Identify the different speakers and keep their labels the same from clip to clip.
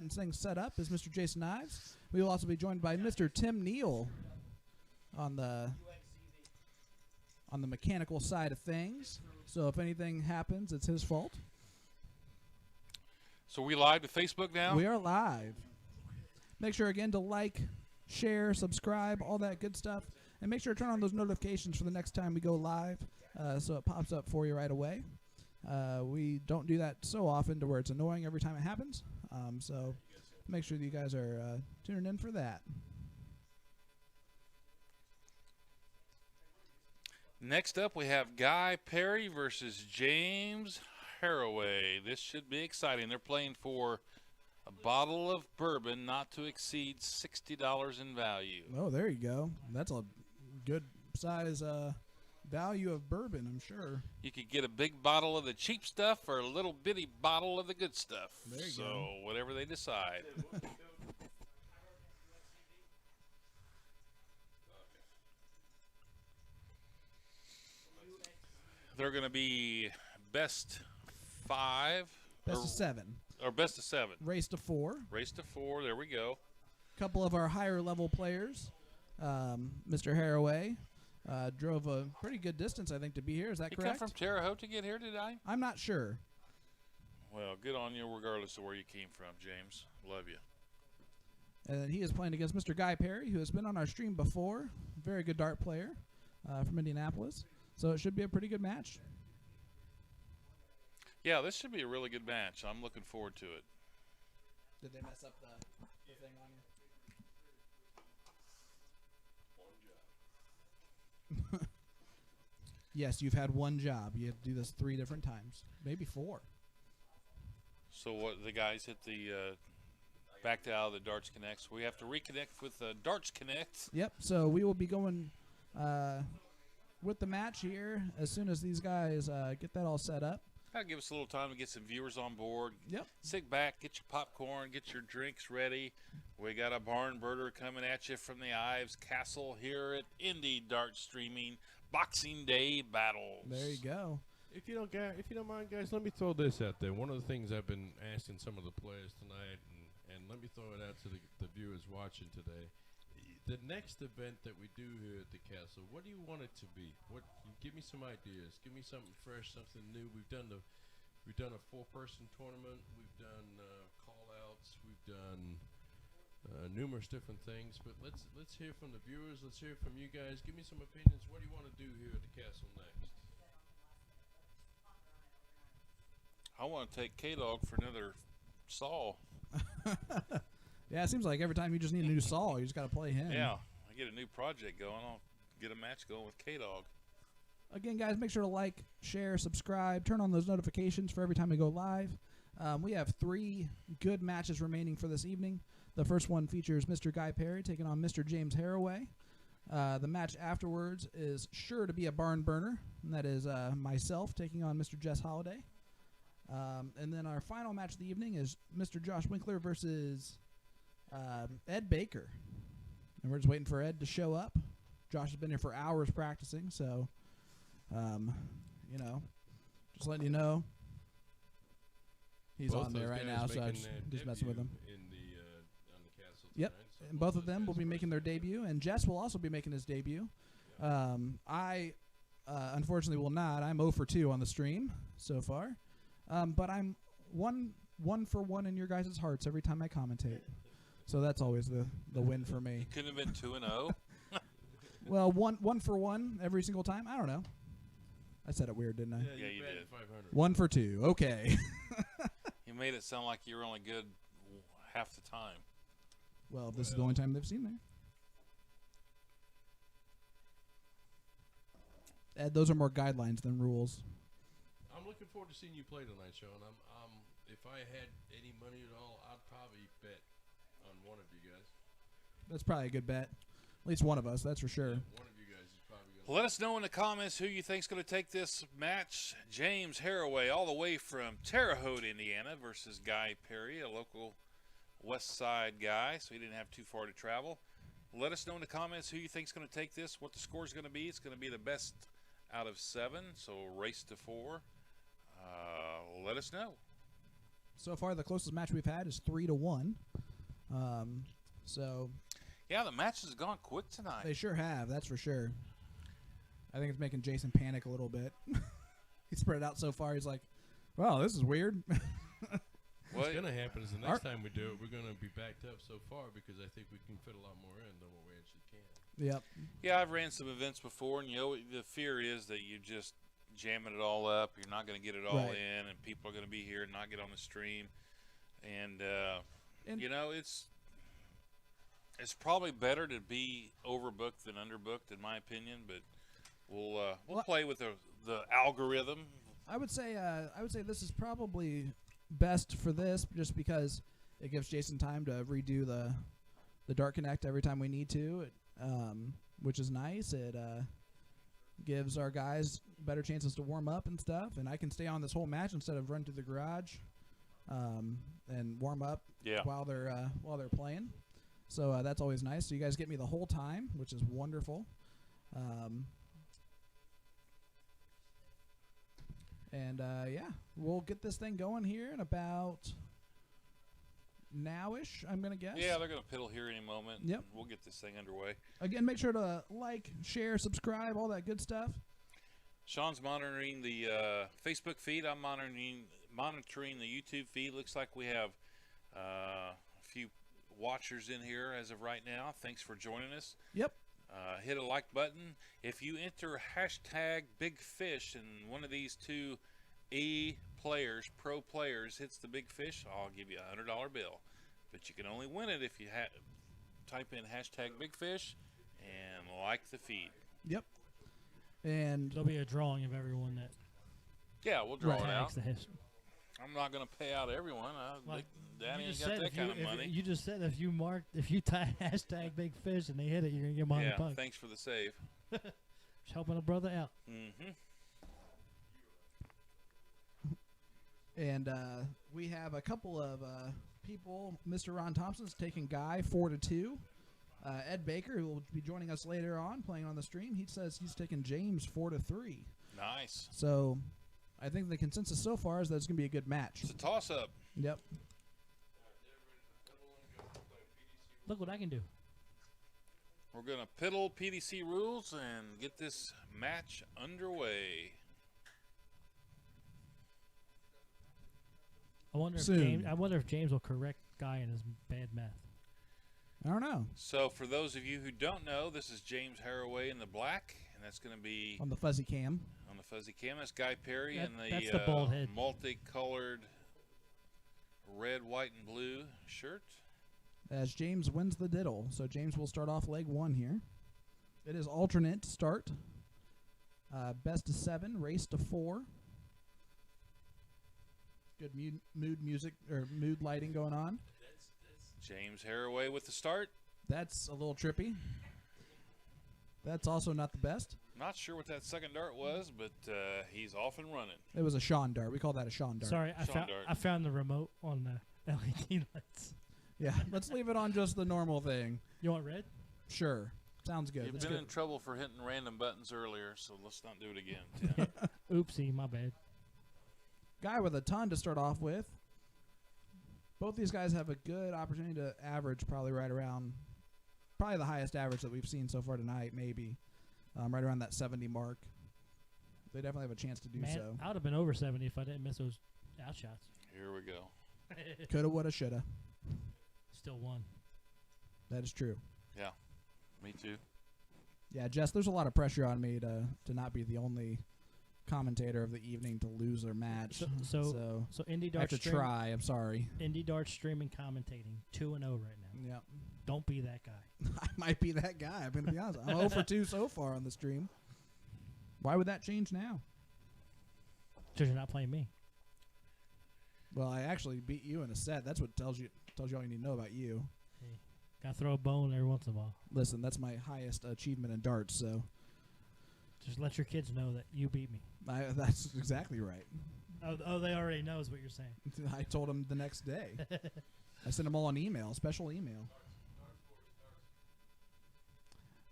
Speaker 1: getting things set up is Mr. Jason Ives. We will also be joined by Mr. Tim Neal on the mechanical side of things. So if anything happens, it's his fault.
Speaker 2: So we live to Facebook now?
Speaker 1: We are live. Make sure, again, to like, share, subscribe, all that good stuff. And make sure to turn on those notifications for the next time we go live so it pops up for you right away. We don't do that so often to where it's annoying every time it happens. So make sure that you guys are tuning in for that.
Speaker 2: Next up, we have Guy Perry versus James Haraway. This should be exciting. They're playing for a bottle of bourbon not to exceed $60 in value.
Speaker 1: Oh, there you go. That's a good size value of bourbon, I'm sure.
Speaker 2: You could get a big bottle of the cheap stuff or a little bitty bottle of the good stuff.
Speaker 1: There you
Speaker 2: so
Speaker 1: go.
Speaker 2: whatever they decide. They're going to be best 5.
Speaker 1: Best of 7.
Speaker 2: Or best of 7.
Speaker 1: Race to 4.
Speaker 2: Race to 4. There we go.
Speaker 1: Couple of our higher level players. Mr. Haraway drove a pretty good distance, I think, to be here. Is that correct?
Speaker 2: You come from Terre Haute to get here today?
Speaker 1: I'm not sure.
Speaker 2: Well, good on you regardless of where you came from, James. Love you.
Speaker 1: And he is playing against Mr. Guy Perry, who has been on our stream before. Very good dart player from Indianapolis. So it should be a pretty good match.
Speaker 2: Yeah, this should be a really good match. I'm looking forward to it.
Speaker 1: Did they mess up the thing on you? Yes, you've had one job. You have to do this 3 different times. Maybe 4.
Speaker 2: So what? The guys hit the backed out of the Darts Connect. We have to reconnect with Darts Connect.
Speaker 1: Yep, so we will be going with the match here as soon as these guys get that all set up.
Speaker 2: That'll give us a little time to get some viewers on board.
Speaker 1: Yep.
Speaker 2: Sit back, get your popcorn, get your drinks ready. We got a barn burner coming at you from the Ives Castle here at Indy Dart Streaming Boxing Day Battles.
Speaker 1: There you go.
Speaker 3: If you don't mind, guys, let me throw this out there. One of the things I've been asking some of the players tonight, and let me throw it out to the viewers watching today. The next event that we do here at the castle, what do you want it to be? Give me some ideas. Give me something fresh, something new. We've done a 4-person tournament. We've done call-outs. We've done numerous different things. But let's hear from the viewers. Let's hear from you guys. Give me some opinions. What do you want to do here at the castle next?
Speaker 2: I want to take K-Dog for another Saul.
Speaker 1: Yeah, it seems like every time you just need a new Saul, you just got to play him.
Speaker 2: Yeah, I get a new project going. I'll get a match going with K-Dog.
Speaker 1: Again, guys, make sure to like, share, subscribe, turn on those notifications for every time we go live. We have 3 good matches remaining for this evening. The first one features Mr. Guy Perry taking on Mr. James Haraway. The match afterwards is sure to be a barn burner, and that is myself taking on Mr. Jess Holiday. And then our final match of the evening is Mr. Josh Winkler versus Ed Baker. And we're just waiting for Ed to show up. Josh has been here for hours practicing, so, just letting you know. He's
Speaker 3: Both
Speaker 1: on there
Speaker 3: those
Speaker 1: right
Speaker 3: guys
Speaker 1: now, so I'm
Speaker 3: making
Speaker 1: just
Speaker 3: their
Speaker 1: messing with him.
Speaker 3: debut on the castle
Speaker 1: Yep,
Speaker 3: tonight, so
Speaker 1: and both of
Speaker 3: those
Speaker 1: them will
Speaker 3: guys
Speaker 1: be
Speaker 3: are
Speaker 1: making their debut, and Jess will also be making his debut. I, unfortunately, will not. I'm 0 for 2 on the stream so far, but I'm one for 1 in your guys' hearts every time I commentate. So that's always the win for me.
Speaker 2: Couldn't have been 2-0.
Speaker 1: Well, one for 1 every single time. I don't know. I said it weird, didn't I?
Speaker 2: Yeah, you did.
Speaker 3: 500.
Speaker 1: 1 for 2. Okay.
Speaker 2: You made it sound like you were only good half the time.
Speaker 1: Well, this is the only time they've seen me. Ed, those are more guidelines than rules.
Speaker 3: I'm looking forward to seeing you play tonight, Sean. If I had any money at all, I'd probably bet on one of you guys.
Speaker 1: That's probably a good bet. At least one of us, that's for sure.
Speaker 3: Yeah, one of you guys is probably going to.
Speaker 2: Let us know in the comments who you think's going to take this match. James Haraway, all the way from Terre Haute, Indiana, versus Guy Perry, a local West Side guy, so he didn't have too far to travel. Let us know in the comments who you think's going to take this, what the score's going to be. It's going to be the best out of 7, so race to 4. Let us know.
Speaker 1: So far, the closest match we've had is 3-1. So
Speaker 2: Yeah, the match has gone quick tonight.
Speaker 1: they sure have. That's for sure. I think it's making Jason panic a little bit. He spread it out so far. He's like, "Wow, this is weird."
Speaker 3: What's going to happen is the next time we do it, we're going to be backed up so far because I think we can fit a lot more in than what we actually can.
Speaker 1: Yep.
Speaker 2: Yeah, I've ran some events before, and the fear is that you just jamming it all up. You're not going to get it all
Speaker 1: Right.
Speaker 2: in, and people are going to be here and not get on the stream. And
Speaker 1: And-
Speaker 2: it's probably better to be overbooked than underbooked, in my opinion. But we'll
Speaker 1: Well-
Speaker 2: play with the algorithm.
Speaker 1: I would say this is probably best for this, just because it gives Jason time to redo the Dark Connect every time we need to, which is nice. It gives our guys better chances to warm up and stuff, and I can stay on this whole match instead of run to the garage and warm up
Speaker 2: Yeah.
Speaker 1: while they're playing. So that's always nice. So you guys get me the whole time, which is wonderful. And yeah, we'll get this thing going here in about nowish, I'm gonna guess.
Speaker 2: Yeah, they're going to piddle here any moment.
Speaker 1: Yep.
Speaker 2: and we'll get this thing underway.
Speaker 1: Again, make sure to like, share, subscribe, all that good stuff.
Speaker 2: Sean's monitoring the Facebook feed. I'm monitoring the YouTube feed. Looks like we have a few watchers in here as of right now. Thanks for joining us.
Speaker 1: Yep.
Speaker 2: Hit a like button. If you enter hashtag Big Fish and one of these two pro players hits the big fish, I'll give you a $100 bill. But you can only win it if you type in hashtag Big Fish and like the feed.
Speaker 1: Yep. And
Speaker 4: There'll be a drawing of everyone that
Speaker 2: Yeah, we'll draw it out.
Speaker 4: tags the history.
Speaker 2: I'm not going to pay out everyone.
Speaker 4: Like,
Speaker 2: Daddy
Speaker 4: you
Speaker 2: ain't
Speaker 4: just
Speaker 2: got
Speaker 4: said
Speaker 2: that
Speaker 4: if
Speaker 2: kind of
Speaker 4: you-
Speaker 2: money.
Speaker 4: You just said if you type hashtag Big Fish and they hit it, you're gonna get $100.
Speaker 2: Yeah, thanks for the save.
Speaker 4: Just helping a brother out.
Speaker 2: Mm-hmm.
Speaker 1: And we have a couple of people. Mr. Ron Thompson's taking Guy 4-2. Ed Baker, who will be joining us later on, playing on the stream, he says he's taking James 4-3.
Speaker 2: Nice.
Speaker 1: So I think the consensus so far is that it's going to be a good match.
Speaker 2: It's a toss-up.
Speaker 1: Yep.
Speaker 4: Look what I can do.
Speaker 2: We're going to piddle PDC rules and get this match underway.
Speaker 4: I wonder
Speaker 1: Soon.
Speaker 4: if James will correct Guy in his bad math.
Speaker 1: I don't know.
Speaker 2: So for those of you who don't know, this is James Haraway in the black, and that's going to be
Speaker 1: On the fuzzy cam.
Speaker 2: on the fuzzy cam. That's Guy Perry in
Speaker 4: That's the bald head.
Speaker 2: multicolored red, white, and blue shirt.
Speaker 1: As James wins the diddle. So James will start off leg 1 here. It is alternate start. Best of 7, race to 4. Good mood lighting going on.
Speaker 2: James Haraway with the start.
Speaker 1: That's a little trippy. That's also not the best.
Speaker 2: Not sure what that second dart was, but he's off and running.
Speaker 1: It was a Sean dart. We call that a Sean dart.
Speaker 4: Sorry,
Speaker 2: Sean Dart.
Speaker 4: I found the remote on the LED lights.
Speaker 1: Yeah, let's leave it on just the normal thing.
Speaker 4: You want red?
Speaker 1: Sure. Sounds good.
Speaker 2: You've
Speaker 1: Let's
Speaker 2: been
Speaker 1: get-
Speaker 2: in trouble for hitting random buttons earlier, so let's not do it again, Tim.
Speaker 4: Oopsie, my bad.
Speaker 1: Guy with a ton to start off with. Both these guys have a good opportunity to average probably the highest average that we've seen so far tonight, maybe. Right around that 70 mark. They definitely have a chance to do
Speaker 4: Man,
Speaker 1: so.
Speaker 4: I would have been over 70 if I didn't miss those outshots.
Speaker 2: Here we go.
Speaker 1: Coulda, woulda, shoulda.
Speaker 4: Still won.
Speaker 1: That is true.
Speaker 2: Yeah, me too.
Speaker 1: Yeah, Jess, there's a lot of pressure on me to not be the only commentator of the evening to lose their match.
Speaker 4: So Indie
Speaker 1: I have
Speaker 4: Darts
Speaker 1: to try. I'm sorry.
Speaker 4: Indie Darts streaming commentating 2-0 right now.
Speaker 1: Yep.
Speaker 4: Don't be that guy.
Speaker 1: I might be that guy. I'm going to be honest. I'm 0 for 2 so far on the stream. Why would that change now?
Speaker 4: Because you're not playing me.
Speaker 1: Well, I actually beat you in a set. That's what tells you all you need to know about you.
Speaker 4: Gotta throw a bone every once in a while.
Speaker 1: Listen, that's my highest achievement in darts, so
Speaker 4: Just let your kids know that you beat me.
Speaker 1: that's exactly right.
Speaker 4: Oh, they already know is what you're saying.
Speaker 1: I told them the next day. I sent them all an email, special email.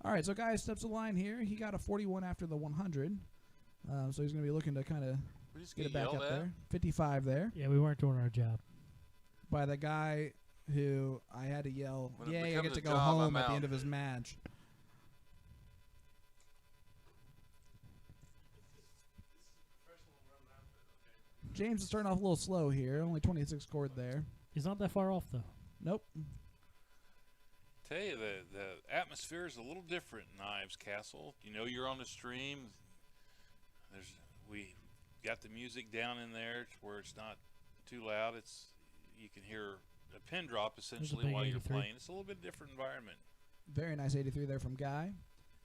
Speaker 1: All right, so Guy steps the line here. He got a 41 after the 100, so he's going to be looking to kind of
Speaker 2: We just
Speaker 1: get
Speaker 2: get
Speaker 1: it back
Speaker 2: yelled
Speaker 1: up
Speaker 2: at.
Speaker 1: there. 55 there.
Speaker 4: Yeah, we weren't doing our job.
Speaker 1: by the guy who I had to yell,
Speaker 2: When it
Speaker 1: "Yay, I
Speaker 2: becomes
Speaker 1: get to
Speaker 2: a
Speaker 1: go
Speaker 2: job,
Speaker 1: home"
Speaker 2: I'm
Speaker 1: at the
Speaker 2: out.
Speaker 1: end of his match. James is starting off a little slow here. Only 26 scored there.
Speaker 4: He's not that far off though.
Speaker 1: Nope.
Speaker 2: Tell you, the atmosphere is a little different in Ives Castle. You know you're on the stream. We got the music down in there to where it's not too loud. You can hear a pin drop essentially
Speaker 4: big
Speaker 2: while you're
Speaker 4: 83.
Speaker 2: playing. It's a little bit different environment.
Speaker 1: Very nice 83 there from Guy.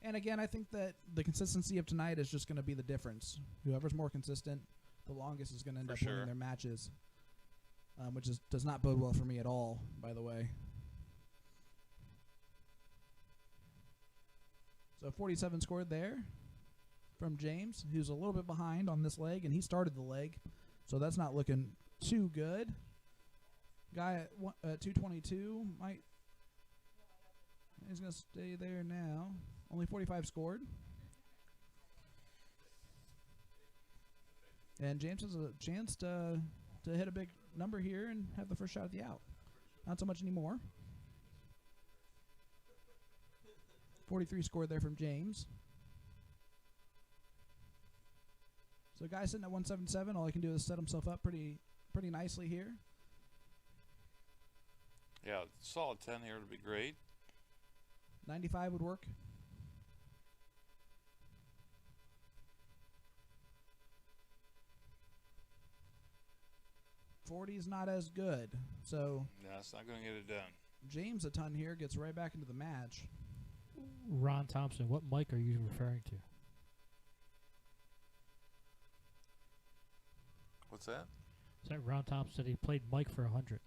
Speaker 1: And again, I think that the consistency of tonight is just going to be the difference. Whoever's more consistent, the longest is going to end
Speaker 2: For
Speaker 1: up
Speaker 2: sure.
Speaker 1: winning their matches, which does not bode well for me at all, by the way. So 47 scored there from James, who's a little bit behind on this leg, and he started the leg, so that's not looking too good. Guy at 222 he's going to stay there now. Only 45 scored. And James has a chance to hit a big number here and have the first shot at the out. Not so much anymore. 43 scored there from James. So guy sitting at 177. All he can do is set himself up pretty nicely here.
Speaker 2: Yeah, solid 10 here would be great.
Speaker 1: 95 would work. $40 is not as good. So
Speaker 2: No, it's not going to get it done.
Speaker 1: James a ton here gets right back into the match.
Speaker 4: Ron Thompson, what mic are you referring to?
Speaker 2: What's that?
Speaker 4: So Ron Thompson said he played Mike for 100.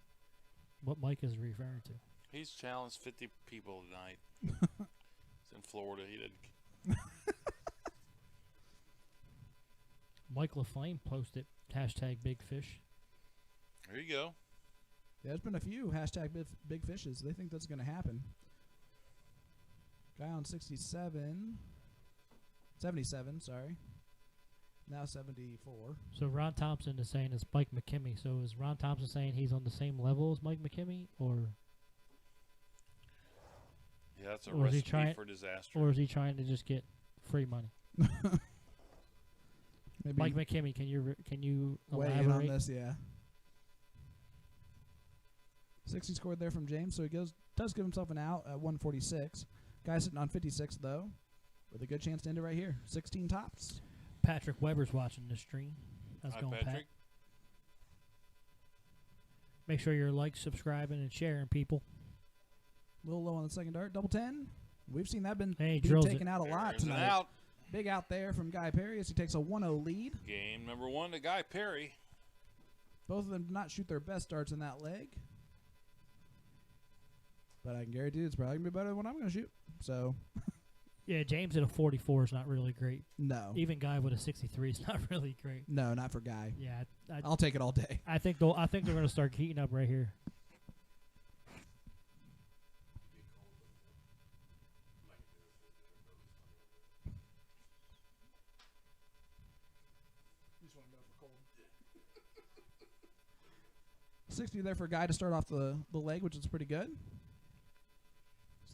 Speaker 4: What mic is he referring to?
Speaker 2: He's challenged 50 people tonight. It's in Florida. He didn't.
Speaker 4: Mike LaFlame posted #BigFish.
Speaker 2: There you go.
Speaker 1: Yeah, there's been a few #big fishes. They think that's going to happen. Guy on 77, sorry. Now 74.
Speaker 4: So Ron Thompson is saying it's Mike McKimmey. So is Ron Thompson saying he's on the same level as Mike McKimmey, or
Speaker 2: Yeah, that's a
Speaker 4: Or is he
Speaker 2: recipe
Speaker 4: trying-
Speaker 2: for disaster.
Speaker 4: is he trying to just get free money?
Speaker 1: Maybe
Speaker 4: Mike McKimmey, can you
Speaker 1: weigh in on
Speaker 4: elaborate?
Speaker 1: this, yeah. 60 scored there from James, so he does give himself an out at 146. Guy sitting on 56 though, with a good chance to end it right here. 16 tops.
Speaker 4: Patrick Weber's watching the stream. How's it
Speaker 2: Hi,
Speaker 4: going, Pat?
Speaker 2: Patrick.
Speaker 4: Make sure you're subscribing, and sharing, people.
Speaker 1: A little low on the second dart. Double 10. We've seen that been
Speaker 4: Hey,
Speaker 1: be
Speaker 4: drills
Speaker 1: taken
Speaker 4: it.
Speaker 1: out a lot
Speaker 2: There's an
Speaker 1: tonight.
Speaker 2: out.
Speaker 1: Big out there from Guy Perry as he takes a 1-0 lead.
Speaker 2: Game number 1 to Guy Perry.
Speaker 1: Both of them did not shoot their best darts in that leg. But I can guarantee it's probably going to be better than what I'm going to shoot. So,
Speaker 4: Yeah, James at a 44 is not really great.
Speaker 1: no.
Speaker 4: Even Guy with a 63 is not really great.
Speaker 1: No, not for Guy.
Speaker 4: Yeah,
Speaker 1: I'll take it all day.
Speaker 4: I think they're going to start heating up right here.
Speaker 1: Yeah. 60 there for Guy to start off the leg, which is pretty good.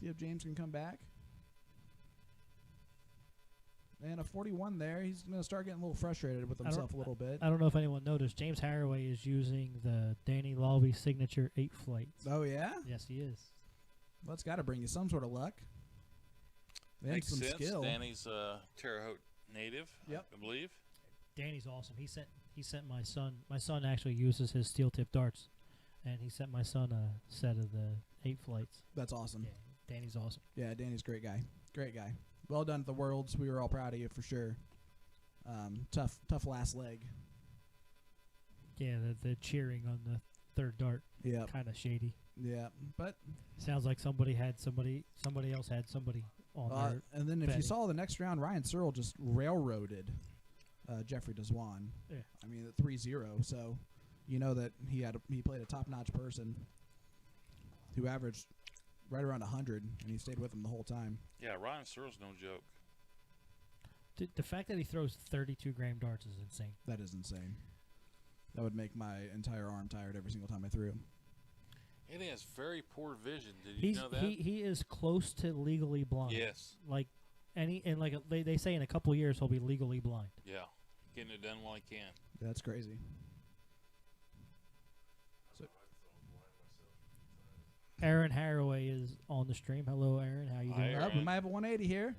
Speaker 1: See if James can come back. And a 41 there. He's going to start getting a little frustrated with himself a little bit.
Speaker 4: I don't know if anyone noticed. James Haraway is using the Danny Lawby signature 8 flights.
Speaker 1: Oh, yeah?
Speaker 4: Yes, he is.
Speaker 1: Well, that's got to bring you some sort of luck. And
Speaker 2: Makes
Speaker 1: some
Speaker 2: sense.
Speaker 1: skill.
Speaker 2: Danny's Terre Haute native,
Speaker 1: Yep.
Speaker 2: I believe.
Speaker 4: Danny's awesome. He sent my son. My son actually uses his steel tip darts, and he sent my son a set of the 8 flights.
Speaker 1: That's awesome.
Speaker 4: Yeah, Danny's awesome.
Speaker 1: Yeah, Danny's a great guy. Great guy. Well done at the Worlds. We were all proud of you for sure. Tough last leg.
Speaker 4: Yeah, the cheering on the third dart,
Speaker 1: Yeah.
Speaker 4: kind of shady.
Speaker 1: Yeah. But
Speaker 4: Sounds like somebody else had somebody on there.
Speaker 1: and then if you
Speaker 4: betting.
Speaker 1: saw the next round, Ryan Searle just railroaded Jeffrey Deswan.
Speaker 4: Yeah.
Speaker 1: I mean, at 3-0. So you know that he played a top-notch person who averaged right around 100, and he stayed with him the whole time.
Speaker 2: Yeah, Ryan Searle's no joke.
Speaker 4: The fact that he throws 32 gram darts is insane.
Speaker 1: That is insane. That would make my entire arm tired every single time I threw.
Speaker 2: It has very poor vision. Did you know that?
Speaker 4: He is close to legally blind.
Speaker 2: Yes.
Speaker 4: Like they say in a couple years he'll be legally blind.
Speaker 2: Yeah. Getting it done while he can.
Speaker 1: That's crazy.
Speaker 4: Aaron Haraway is on the stream. Hello, Aaron. How you
Speaker 2: Hi,
Speaker 4: doing?
Speaker 2: Aaron.
Speaker 1: We might have a 180 here.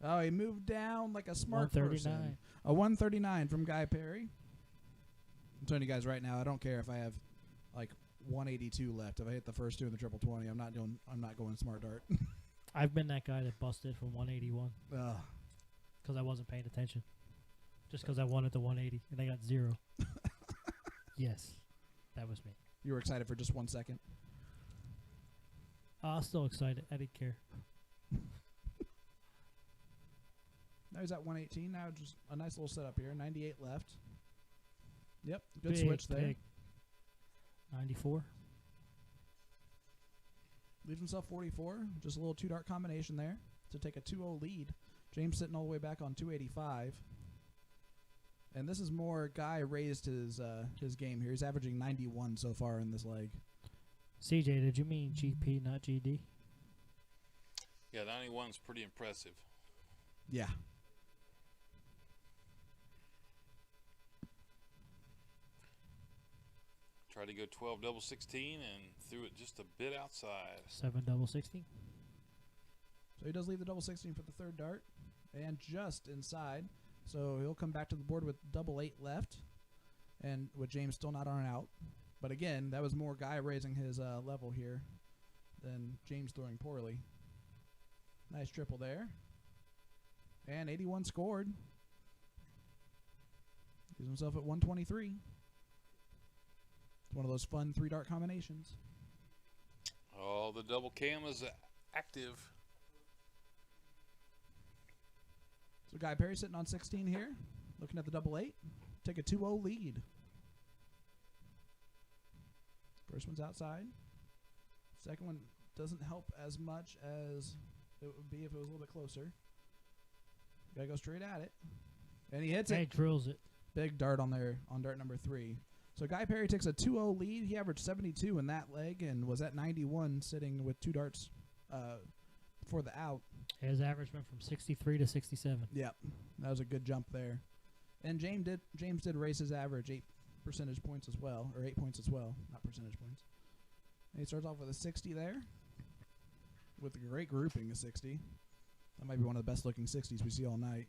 Speaker 1: Oh, he moved down like a smart
Speaker 4: 139.
Speaker 1: person. A 139 from Guy Perry. I'm telling you guys right now, I don't care if I have like 182 left. If I hit the first two in the triple 20, I'm not going smart dart.
Speaker 4: I've been that guy that busted from 181
Speaker 1: Ugh.
Speaker 4: because I wasn't paying attention. Just because I wanted the 180 and I got 0. Yes, that was me.
Speaker 1: You were excited for just 1 second.
Speaker 4: I was still excited. I didn't care.
Speaker 1: Now he's at 118. Now just a nice little setup here. 98 left. Yep, good
Speaker 4: Big
Speaker 1: switch there.
Speaker 4: pick. 94.
Speaker 1: Leaves himself 44. Just a little 2-dart combination there to take a 2-0 lead. James sitting all the way back on 285. And this is more Guy raised his game here. He's averaging 91 so far in this leg.
Speaker 4: CJ, did you mean GP, not GD?
Speaker 2: Yeah, 91's pretty impressive.
Speaker 1: Yeah.
Speaker 2: Tried to go 12 double 16 and threw it just a bit outside.
Speaker 4: 7 double 16.
Speaker 1: So he does leave the double 16 for the third dart. And just inside. So he'll come back to the board with double 8 left. And with James still not on and out. But again, that was more Guy raising his level here than James throwing poorly. Nice triple there. And 81 scored. Gives himself at 123. It's one of those fun 3-dart combinations.
Speaker 2: Oh, the double cam is active.
Speaker 1: So Guy Perry sitting on 16 here. Looking at the double 8. Take a 2-0 lead. First one's outside. Second one doesn't help as much as it would be if it was a little bit closer. Gotta go straight at it. And he hits
Speaker 4: He
Speaker 1: it.
Speaker 4: drills it.
Speaker 1: Big dart on there on dart number 3. So Guy Perry takes a 2-0 lead. He averaged 72 in that leg and was at 91 sitting with 2 darts for the out.
Speaker 4: His average went from 63 to 67.
Speaker 1: Yep. That was a good jump there. And James did raise his average 8 percentage points as well, or 8 points as well, not percentage points. And he starts off with a 60 there, with a great grouping of 60. That might be one of the best looking 60s we see all night.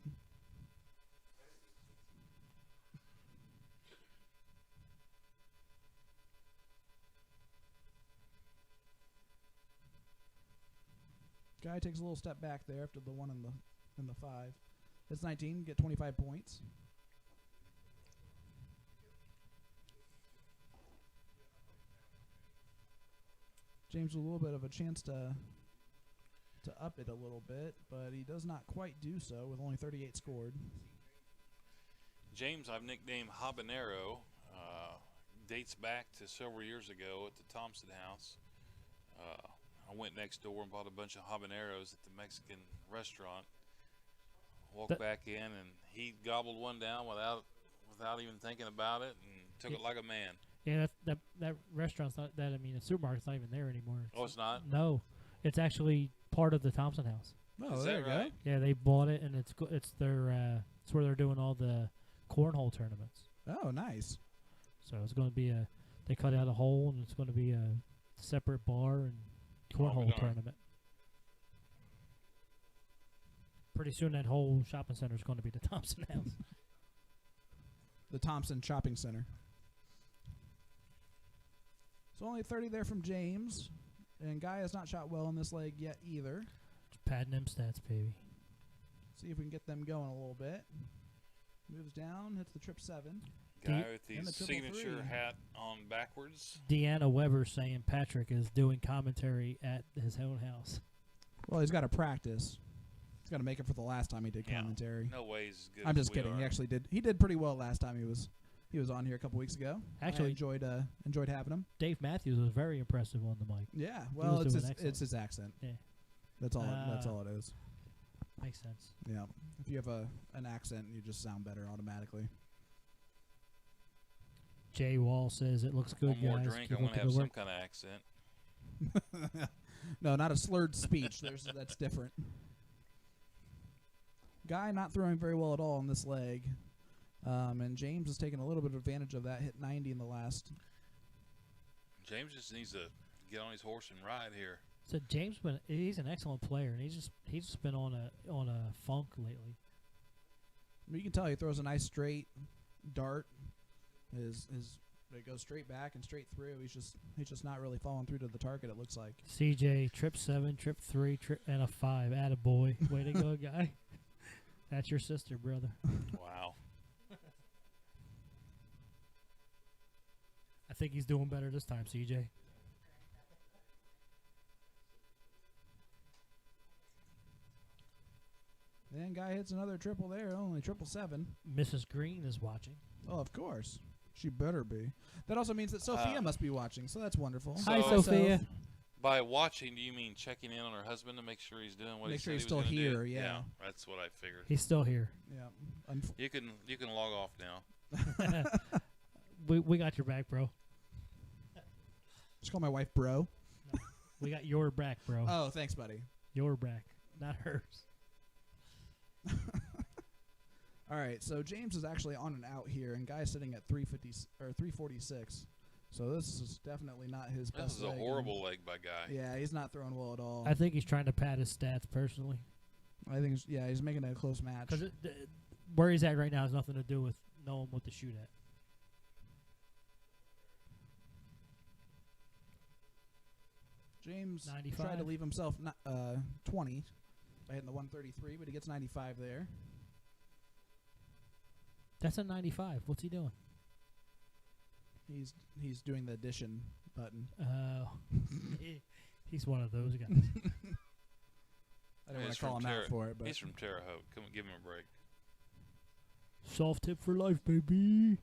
Speaker 1: Guy takes a little step back there after the 1 and the 5. It's 19, get 25 points. James with a little bit of a chance to up it a little bit, but he does not quite do so with only 38 scored.
Speaker 2: James, I've nicknamed Habanero. Dates back to several years ago at the Thompson House. I went next door and bought a bunch of habaneros at the Mexican restaurant. Walked back in, and he gobbled one down without even thinking about it, and took it like a man.
Speaker 4: Yeah, that restaurant's not that. I mean, the supermarket's not even there anymore.
Speaker 2: Oh, it's not?
Speaker 4: No, it's actually part of the Thompson House.
Speaker 1: Oh,
Speaker 2: Is
Speaker 1: there
Speaker 2: that
Speaker 1: you
Speaker 2: right?
Speaker 1: go.
Speaker 4: Yeah, they bought it, and it's their it's where they're doing all the cornhole tournaments.
Speaker 1: Oh, nice.
Speaker 4: So it's going to be they cut out a hole, and it's going to be a separate bar and cornhole
Speaker 2: darn.
Speaker 4: tournament. Pretty soon, that whole shopping center is going to be the Thompson House.
Speaker 1: The Thompson Shopping Center. So only 30 there from James. And Guy has not shot well in this leg yet either.
Speaker 4: Just padding them stats, baby.
Speaker 1: See if we can get them going a little bit. Moves down, hits the trip 7.
Speaker 2: Guy with
Speaker 1: and
Speaker 2: the
Speaker 1: the triple
Speaker 2: signature
Speaker 1: 3.
Speaker 2: hat on backwards.
Speaker 4: Deanna Weber saying Patrick is doing commentary at his own house.
Speaker 1: Well, he's got to practice. He's got to make it for the last time he did
Speaker 2: Yeah.
Speaker 1: commentary.
Speaker 2: No way he's as good
Speaker 1: I'm
Speaker 2: as
Speaker 1: just
Speaker 2: we
Speaker 1: kidding.
Speaker 2: are.
Speaker 1: He actually did. He did pretty well last time he was on here a couple weeks ago.
Speaker 4: Actually-
Speaker 1: I enjoyed having him.
Speaker 4: Dave Matthews was very impressive on the mic.
Speaker 1: Yeah. Well,
Speaker 4: was
Speaker 1: it's
Speaker 4: doing
Speaker 1: his,
Speaker 4: excellent.
Speaker 1: it's his accent.
Speaker 4: Yeah.
Speaker 1: That's all. That's all it is.
Speaker 4: Makes sense.
Speaker 1: Yeah. If you have an accent, you just sound better automatically.
Speaker 4: Jay Wall says it looks good,
Speaker 2: One more
Speaker 4: guys.
Speaker 2: drink,
Speaker 4: Keep
Speaker 2: I'm
Speaker 4: up
Speaker 2: going to
Speaker 4: the
Speaker 2: have
Speaker 4: good
Speaker 2: some
Speaker 4: work.
Speaker 2: kind of accent.
Speaker 1: No, not a slurred speech. That's different. Guy not throwing very well at all on this leg. And James is taking a little bit of advantage of that. Hit 90 in the last.
Speaker 2: James just needs to get on his horse and ride here.
Speaker 4: So James, he's an excellent player, and he's just been on a funk lately.
Speaker 1: I mean, you can tell he throws a nice straight dart. It goes straight back and straight through. He's just not really falling through to the target. It looks like.
Speaker 4: CJ trip 7, trip 3, and a 5. Attaboy. Way to go, guy. That's your sister, brother.
Speaker 2: Wow.
Speaker 4: I think he's doing better this time, CJ.
Speaker 1: Then guy hits another triple there, only 777.
Speaker 4: Mrs. Green is watching.
Speaker 1: Oh, of course. She better be. That also means that Sophia must be watching, so that's wonderful.
Speaker 2: So-
Speaker 4: Hi, Sophia.
Speaker 1: Soph.
Speaker 2: By watching, do you mean checking in on her husband to make sure he's doing what he
Speaker 1: Make
Speaker 2: said
Speaker 1: sure
Speaker 2: he
Speaker 1: he's
Speaker 2: was
Speaker 1: still
Speaker 2: gonna do?
Speaker 1: here, yeah.
Speaker 2: That's what I figured.
Speaker 4: He's still here.
Speaker 1: Yeah.
Speaker 2: You can log off now.
Speaker 4: We got your back, bro.
Speaker 1: Just call my wife bro.
Speaker 4: We got your back, bro.
Speaker 1: Oh, thanks, buddy.
Speaker 4: Your back, not hers.
Speaker 1: All right, so James is actually on and out here, and guy's sitting at 350 or 346. So this is definitely not his
Speaker 2: This
Speaker 1: best
Speaker 2: is a
Speaker 1: leg, and-
Speaker 2: horrible leg by Guy.
Speaker 1: Yeah, he's not throwing well at all.
Speaker 4: I think he's trying to pad his stats personally.
Speaker 1: I think he's making it a close match.
Speaker 4: Because where he's at right now has nothing to do with knowing what to shoot at.
Speaker 1: James
Speaker 4: 95.
Speaker 1: tried to leave himself 20 by hitting the 133, but he gets 95 there.
Speaker 4: That's a 95. What's he doing?
Speaker 1: He's doing the addition button.
Speaker 4: He's one of those guys.
Speaker 1: I don't want
Speaker 2: He's
Speaker 1: to call
Speaker 2: from
Speaker 1: him out for it, but
Speaker 2: He's from Terre Haute. Come give him a break.
Speaker 4: Soft tip for life, baby.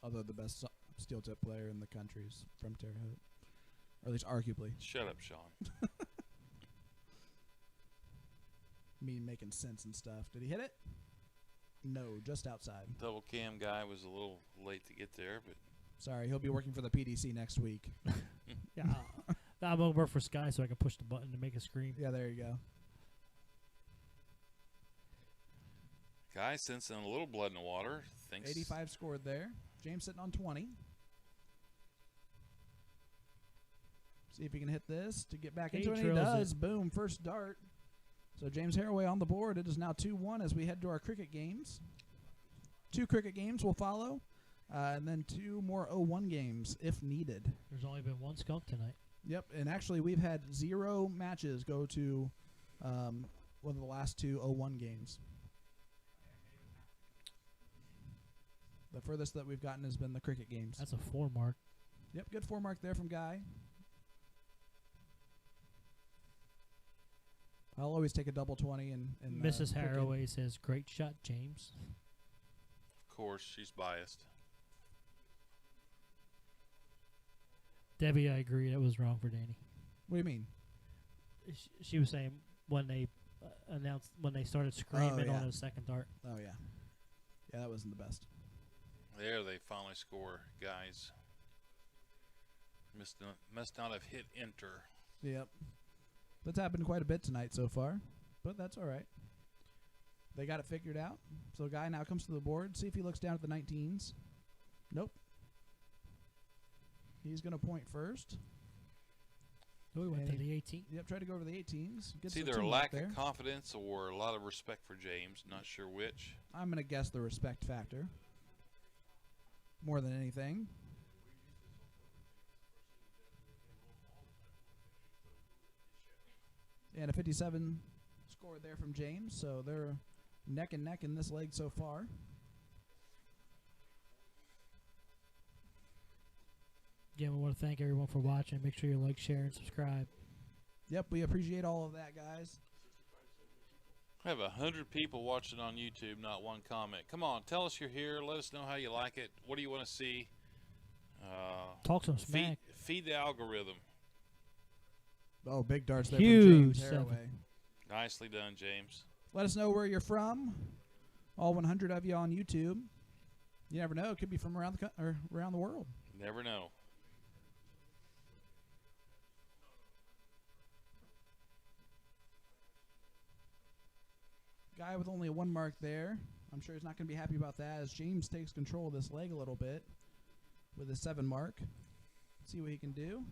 Speaker 1: although the best steel tip player in the country is from Terre Haute, or at least arguably.
Speaker 2: Shut up, Sean.
Speaker 1: Me making sense and stuff. Did he hit it? No, just outside.
Speaker 2: Double cam guy was a little late to get there, but
Speaker 1: Sorry, he'll be working for the PDC next week.
Speaker 4: Yeah, I'm gonna work for Sky so I can push the button to make a screen.
Speaker 1: Yeah, there you go.
Speaker 2: guy sensing a little blood in the water. Thinks
Speaker 1: 85 scored there. James sitting on 20. See if he can hit this to get back
Speaker 4: He
Speaker 1: into it. He
Speaker 4: drills
Speaker 1: does. Boom, first dart. So James Haraway on the board. It is now 2-1 as we head to our cricket games. 2 cricket games will follow, and then 2 more 0-1 games if needed.
Speaker 4: There's only been one skunk tonight.
Speaker 1: Yep, and actually we've had 0 matches go to one of the last 2 0-1 games. The furthest that we've gotten has been the cricket games.
Speaker 4: That's a 4 mark.
Speaker 1: Yep, good 4 mark there from Guy. I'll always take a double 20 and
Speaker 4: Mrs.
Speaker 1: cricket.
Speaker 4: Haraway says, "Great shot, James."
Speaker 2: Of course, she's biased.
Speaker 4: Debbie, I agree. That was wrong for Danny.
Speaker 1: What do you mean?
Speaker 4: She was saying when they when they started screaming
Speaker 1: yeah.
Speaker 4: on the second dart.
Speaker 1: Oh, yeah. Yeah, that wasn't the best.
Speaker 2: There, they finally score, guys. Must not have hit enter.
Speaker 1: Yep. That's happened quite a bit tonight so far, but that's all right. They got it figured out. So Guy now comes to the board. See if he looks down at the 19s. Nope. He's going to point first.
Speaker 4: Oh, we went
Speaker 1: And
Speaker 4: to the 18.
Speaker 1: Yep, try to go over the 18s. Gets
Speaker 2: It's
Speaker 1: the
Speaker 2: either
Speaker 1: 2
Speaker 2: a
Speaker 1: mark
Speaker 2: lack
Speaker 1: there.
Speaker 2: of confidence or a lot of respect for James. Not sure which.
Speaker 1: I'm going to guess the respect factor more than anything. And a 57 scored there from James, so they're neck and neck in this leg so far.
Speaker 4: Again, we want to thank everyone for watching. Make sure you like, share, and subscribe.
Speaker 1: Yep, we appreciate all of that, guys.
Speaker 2: I have 100 people watching on YouTube, not one comment. Come on, tell us you're here. Let us know how you like it. What do you want to see?
Speaker 4: Talk some smack.
Speaker 2: Feed the algorithm.
Speaker 1: Oh, big darts there
Speaker 4: Huge
Speaker 1: from James
Speaker 4: seven.
Speaker 1: Haraway.
Speaker 2: Nicely done, James.
Speaker 1: Let us know where you're from. All 100 of you on YouTube. You never know; it could be from around the world.
Speaker 2: Never know.
Speaker 1: Guy with only a 1 mark there. I'm sure he's not going to be happy about that as James takes control of this leg a little bit with his 7 mark. See what he can do.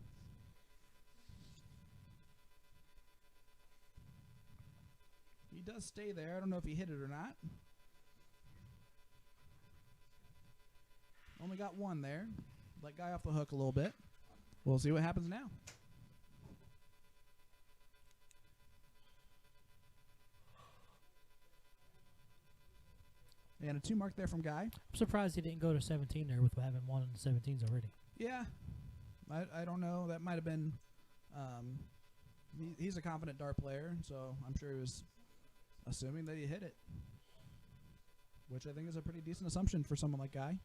Speaker 1: He does stay there. I don't know if he hit it or not. Only got 1 there. Let Guy off the hook a little bit. We'll see what happens now. And a 2 mark there from Guy.
Speaker 4: I'm surprised he didn't go to 17 there with having 1 in the 17s already.
Speaker 1: Yeah. I don't know. That might have been... he's a confident dart player, so I'm sure he was assuming that he hit it. Which I think is a pretty decent assumption for someone like Guy.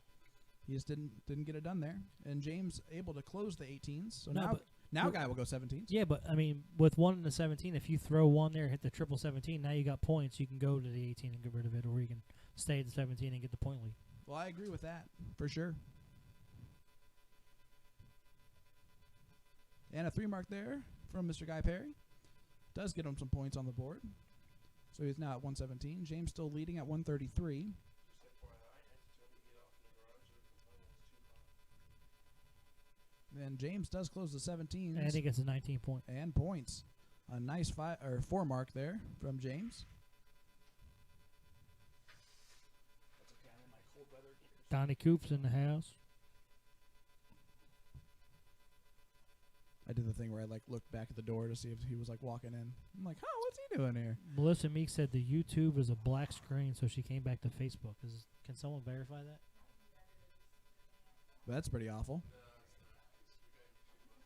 Speaker 1: He just didn't get it done there. And James able to close the 18s. So now Guy will go 17s.
Speaker 4: Yeah, but I mean, with 1 in the 17, if you throw 1 there, hit the triple 17, now you got points. You can go to the 18 and get rid of it, or you can stay at the 17 and get the point lead.
Speaker 1: Well, I agree with that, for sure. And a 3 mark there from Mr. Guy Perry. Does get him some points on the board. So he's now at 117. James still leading at 133. And James does close the 17s.
Speaker 4: And I think it's a 19 point.
Speaker 1: And points. A nice 4 mark there from James.
Speaker 4: Donnie Coop's in the house.
Speaker 1: I did the thing where I looked back at the door to see if he was walking in. I'm like, oh, what's he doing here?
Speaker 4: Melissa Meek said the YouTube is a black screen, so she came back to Facebook. Can someone verify that?
Speaker 1: That's pretty awful.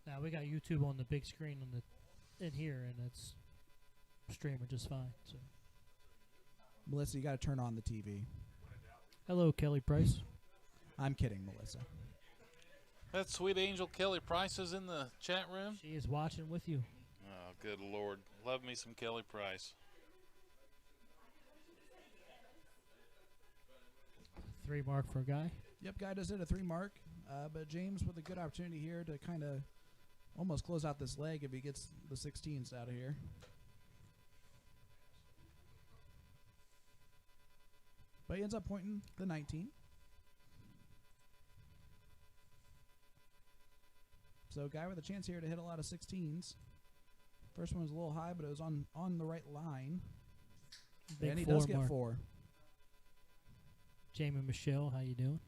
Speaker 4: Now we got YouTube on the big screen in here, and it's streaming just fine. So,
Speaker 1: Melissa, you got to turn on the TV.
Speaker 4: hello, Kelly Price.
Speaker 1: I'm kidding, Melissa.
Speaker 2: That sweet angel Kelly Price is in the chat room.
Speaker 4: She is watching with you.
Speaker 2: Oh, good Lord. Love me some Kelly Price.
Speaker 4: 3 mark for a Guy.
Speaker 1: Yep, Guy does hit a 3 mark. But James with a good opportunity here to kind of almost close out this leg if he gets the 16s out of here. But he ends up pointing the 19. So Guy with a chance here to hit a lot of 16s. First one was a little high, but it was on the right line.
Speaker 4: Big
Speaker 1: And he
Speaker 4: 4
Speaker 1: does get
Speaker 4: mark.
Speaker 1: 4.
Speaker 4: Jamie Michelle, how you doing?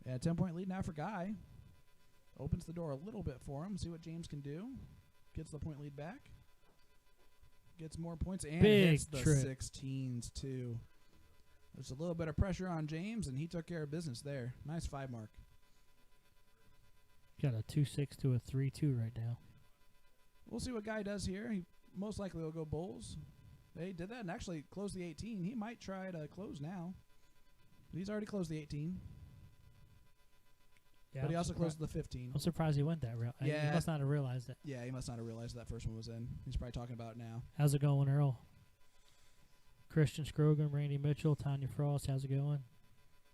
Speaker 1: Yeah, 10-point lead now for Guy. Opens the door a little bit for him. See what James can do. Gets the point lead back. Gets more points and
Speaker 4: Big
Speaker 1: hits the
Speaker 4: trip.
Speaker 1: 16s too. There's a little bit of pressure on James, and he took care of business there. Nice 5 mark.
Speaker 4: Got a 2-6 to a 3-2 right now.
Speaker 1: We'll see what Guy does here. He most likely will go Bulls. They did that and actually closed the 18. He might try to close now. He's already closed the 18.
Speaker 4: Yeah,
Speaker 1: But he
Speaker 4: I'm
Speaker 1: also
Speaker 4: surpri-
Speaker 1: closed the 15.
Speaker 4: I'm surprised he went that route.
Speaker 1: Yeah.
Speaker 4: He must not have realized that.
Speaker 1: Yeah, he must not have realized that first one was in. He's probably talking about it now.
Speaker 4: How's it going, Earl? Christian Scrogan, Randy Mitchell, Tanya Frost, how's it going?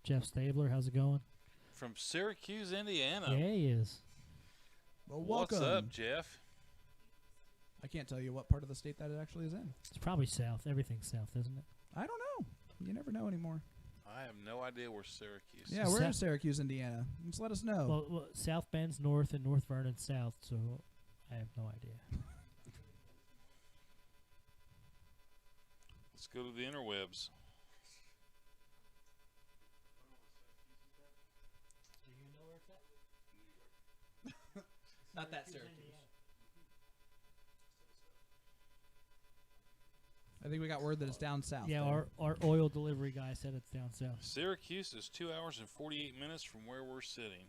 Speaker 4: Jeff Stabler, how's it going?
Speaker 2: From Syracuse, Indiana.
Speaker 4: Yeah, he is.
Speaker 1: Well,
Speaker 2: What's
Speaker 1: welcome.
Speaker 2: up, Jeff?
Speaker 1: I can't tell you what part of the state that it actually is in.
Speaker 4: It's probably south. Everything's south, isn't it?
Speaker 1: I don't know. You never know anymore.
Speaker 2: I have no idea where Syracuse
Speaker 1: Yeah,
Speaker 2: is.
Speaker 1: we're in
Speaker 4: Sa-
Speaker 1: Syracuse, Indiana. Just let us know.
Speaker 4: Well, South Bend's north and North Vernon's south, so I have no idea.
Speaker 2: Let's go to the interwebs.
Speaker 4: Do you know where it's at?
Speaker 1: Not that Syracuse. I think we got word that it's down south.
Speaker 4: Yeah,
Speaker 1: there.
Speaker 4: our oil delivery guy said it's down south.
Speaker 2: Syracuse is 2 hours and 48 minutes from where we're sitting.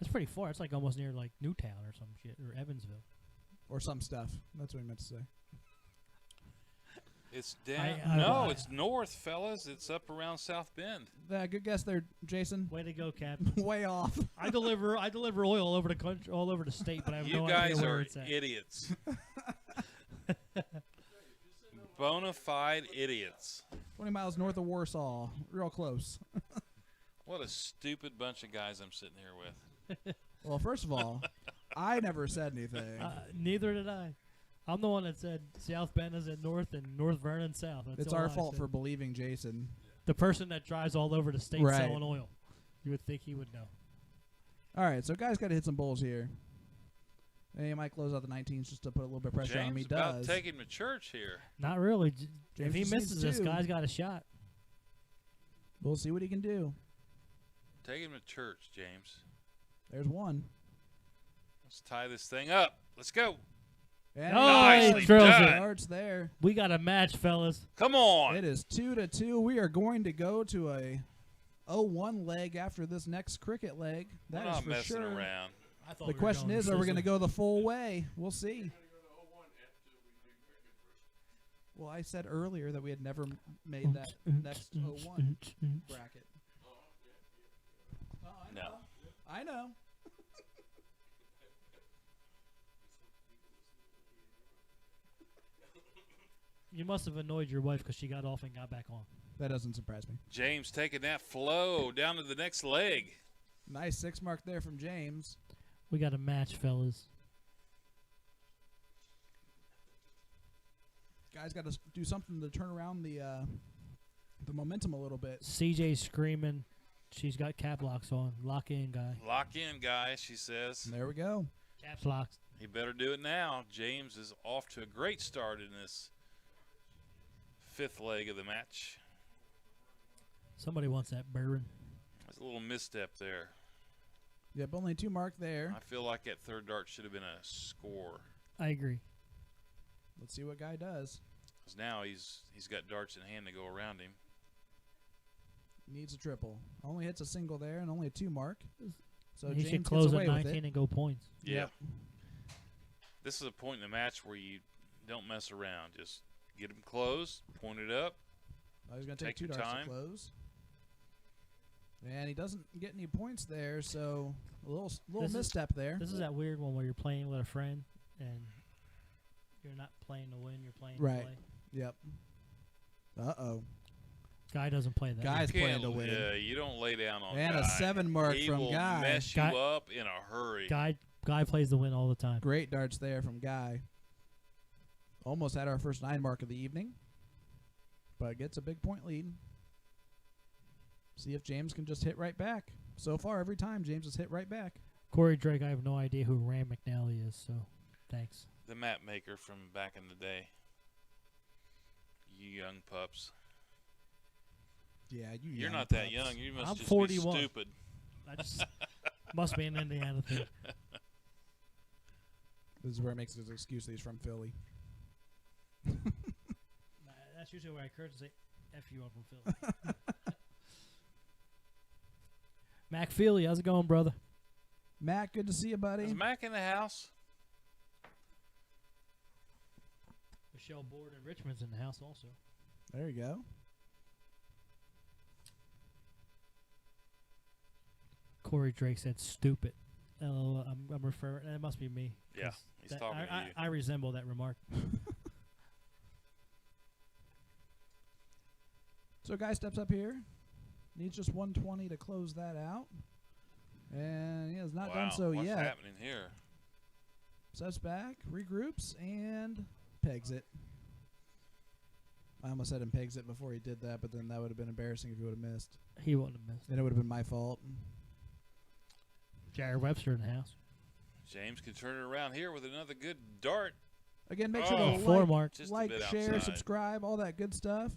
Speaker 4: It's pretty far. It's like almost near like Newtown or some shit, or Evansville.
Speaker 1: Or some stuff. That's what he meant to say.
Speaker 2: It's down.
Speaker 4: I-
Speaker 2: No, it's north, fellas. It's up around South Bend.
Speaker 1: Good guess there, Jason.
Speaker 4: Way to go, Cap.
Speaker 1: Way off.
Speaker 4: I deliver oil all over the country, all over the state, but I have
Speaker 2: You
Speaker 4: no
Speaker 2: guys
Speaker 4: idea where
Speaker 2: are
Speaker 4: it's at.
Speaker 2: idiots. Bona fide idiots.
Speaker 1: 20 miles north of Warsaw. Real close.
Speaker 2: What a stupid bunch of guys I'm sitting here with.
Speaker 1: Well, first of all, I never said anything.
Speaker 4: Neither did I. I'm the one that said South Bend is at North and North Vernon South. That's
Speaker 1: It's
Speaker 4: all
Speaker 1: our
Speaker 4: I
Speaker 1: fault
Speaker 4: said.
Speaker 1: for believing Jason.
Speaker 4: The person that drives all over the state
Speaker 1: Right.
Speaker 4: selling oil. You would think he would know.
Speaker 1: All right, so guys got to hit some bowls here. And he might close out the 19s just to put a little bit of pressure on him. He
Speaker 2: James about
Speaker 1: does.
Speaker 2: to take him to church here.
Speaker 4: Not really.
Speaker 1: James
Speaker 4: If he
Speaker 1: just
Speaker 4: misses
Speaker 1: needs
Speaker 4: this,
Speaker 1: two.
Speaker 4: guy's got a shot.
Speaker 1: We'll see what he can do.
Speaker 2: Take him to church, James.
Speaker 1: There's one.
Speaker 2: Let's tie this thing up. Let's go.
Speaker 1: And
Speaker 4: Oh,
Speaker 2: Nicely
Speaker 4: he drills
Speaker 2: done.
Speaker 4: it.
Speaker 1: starts there.
Speaker 4: We got a match, fellas.
Speaker 2: Come on.
Speaker 1: It is 2-2. We are going to go to a 0-1 leg after this next cricket leg.
Speaker 2: We're
Speaker 1: That is
Speaker 2: not
Speaker 1: for
Speaker 2: messing
Speaker 1: sure.
Speaker 2: around.
Speaker 4: I thought
Speaker 1: The question is, are we going to go the full way? We'll see. Well, I said earlier that we had never made that next 0-1 bracket. Oh, I know.
Speaker 2: No.
Speaker 1: I know.
Speaker 4: You must have annoyed your wife because she got off and got back on.
Speaker 1: That doesn't surprise me.
Speaker 2: James taking that flow down to the next leg.
Speaker 1: Nice 6 mark there from James.
Speaker 4: We got a match, fellas.
Speaker 1: Guys got to do something to turn around the momentum a little bit.
Speaker 4: CJ's screaming. She's got cap locks on. Lock in, guy.
Speaker 2: Lock in, guys, she says.
Speaker 1: There we go.
Speaker 4: Caps locks.
Speaker 2: He better do it now. James is off to a great start in this 5th leg of the match.
Speaker 4: Somebody wants that bourbon.
Speaker 2: There's a little misstep there.
Speaker 1: Yep, only 2 mark there.
Speaker 2: I feel like that third dart should have been a score.
Speaker 4: I agree.
Speaker 1: Let's see what guy does.
Speaker 2: 'Cause now he's got darts in hand to go around him.
Speaker 1: Needs a triple. Only hits a single there and only a 2 mark. So
Speaker 4: he
Speaker 1: James
Speaker 4: should
Speaker 1: gets
Speaker 4: close
Speaker 1: away
Speaker 4: at
Speaker 1: with
Speaker 4: 19
Speaker 1: it.
Speaker 4: and go points.
Speaker 2: Yeah. This is a point in the match where you don't mess around. Just get him closed, point it up.
Speaker 1: Oh, he's going to take
Speaker 2: Take
Speaker 1: 2
Speaker 2: your
Speaker 1: darts
Speaker 2: time.
Speaker 1: to close. And he doesn't get any points there, so a little
Speaker 4: This is-
Speaker 1: misstep there.
Speaker 4: This is that weird one where you're playing with a friend and you're not playing to win, you're playing
Speaker 1: Right.
Speaker 4: to play.
Speaker 1: Yep. Uh-oh.
Speaker 4: Guy doesn't play that.
Speaker 1: Guy's
Speaker 2: You
Speaker 1: playing
Speaker 2: can't-
Speaker 1: to win.
Speaker 2: Yeah, you don't lay down on
Speaker 1: And
Speaker 2: Guy.
Speaker 1: a 7 mark
Speaker 2: He
Speaker 1: from
Speaker 2: will
Speaker 1: Guy.
Speaker 2: mess you
Speaker 4: Guy-
Speaker 2: up in a hurry.
Speaker 4: Guy plays the win all the time.
Speaker 1: Great darts there from Guy. Almost had our first 9 mark of the evening. But gets a big point lead. See if James can just hit right back. So far, every time, James has hit right back.
Speaker 4: Corey Drake, I have no idea who Rand McNally is, so thanks.
Speaker 2: The map maker from back in the day. You young pups.
Speaker 1: Yeah,
Speaker 2: You're
Speaker 1: young
Speaker 2: not that
Speaker 1: pups.
Speaker 2: young. You must
Speaker 4: I'm
Speaker 2: just
Speaker 4: 41.
Speaker 2: be stupid.
Speaker 4: I just must be an Indiana thing.
Speaker 1: This is where it makes his excuse that he's from Philly.
Speaker 4: That's usually where I curse and say, F you up from Philly. Mac Feely, how's it going, brother?
Speaker 1: Matt, good to see you, buddy.
Speaker 2: Is Mac in the house?
Speaker 4: Michelle Board and Richmond's in the house also.
Speaker 1: There you go.
Speaker 4: Corey Drake said stupid. LOL, I'm referring. It must be me.
Speaker 2: Yeah,
Speaker 4: 'cause
Speaker 2: he's
Speaker 4: that-
Speaker 2: talking to you.
Speaker 4: I resemble that remark.
Speaker 1: So, guy steps up here. Needs just 120 to close that out. And he has not done so
Speaker 2: what's
Speaker 1: yet.
Speaker 2: happening here?
Speaker 1: Steps back, regroups, and pegs it. I almost said him pegs it before he did that, but then that would have been embarrassing if he would have missed.
Speaker 4: He wouldn't have missed.
Speaker 1: Then it would have been my fault.
Speaker 4: Jared Webster in the house.
Speaker 2: James can turn it around here with another good dart.
Speaker 1: Again, make sure
Speaker 2: Oh.
Speaker 1: to
Speaker 4: Four
Speaker 1: like,
Speaker 4: mark.
Speaker 2: Just a
Speaker 1: like,
Speaker 2: bit
Speaker 1: share,
Speaker 2: outside.
Speaker 1: subscribe, all that good stuff.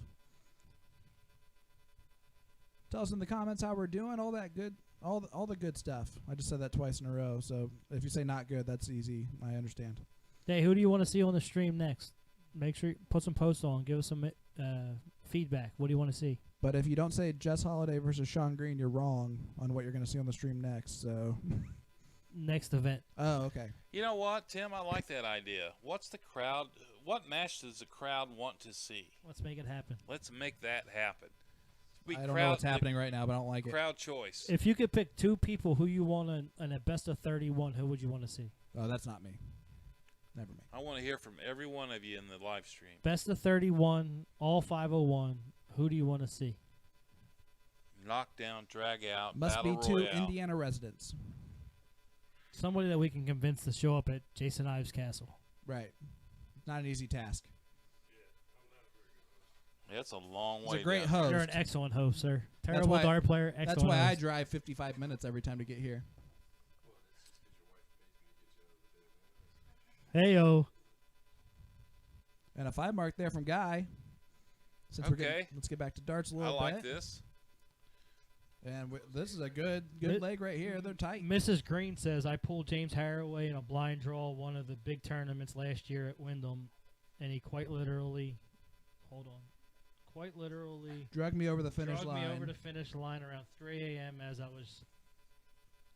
Speaker 1: Tell us in the comments how we're doing, all that good, all the good stuff. I just said that twice in a row, so if you say not good, that's easy. I understand.
Speaker 4: Hey, who do you want to see on the stream next? Make sure you put some posts on. Give us some feedback. What do you want to see?
Speaker 1: But if you don't say Jess Holiday versus Sean Green, you're wrong on what you're going to see on the stream next. So,
Speaker 4: Next event.
Speaker 1: oh, okay.
Speaker 2: You know what, Tim? I like that idea. What's the crowd? What match does the crowd want to see?
Speaker 4: Let's make it happen.
Speaker 2: Let's make that happen. Be
Speaker 1: I don't know what's happening right now, but I don't like it.
Speaker 2: Crowd choice.
Speaker 4: If you could pick 2 people who you want in a best of 31, who would you want to see?
Speaker 1: Oh, that's not me. Never me.
Speaker 2: I want to hear from every one of you in the live stream.
Speaker 4: Best of 31, all 501. Who do you want to see?
Speaker 2: Knockdown, drag out,
Speaker 1: Must
Speaker 2: battle
Speaker 1: be 2
Speaker 2: royale.
Speaker 1: Indiana residents.
Speaker 4: Somebody that we can convince to show up at Jason Ives' castle.
Speaker 1: Right. Not an easy task.
Speaker 2: Yeah, it's a long
Speaker 1: He's
Speaker 2: way
Speaker 1: a great
Speaker 2: down.
Speaker 1: host.
Speaker 4: You're an excellent host, sir.
Speaker 1: That's
Speaker 4: Terrible
Speaker 1: why-
Speaker 4: dart player. Excellent
Speaker 1: That's why I
Speaker 4: host.
Speaker 1: drive 55 minutes every time to get here.
Speaker 4: Heyo.
Speaker 1: And a 5 mark there from Guy. Since
Speaker 2: Okay.
Speaker 1: let's get back to darts a
Speaker 2: I
Speaker 1: little
Speaker 2: like
Speaker 1: bit.
Speaker 2: this.
Speaker 1: And this is a good
Speaker 4: Mi-
Speaker 1: leg right here. They're tight.
Speaker 4: Mrs. Green says, I pulled James Haraway in a blind draw one of the big tournaments last year at Wyndham, and he quite literally
Speaker 1: Drug me over the finish
Speaker 4: drugged
Speaker 1: line
Speaker 4: me over the finish line around 3 a.m. as I was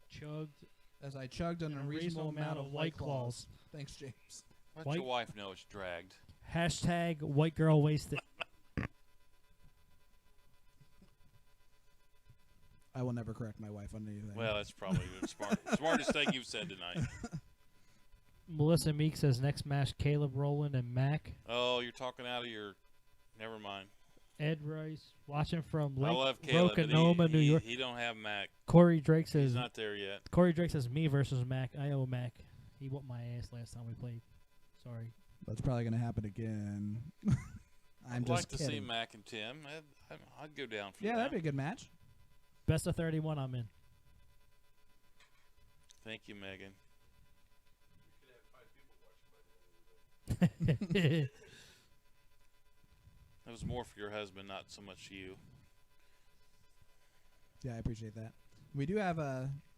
Speaker 4: chugged
Speaker 1: as I chugged an
Speaker 4: an
Speaker 1: unreasonable amount of White Claws. Thanks, James.
Speaker 2: Let
Speaker 4: White-
Speaker 2: your wife know it's dragged.
Speaker 4: Hashtag white girl wasted.
Speaker 1: I will never correct my wife on anything.
Speaker 2: Well, that's probably the smartest thing you've said tonight.
Speaker 4: Melissa Meek says next match Caleb Rowland and Mac.
Speaker 2: Oh, you're talking out of your. Never mind.
Speaker 4: Ed Rice watching from
Speaker 2: I
Speaker 4: Lake
Speaker 2: love Caleb, but
Speaker 4: Rocanoma, New York.
Speaker 2: he don't have Mac.
Speaker 4: Corey Drake
Speaker 2: He's
Speaker 4: says
Speaker 2: not there yet.
Speaker 4: me versus Mac. I owe Mac. He whooped my ass last time we played. Sorry.
Speaker 1: That's probably going to happen again. I'm
Speaker 2: I'd
Speaker 1: just
Speaker 2: like to
Speaker 1: kidding.
Speaker 2: see Mac and Tim. I'd go down for
Speaker 1: Yeah,
Speaker 2: that.
Speaker 1: that'd be a good match.
Speaker 4: Best of 31, I'm in.
Speaker 2: Thank you, Megan. That was more for your husband, not so much you.
Speaker 1: Yeah, I appreciate that. We do have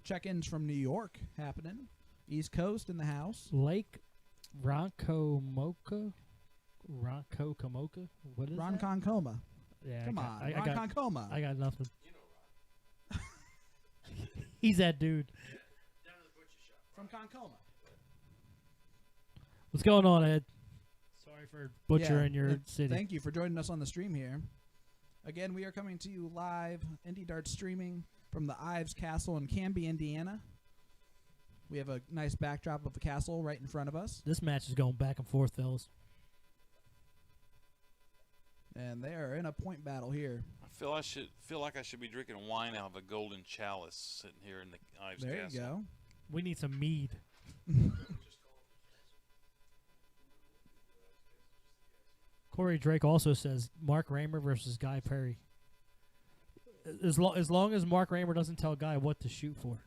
Speaker 1: check-ins from New York happening. East Coast in the house.
Speaker 4: Lake Ronkomoka? Ronkokomoka? What is
Speaker 1: Ron
Speaker 4: that?
Speaker 1: Concoma.
Speaker 4: Yeah,
Speaker 1: Come on, Ron Concoma.
Speaker 4: I got nothing. He's that dude.
Speaker 1: From Concoma.
Speaker 4: What's going on, Ed? Sorry for butchering
Speaker 1: Yeah,
Speaker 4: your
Speaker 1: and
Speaker 4: city.
Speaker 1: Thank you for joining us on the stream here. Again, we are coming to you live, Indie Darts streaming from the Ives Castle in Canby, Indiana. We have a nice backdrop of the castle right in front of us.
Speaker 4: This match is going back and forth, fellas.
Speaker 1: And they are in a point battle here.
Speaker 2: I feel like I should be drinking wine out of a golden chalice sitting here in the Ives
Speaker 1: There
Speaker 2: Castle.
Speaker 1: you go.
Speaker 4: We need some mead. Corey Drake also says Mark Raymer versus Guy Perry. As long as Mark Raymer doesn't tell Guy what to shoot for.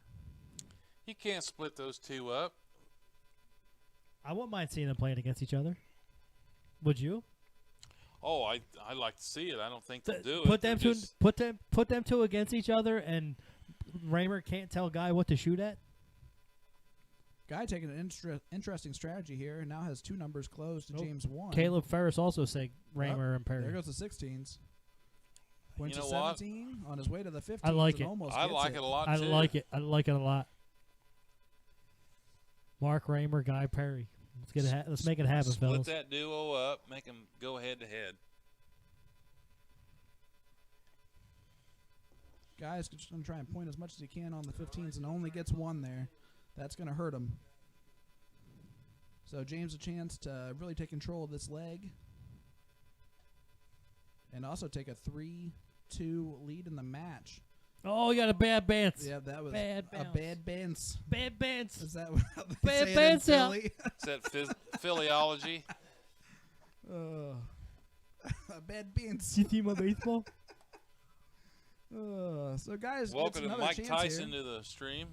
Speaker 2: You can't split those two up.
Speaker 4: I wouldn't mind seeing them playing against each other. Would you?
Speaker 2: Oh, I like to see it. I don't think they'll do
Speaker 4: Put
Speaker 2: it.
Speaker 4: them
Speaker 2: They're
Speaker 4: two
Speaker 2: just-
Speaker 4: put them two against each other, and Raymer can't tell Guy what to shoot at.
Speaker 1: Guy taking an interesting strategy here and now has 2 numbers closed to
Speaker 4: Nope.
Speaker 1: James 1.
Speaker 4: Caleb Ferris also said Raymer and Perry.
Speaker 1: There goes the 16s. Points
Speaker 2: You
Speaker 1: to
Speaker 2: know what?
Speaker 1: 17 on his way to the 15s.
Speaker 4: I like
Speaker 1: and
Speaker 4: it.
Speaker 1: Almost
Speaker 2: I
Speaker 1: gets
Speaker 2: like it a lot
Speaker 4: I
Speaker 2: too.
Speaker 4: like it. I like it a lot. Mark Raymer, Guy Perry. Let's make it happen,
Speaker 2: Split
Speaker 4: fellas.
Speaker 2: that duo up. Make them go head to head.
Speaker 1: Guy's just going to try and point as much as he can on the 15s and only gets 1 there. That's going to hurt him. So James a chance to really take control of this leg. And also take a 3-2 lead in the match.
Speaker 4: Oh, you got a bad bounce.
Speaker 1: Yeah, that was
Speaker 4: Bad
Speaker 1: a
Speaker 4: bounce.
Speaker 1: bad bounce.
Speaker 4: Bad bounce.
Speaker 1: Is that how they
Speaker 4: Bad
Speaker 1: say it in
Speaker 4: bounce out.
Speaker 1: Philly?
Speaker 2: It's that philiology.
Speaker 1: A bad bounce.
Speaker 4: You see my baseball?
Speaker 1: So guys,
Speaker 2: Welcome
Speaker 1: gets
Speaker 2: to
Speaker 1: another
Speaker 2: Mike
Speaker 1: chance
Speaker 2: Tyson
Speaker 1: here.
Speaker 2: to the stream.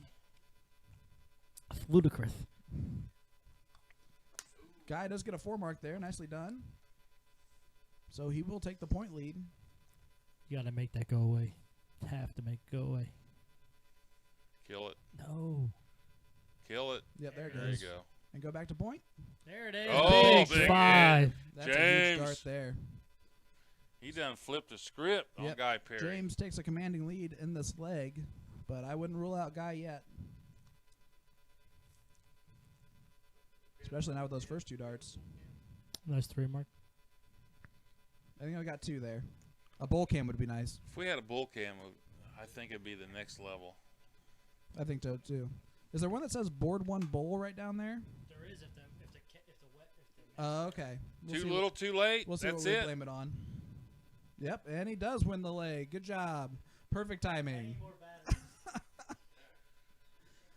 Speaker 4: Ludicrous.
Speaker 1: Guy does get a 4 mark there. Nicely done. So he will take the point lead.
Speaker 4: You got to make that go away. Have to make it go away.
Speaker 2: Kill it.
Speaker 4: No.
Speaker 2: Kill it.
Speaker 1: Yep, there it
Speaker 2: There you
Speaker 1: goes.
Speaker 2: go.
Speaker 1: And go back to point.
Speaker 4: There it is.
Speaker 2: Oh,
Speaker 4: big
Speaker 2: big
Speaker 4: 5.
Speaker 1: That's a huge
Speaker 2: James.
Speaker 1: start there.
Speaker 2: He done flipped the script on
Speaker 1: Yep.
Speaker 2: Guy Perry.
Speaker 1: James takes a commanding lead in this leg, but I wouldn't rule out Guy yet. Especially now with those first 2 darts.
Speaker 4: Nice 3 mark.
Speaker 1: I think I got 2 there. A bowl cam would be nice.
Speaker 2: If we had a bull cam, I think it'd be the next level.
Speaker 1: I think so too. Is there one that says board 1 bowl right down there?
Speaker 4: There is if the
Speaker 1: Okay.
Speaker 2: Too little, too late.
Speaker 1: We'll see
Speaker 2: That's
Speaker 1: what we
Speaker 2: it.
Speaker 1: blame it on. Yep, and he does win the leg. Good job. Perfect timing.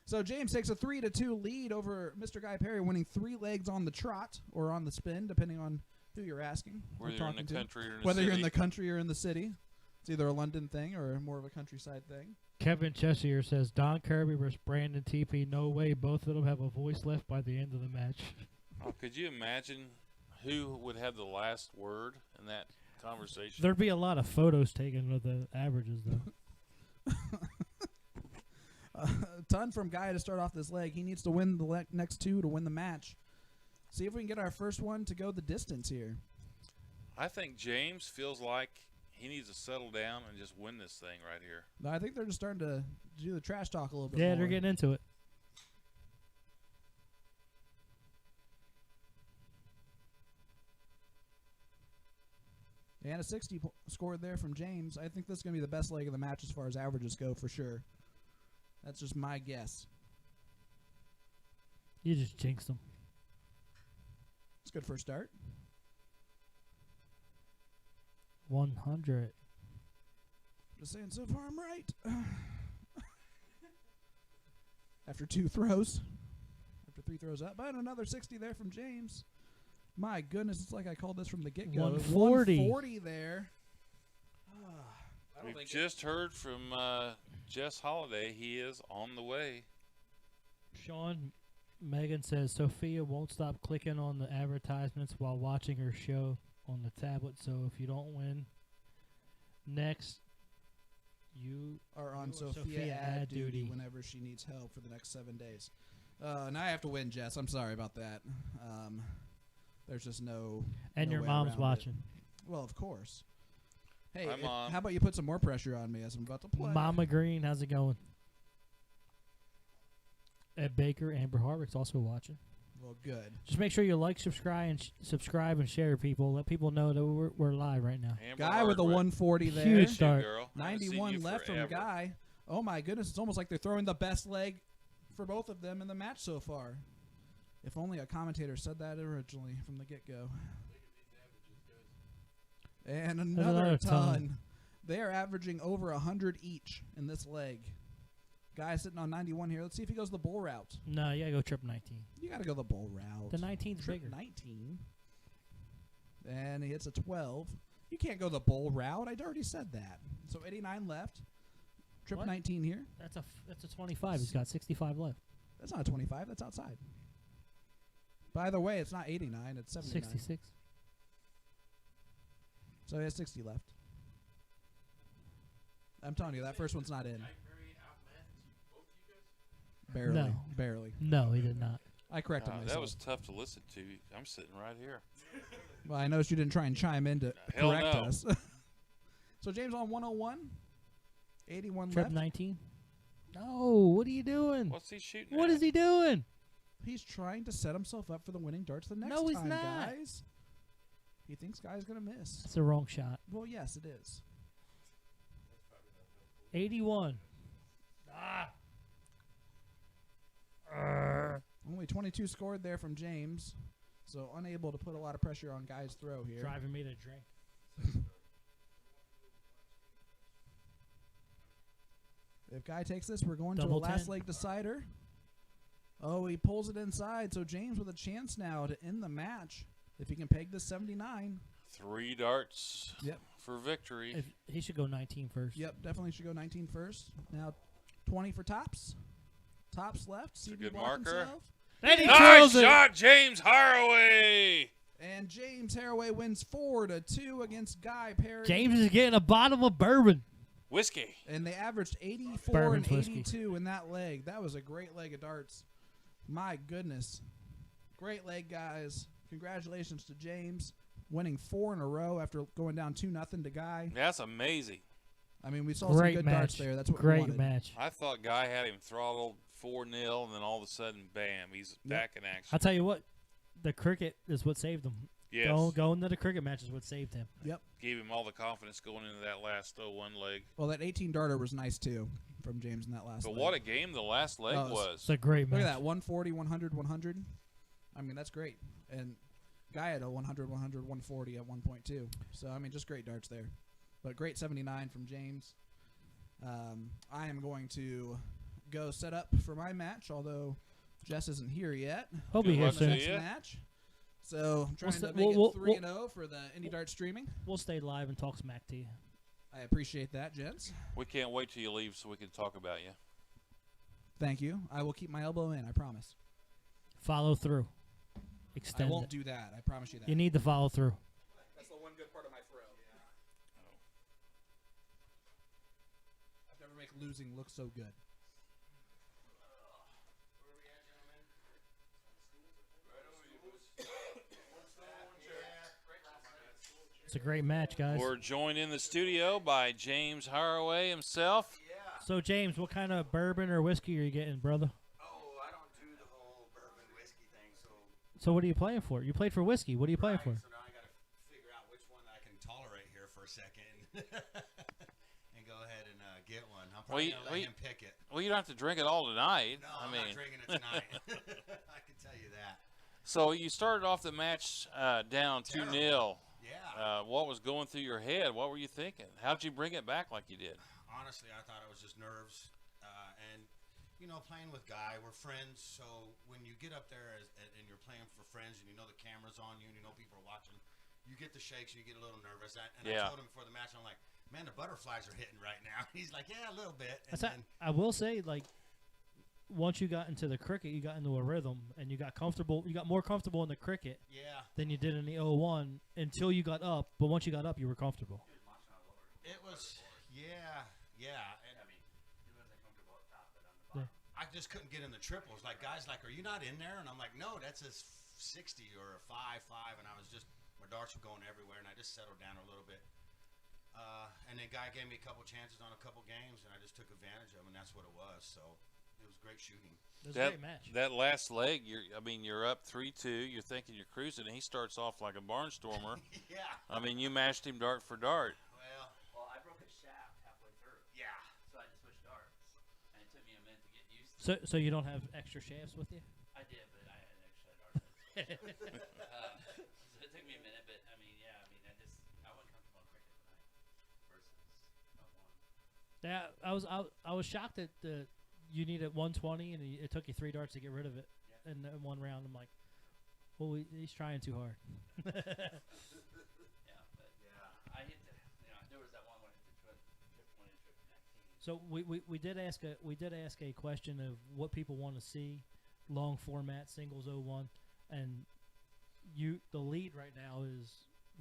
Speaker 1: So James takes a 3-2 lead over Mr. Guy Perry, winning 3 legs on the trot or on the spin, depending on who you're asking. or
Speaker 2: Whether you're in the
Speaker 1: talking to.
Speaker 2: country or in the
Speaker 1: Whether you're in
Speaker 2: city.
Speaker 1: the country or in the city. It's either a London thing or more of a countryside thing.
Speaker 4: Kevin Cheshire says Don Kirby versus Brandon TP. No way. Both of them have a voice left by the end of the match.
Speaker 2: Oh, could you imagine who would have the last word in that conversation?
Speaker 4: There'd be a lot of photos taken of the averages, though.
Speaker 1: A ton from Guy to start off this leg. He needs to win the next 2 to win the match. See if we can get our first one to go the distance here.
Speaker 2: I think James feels like he needs to settle down and just win this thing right here.
Speaker 1: No, I think they're just starting to do the trash talk a little bit
Speaker 4: Yeah,
Speaker 1: more.
Speaker 4: they're getting into it.
Speaker 1: And a 60 scored there from James. I think this is going to be the best leg of the match as far as averages go for sure. That's just my guess.
Speaker 4: You just jinxed them.
Speaker 1: It's good first start.
Speaker 4: 100.
Speaker 1: Just saying, so far I'm right. After 2 throws. After 3 throws up. But another 60 there from James. My goodness, it's like I called this from the get-go.
Speaker 4: 140.
Speaker 1: 140 there. I don't
Speaker 2: We've
Speaker 1: think
Speaker 2: just heard from Jess Holiday. He is on the way.
Speaker 4: Sean Megan says Sophia won't stop clicking on the advertisements while watching her show on the tablet. So if you don't win next, you
Speaker 1: are on
Speaker 4: You are
Speaker 1: Sophia ad duty whenever she needs help for the next 7 days. And I have to win, Jess. I'm sorry about that. There's just no.
Speaker 4: and
Speaker 1: no
Speaker 4: your
Speaker 1: way
Speaker 4: mom's
Speaker 1: around it.
Speaker 4: watching.
Speaker 1: Well, of course. Hey,
Speaker 2: Hi, Mom.
Speaker 1: how about you put some more pressure on me as I'm about to play?
Speaker 4: Mama Green, how's it going? Ed Baker, Amber Harvick's also watching.
Speaker 1: Well, good.
Speaker 4: Just make sure you like, subscribe, and share, people. Let people know that we're live right now.
Speaker 2: Amber
Speaker 1: Guy with a
Speaker 2: Hardwick.
Speaker 1: 140 there.
Speaker 4: Huge
Speaker 2: Miss you,
Speaker 4: start.
Speaker 2: girl. I haven't seen
Speaker 1: 91
Speaker 2: you
Speaker 1: left
Speaker 2: forever.
Speaker 1: from Guy. Oh, my goodness. It's almost like they're throwing the best leg for both of them in the match so far. If only a commentator said that originally from the get-go. And another
Speaker 4: another
Speaker 1: ton.
Speaker 4: ton.
Speaker 1: They are averaging over 100 each in this leg. Guy sitting on 91 here. Let's see if he goes the bull route.
Speaker 4: No, you gotta go trip 19.
Speaker 1: You got to go the bull route.
Speaker 4: The 19's
Speaker 1: Trip
Speaker 4: bigger.
Speaker 1: 19. And he hits a 12. You can't go the bull route. I'd already said that. So 89 left. Trip
Speaker 4: What?
Speaker 1: 19 here.
Speaker 4: That's a 25. He's got 65 left.
Speaker 1: That's not a 25. That's outside. By the way, it's not 89. It's 79.
Speaker 4: 66.
Speaker 1: So he has 60 left. I'm telling you, that first one's not in. Barely.
Speaker 4: No.
Speaker 1: Barely.
Speaker 4: No, he did not.
Speaker 1: I corrected myself.
Speaker 2: That was tough to listen to. I'm sitting right here.
Speaker 1: Well, I noticed you didn't try and chime in to
Speaker 2: Hell
Speaker 1: correct
Speaker 2: no.
Speaker 1: us. So James on 101. 81
Speaker 4: Trip
Speaker 1: left.
Speaker 4: 19. No, what are you doing?
Speaker 2: What's he shooting
Speaker 4: What
Speaker 2: at?
Speaker 4: is he doing?
Speaker 1: He's trying to set himself up for the winning darts the next
Speaker 4: No, he's
Speaker 1: time,
Speaker 4: not.
Speaker 1: guys. He thinks Guy's going to miss.
Speaker 4: That's the wrong shot.
Speaker 1: Well, yes, it is.
Speaker 4: 81.
Speaker 1: Only 22 scored there from James, so unable to put a lot of pressure on Guy's throw here.
Speaker 4: Driving me to drink.
Speaker 1: If Guy takes this, we're going
Speaker 4: Double
Speaker 1: to a last
Speaker 4: 10.
Speaker 1: leg decider. Oh, he pulls it inside, so James with a chance now to end the match. If he can peg this 79.
Speaker 2: 3 darts
Speaker 1: Yep.
Speaker 2: for victory.
Speaker 4: If he should go 19 first.
Speaker 1: Yep, definitely should go 19 first. Now 20 for Tops. Tops left.
Speaker 2: a
Speaker 1: CB
Speaker 2: good
Speaker 1: blocked
Speaker 2: marker.
Speaker 1: himself.
Speaker 4: And he
Speaker 2: Nice
Speaker 4: drills it.
Speaker 2: shot, James Haraway.
Speaker 1: And James Haraway wins 4-2 against Guy Perry.
Speaker 4: James is getting a bottle of bourbon.
Speaker 2: Whiskey.
Speaker 1: And they averaged 84
Speaker 4: Bourbon's
Speaker 1: and
Speaker 4: whiskey.
Speaker 1: 82 in that leg. That was a great leg of darts. My goodness. Great leg, guys. Congratulations to James. Winning 4 in a row after going down 2-0 to Guy.
Speaker 2: That's amazing.
Speaker 1: I mean, we saw
Speaker 4: Great
Speaker 1: some good
Speaker 4: match.
Speaker 1: darts there. That's what we
Speaker 4: Great
Speaker 1: wanted.
Speaker 4: match.
Speaker 2: I thought Guy had him throttled 4-0, and then all of a sudden, bam, he's back in action.
Speaker 4: I'll tell you what, the cricket is what saved him.
Speaker 2: Yes.
Speaker 4: Going to the cricket match is what saved him.
Speaker 1: Yep.
Speaker 2: Gave him all the confidence going into that last 1 leg.
Speaker 1: Well, that 18 darter was nice, too, from James in that last
Speaker 2: But
Speaker 1: leg.
Speaker 2: what a game the last leg
Speaker 1: Oh,
Speaker 2: was.
Speaker 4: It's a great
Speaker 1: Look
Speaker 4: match.
Speaker 1: at that, 140, 100, 100. I mean, that's great. And Guy had a 100, 100, 140 at one point, too. So, I mean, just great darts there. But great 79 from James. I am going to go set up for my match, although Jess isn't here yet.
Speaker 4: He'll be
Speaker 2: Good
Speaker 4: here
Speaker 2: luck to
Speaker 4: soon.
Speaker 2: you.
Speaker 1: Next
Speaker 2: Yeah.
Speaker 1: match. So I'm trying to
Speaker 4: st-
Speaker 1: make
Speaker 4: we'll-
Speaker 1: it 3-0 for the Indie Dart streaming.
Speaker 4: We'll stay live and talk smack to you.
Speaker 1: I appreciate that, gents.
Speaker 2: We can't wait till you leave so we can talk about you.
Speaker 1: Thank you. I will keep my elbow in, I promise.
Speaker 4: Follow through.
Speaker 1: I
Speaker 4: Extend
Speaker 1: won't
Speaker 4: it.
Speaker 1: do that. I promise you that.
Speaker 4: You need to follow through.
Speaker 1: That's the one good part of my throw. I've never made losing look so good.
Speaker 4: It's a great match, guys.
Speaker 2: We're joined in the studio by James Haraway himself.
Speaker 4: So, James, what kind of bourbon or whiskey are you getting, brother?
Speaker 5: Oh, I don't do the whole bourbon whiskey thing, so
Speaker 4: So, what are you playing for? You played for whiskey. What are you playing for?
Speaker 5: So now I got to figure out which one I can tolerate here for a second, and go ahead and get one. I'm probably gonna let him pick it.
Speaker 2: Well, you don't have to drink it all tonight.
Speaker 5: No,
Speaker 2: I
Speaker 5: I'm
Speaker 2: mean,
Speaker 5: not drinking it tonight. I can tell you that.
Speaker 2: so you started off the match down 2-0.
Speaker 5: Yeah.
Speaker 2: What was going through your head? What were you thinking? How'd you bring it back like you did?
Speaker 5: Honestly, I thought it was just nerves, and playing with Guy, we're friends. So when you get up there and you're playing for friends, and you know the camera's on you, and you know people are watching, you get the shakes, and you get a little nervous. I told him before the match, I'm like, man, the butterflies are hitting right now. He's like, yeah, a little bit. And then,
Speaker 4: I will say, like, once you got into the cricket, you got into a rhythm, and you got comfortable. You got more comfortable in the cricket
Speaker 5: yeah,
Speaker 4: than you did in the 0-1 until you got up. But once you got up, you were comfortable.
Speaker 5: it was, yeah. And
Speaker 4: Yeah.
Speaker 5: I just couldn't get in the triples. Like, guys like, are you not in there? And I'm like, no, that's a 60 or a 5-5. And I was just, my darts were going everywhere, and I just settled down a little bit. And then Guy gave me a couple chances on a couple games, and I just took advantage of them, and that's what it was. So it was great shooting.
Speaker 4: It was a great match.
Speaker 2: That last leg, you're up 3-2. You're thinking you're cruising, and he starts off like a barnstormer.
Speaker 5: Yeah.
Speaker 2: I mean, you mashed him dart for dart.
Speaker 5: Well,
Speaker 6: I broke his shaft halfway through,
Speaker 5: yeah.
Speaker 6: so I just switched darts, and it took me a minute to get used to.
Speaker 4: So you don't have extra shafts with you?
Speaker 6: I did, but I had extra darts. So it took me a minute, but I mean, yeah, I wasn't comfortable in cricket tonight versus 1.
Speaker 4: Yeah, I was shocked that you needed 120 and it took you 3 darts to get rid of it in one round. I'm like, well, he's trying too hard.
Speaker 6: Yeah, but I hit there was that one where I hit the trip 20 to trip 19.
Speaker 4: So we did ask a question of what people want to see, long format singles 0-1, and the lead right now is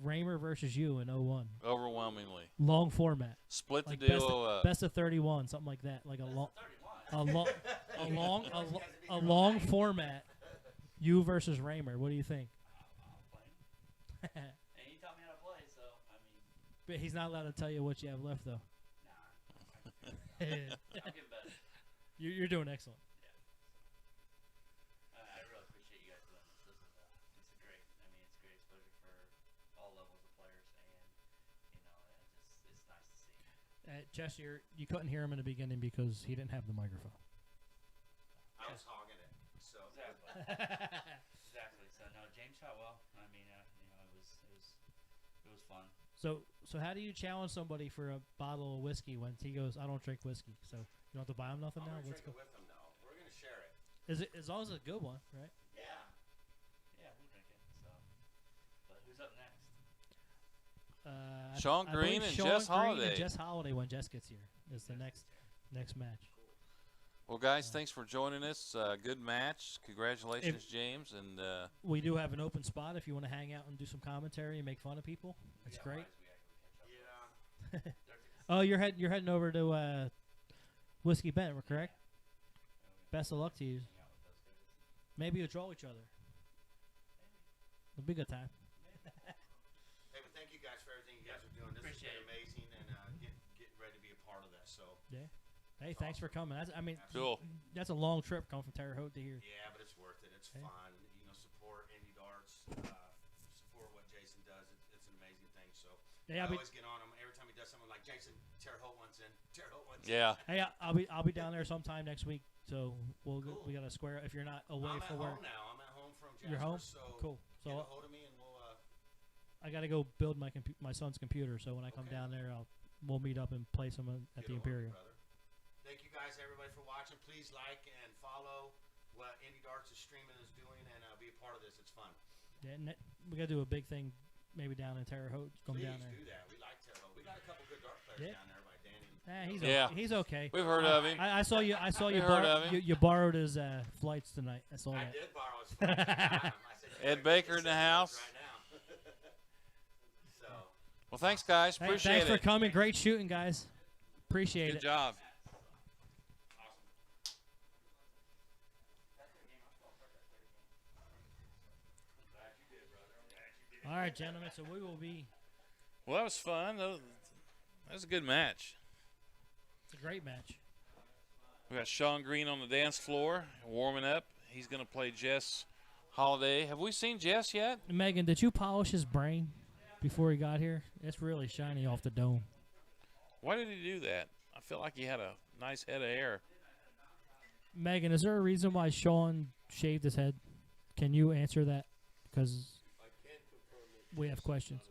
Speaker 4: Raymer versus you in 0-1.
Speaker 2: Overwhelmingly.
Speaker 4: Long format,
Speaker 2: Split the
Speaker 4: like
Speaker 2: deal.
Speaker 4: best of 31, something like that, like
Speaker 6: 31.
Speaker 4: a long format. You versus Raymer. What do you think?
Speaker 6: I'll play. And he taught me how to play, so I mean,
Speaker 4: But he's not allowed to tell you what you have left, though.
Speaker 6: nah. I'll get better.
Speaker 4: You're doing excellent.
Speaker 6: I really appreciate you guys doing this. This is it's a great. I mean, it's great exposure for all levels of players, and it's nice to see.
Speaker 4: Jess, you couldn't hear him in the beginning because he didn't have the microphone.
Speaker 5: I was hogging it. So
Speaker 6: Exactly. So no, James shot well. I mean, it was fun.
Speaker 4: So how do you challenge somebody for a bottle of whiskey when he goes, I don't drink whiskey, so you don't have to buy him nothing
Speaker 5: I'm
Speaker 4: now?
Speaker 5: gonna
Speaker 4: Let's
Speaker 5: drink
Speaker 4: go.
Speaker 5: it with him though. We're gonna share it.
Speaker 4: Is it as long as it's a good one, right?
Speaker 5: Yeah.
Speaker 6: Yeah, we'll drink it. So, but who's up next?
Speaker 2: Sean
Speaker 4: I believe
Speaker 2: Green and
Speaker 4: Sean
Speaker 2: Jess
Speaker 4: Green
Speaker 2: Holiday.
Speaker 4: And Jess Holiday when Jess gets here is the next match.
Speaker 2: Well, guys, thanks for joining us. Good match. Congratulations, James. And
Speaker 4: We do have an open spot if you want to hang out and do some commentary and make fun of people. That's great.
Speaker 5: Yeah.
Speaker 4: Oh, you're heading over to Whiskey Bent, correct? Best of luck to you. Maybe you'll draw each other. It'll be a good time.
Speaker 5: Hey, but thank you guys for everything you guys are doing. This
Speaker 6: Appreciate
Speaker 5: has been amazing, and getting ready to be a part of that. So
Speaker 4: Yeah. Hey, thanks for coming.
Speaker 2: cool.
Speaker 4: That's a long trip coming from Terre Haute to here.
Speaker 5: yeah, but it's worth it. It's
Speaker 4: Hey.
Speaker 5: fun. Support Indie Darts. Support what Jason does. It's an amazing thing. So
Speaker 4: Yeah,
Speaker 5: I always get on him every time he does something like Jason. Terre Haute wants in. Terre Haute wants in.
Speaker 2: Yeah.
Speaker 4: Hey, I'll be down there sometime next week. So
Speaker 5: Cool.
Speaker 4: we got to square if you're not away
Speaker 5: I'm
Speaker 4: for
Speaker 5: at
Speaker 4: work.
Speaker 5: home now. I'm at home from Jasper.
Speaker 4: You're home?
Speaker 5: So
Speaker 4: Cool.
Speaker 5: get
Speaker 4: So
Speaker 5: a hold of me and we'll.
Speaker 4: I got to go build my son's computer. So when I come
Speaker 5: Okay.
Speaker 4: down there, we'll meet up and play some at
Speaker 5: get
Speaker 4: the
Speaker 5: a hold of me,
Speaker 4: Imperial.
Speaker 5: brother. Thank you guys. guys, everybody, for watching. Please like and follow what Indie Darts is streaming is doing, and be a part of this. It's fun.
Speaker 4: Yeah, we gotta do a big thing, maybe down in Terre Haute. Come
Speaker 5: Please
Speaker 4: down there.
Speaker 5: do that. We like Terre Haute. We got a couple good dart players
Speaker 4: Yeah.
Speaker 5: down there by Danny.
Speaker 4: He's okay.
Speaker 2: We've heard of him.
Speaker 4: I saw you. I saw you.
Speaker 2: We heard of him.
Speaker 4: You borrowed his flights tonight. I saw
Speaker 5: I
Speaker 4: that.
Speaker 5: did borrow his phone. I said, "You
Speaker 2: Ed
Speaker 5: better get
Speaker 2: Baker in
Speaker 5: this
Speaker 2: the
Speaker 5: set
Speaker 2: house.
Speaker 5: right now." So,
Speaker 2: Well, thanks, guys.
Speaker 4: Hey,
Speaker 2: Appreciate
Speaker 4: thanks for
Speaker 2: it.
Speaker 4: coming. Great shooting, guys. Appreciate
Speaker 2: Good
Speaker 4: it.
Speaker 2: job.
Speaker 4: All right, gentlemen. So we will be.
Speaker 2: Well, that was fun. That was a good match.
Speaker 4: It's a great match.
Speaker 2: We got Sean Green on the dance floor warming up. He's going to play Jess Holiday. Have we seen Jess yet?
Speaker 4: Megan, did you polish his brain before he got here? It's really shiny off the dome.
Speaker 2: Why did he do that? I feel like he had a nice head of hair.
Speaker 4: Megan, is there a reason why Sean shaved his head? Can you answer that? Because we have questions.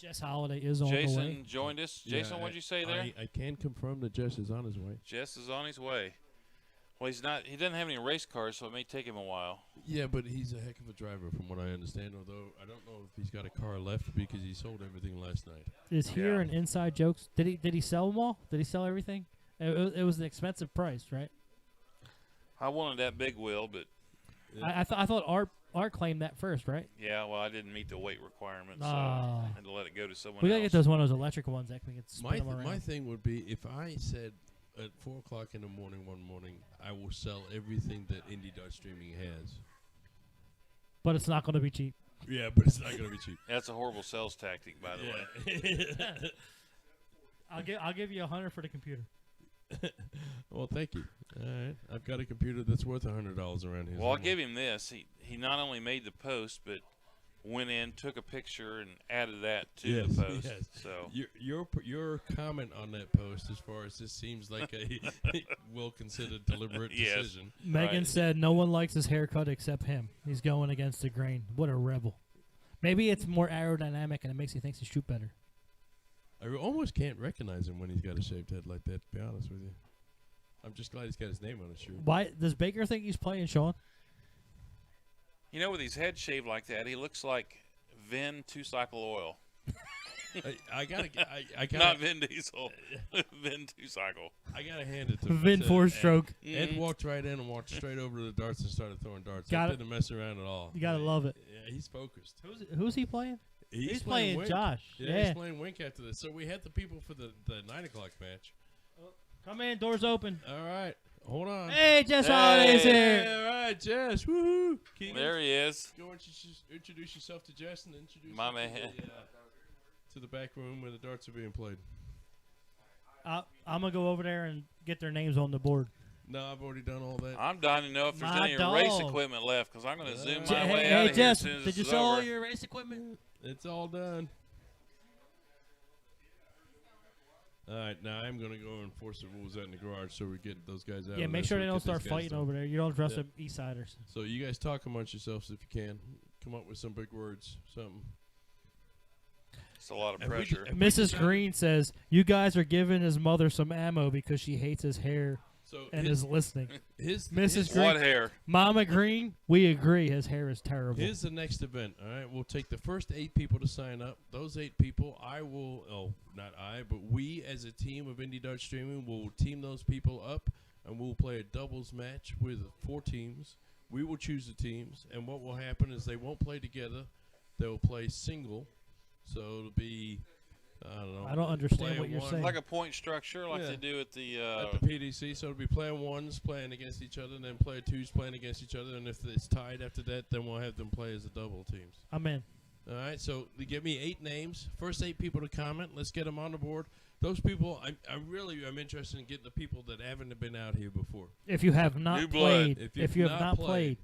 Speaker 4: Jess Holiday is on the way.
Speaker 2: Jason joined us.
Speaker 3: Yeah,
Speaker 2: Jason, what'd you say there?
Speaker 3: I can confirm that Jess is on his way.
Speaker 2: Jess is on his way. Well, he's not. He doesn't have any race cars, so it may take him a while.
Speaker 3: Yeah, but he's a heck of a driver, from what I understand. Although I don't know if he's got a car left because he sold everything last night.
Speaker 4: Is here
Speaker 2: Yeah.
Speaker 4: an inside jokes? Did he sell them all? Did he sell everything? It was an expensive price, right?
Speaker 2: I wanted that big wheel, but
Speaker 4: I thought Art claimed that first, right?
Speaker 2: yeah, well, I didn't meet the weight requirement, so
Speaker 4: Ah.
Speaker 2: I had to let it go to someone
Speaker 4: We gotta
Speaker 2: else.
Speaker 4: get those one of those electric ones that we can spin
Speaker 3: My
Speaker 4: them around.
Speaker 3: my thing would be if I said at 4 o'clock in the morning one morning I will sell everything that Indie Dart Streaming has.
Speaker 4: But it's not going to be cheap.
Speaker 3: Yeah, but it's not going to be cheap.
Speaker 2: That's a horrible sales tactic, by the way.
Speaker 4: I'll give you $100 for the computer.
Speaker 3: Well, thank you. All right, I've got a computer that's worth $100 around here.
Speaker 2: Well, I'll
Speaker 3: somewhere.
Speaker 2: give him this. He not only made the post, but went in, took a picture, and added that to
Speaker 3: Yes,
Speaker 2: the post.
Speaker 3: yes.
Speaker 2: So
Speaker 3: Your comment on that post, as far as this seems like a well considered deliberate
Speaker 2: Yes.
Speaker 3: decision.
Speaker 4: Megan
Speaker 2: Right.
Speaker 4: said no one likes his haircut except him. He's going against the grain. What a rebel. Maybe it's more aerodynamic and it makes he thinks he shoot better.
Speaker 3: I almost can't recognize him when he's got a shaved head like that. To be honest with you, I'm just glad he's got his name on his shirt.
Speaker 4: Why does Baker think he's playing, Sean?
Speaker 2: you know, with his head shaved like that, he looks like Vin Two-Cycle Oil.
Speaker 3: I gotta,
Speaker 2: Not Vin Diesel. Vin Two-Cycle.
Speaker 3: I gotta hand it to
Speaker 4: Vin
Speaker 3: to
Speaker 4: four
Speaker 3: Ed.
Speaker 4: stroke.
Speaker 3: Ed
Speaker 2: Mhm.
Speaker 3: walked right in and walked straight over to the darts and started throwing darts.
Speaker 4: Got
Speaker 3: He
Speaker 4: it.
Speaker 3: didn't mess around at all.
Speaker 4: You gotta love it.
Speaker 3: Yeah, he's focused.
Speaker 4: Who's he playing? He's playing
Speaker 3: Wink.
Speaker 4: Josh.
Speaker 3: Yeah,
Speaker 4: Yeah.
Speaker 3: he's playing Wink after this. So we had the people for the 9 o'clock match.
Speaker 4: Come in, doors open.
Speaker 3: All right, hold on.
Speaker 4: Hey, Jess Holiday's here.
Speaker 3: All right, Jess. Woohoo! Keegan,
Speaker 2: There he is.
Speaker 3: go introduce yourself to Jess and introduce
Speaker 2: My
Speaker 3: us
Speaker 2: man.
Speaker 3: to the back room where the darts are being played.
Speaker 4: I'm gonna go over there and get their names on the board.
Speaker 3: No, I've already done all that.
Speaker 2: I'm dying to know if there's
Speaker 4: My
Speaker 2: any race
Speaker 4: dog.
Speaker 2: equipment left, because I'm going to zoom
Speaker 3: J-
Speaker 2: my
Speaker 4: Hey,
Speaker 2: way
Speaker 4: hey,
Speaker 2: out of
Speaker 4: Jess,
Speaker 2: here as soon as
Speaker 4: did you
Speaker 2: this is
Speaker 4: sell all
Speaker 2: over.
Speaker 4: your race equipment?
Speaker 3: It's all done. All right, now I'm gonna go enforce the rules out in the garage so we get those guys out.
Speaker 4: Yeah,
Speaker 3: of
Speaker 4: make
Speaker 3: there
Speaker 4: sure
Speaker 3: so
Speaker 4: they
Speaker 3: we
Speaker 4: don't
Speaker 3: get
Speaker 4: start
Speaker 3: these guys
Speaker 4: fighting
Speaker 3: done.
Speaker 4: over there. You don't dress
Speaker 3: Yeah.
Speaker 4: up Eastsiders.
Speaker 3: So you guys talk amongst yourselves if you can. Come up with some big words, something.
Speaker 2: It's a lot of
Speaker 3: Have we-
Speaker 2: pressure.
Speaker 3: have we
Speaker 4: Mrs.
Speaker 3: decided-
Speaker 4: Green says you guys are giving his mother some ammo because she hates his hair
Speaker 3: So
Speaker 4: and
Speaker 3: his,
Speaker 4: is listening.
Speaker 3: his
Speaker 4: Mrs.
Speaker 2: What hair?
Speaker 4: Mama Green, we agree his hair is terrible.
Speaker 3: Here's the next event. All right, we'll take the first 8 people to sign up. Those 8 people, I will. Oh, not I, but we as a team of Indie Dart Streaming will team those people up, and we'll play a doubles match with 4 teams. We will choose the teams, and what will happen is they won't play together. They'll play single. So it'll be, I don't know.
Speaker 4: I don't understand
Speaker 3: playing
Speaker 4: what you're
Speaker 3: one-
Speaker 4: saying.
Speaker 2: Like a point structure, like
Speaker 3: Yeah.
Speaker 2: they do at the.
Speaker 3: At the PDC, so it'll be playing ones playing against each other, and then player twos playing against each other, and if it's tied after that, then we'll have them play as a double teams.
Speaker 4: I'm in.
Speaker 3: All right, so they give me 8 names. First 8 people to comment. Let's get them on the board. Those people, I really am interested in getting the people that haven't been out here before.
Speaker 4: If you have
Speaker 2: New
Speaker 4: not
Speaker 2: blood.
Speaker 4: played, if you have not played,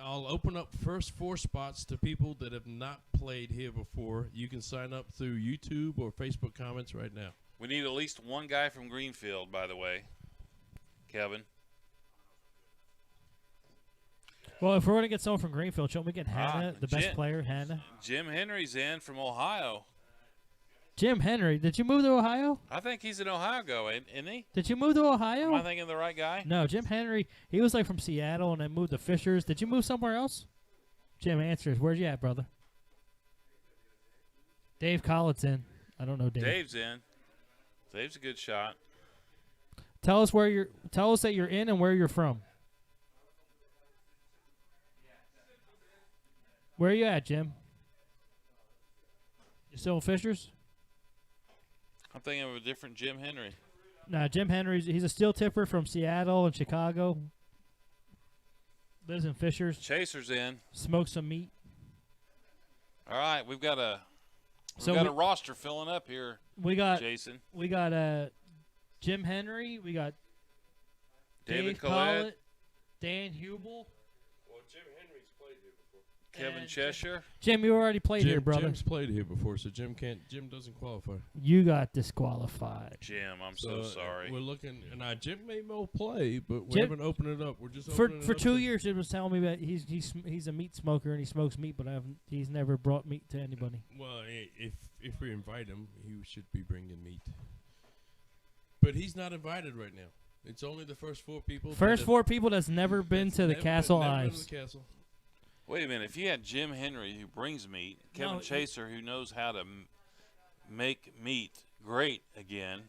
Speaker 3: I'll open up first 4 spots to people that have not played here before. You can sign up through YouTube or Facebook comments right now.
Speaker 2: We need at least one guy from Greenfield, by the way. Kevin.
Speaker 4: well, if we're gonna get someone from Greenfield, shouldn't we get Hannah, the best
Speaker 2: Jim.
Speaker 4: player, Hannah?
Speaker 2: Jim Henry's in from Ohio.
Speaker 4: Jim Henry. Did you move to Ohio?
Speaker 2: I think he's an Ohio guy, isn't he?
Speaker 4: Did you move to
Speaker 2: Am
Speaker 4: Ohio?
Speaker 2: I thinking of the right guy?
Speaker 4: No, Jim Henry. He was like from Seattle and then moved to Fishers. Did you move somewhere else? Jim answers. Where's you at, brother? Dave Collett's in. I don't know Dave.
Speaker 2: Dave's in. Dave's a good shot.
Speaker 4: Tell us where you're. Tell us that you're in and where you're from. Where are you at, Jim? You still in Fishers?
Speaker 2: I'm thinking of a different Jim Henry.
Speaker 4: Nah, Jim Henry's. He's a steel tipper from Seattle and Chicago. Lives in Fishers.
Speaker 2: Chaser's in.
Speaker 4: Smokes some meat.
Speaker 2: All right, we've got a
Speaker 4: So
Speaker 2: a roster filling up here,
Speaker 4: we got
Speaker 2: Jason.
Speaker 4: Jim Henry. We got
Speaker 2: David
Speaker 4: Dave
Speaker 2: Collette,
Speaker 4: Collett, Dan Hubel.
Speaker 3: Well, Jim Henry's played here before.
Speaker 2: Kevin
Speaker 4: and
Speaker 2: Cheshire.
Speaker 4: Jim, you already played here, brother.
Speaker 3: Jim's played here before, so Jim doesn't qualify.
Speaker 4: You got disqualified.
Speaker 2: Jim, I'm so sorry.
Speaker 3: We're looking, and Jim may well play, but we
Speaker 4: Jim-
Speaker 3: haven't opened it up. We're just
Speaker 4: For
Speaker 3: opening it
Speaker 4: for
Speaker 3: up
Speaker 4: 2
Speaker 3: to-
Speaker 4: years, Jim was telling me that he's a meat smoker and he smokes meat, but he's never brought meat to anybody.
Speaker 3: Well, if we invite him, he should be bringing meat. But he's not invited right now. It's only the first 4 people.
Speaker 4: First 4 people that's never been to the Castle
Speaker 3: never been to
Speaker 4: Ives.
Speaker 3: the castle.
Speaker 2: Wait a minute. If you had Jim Henry who brings meat, Kevin
Speaker 4: No,
Speaker 2: Chaser who knows how to make meat great again,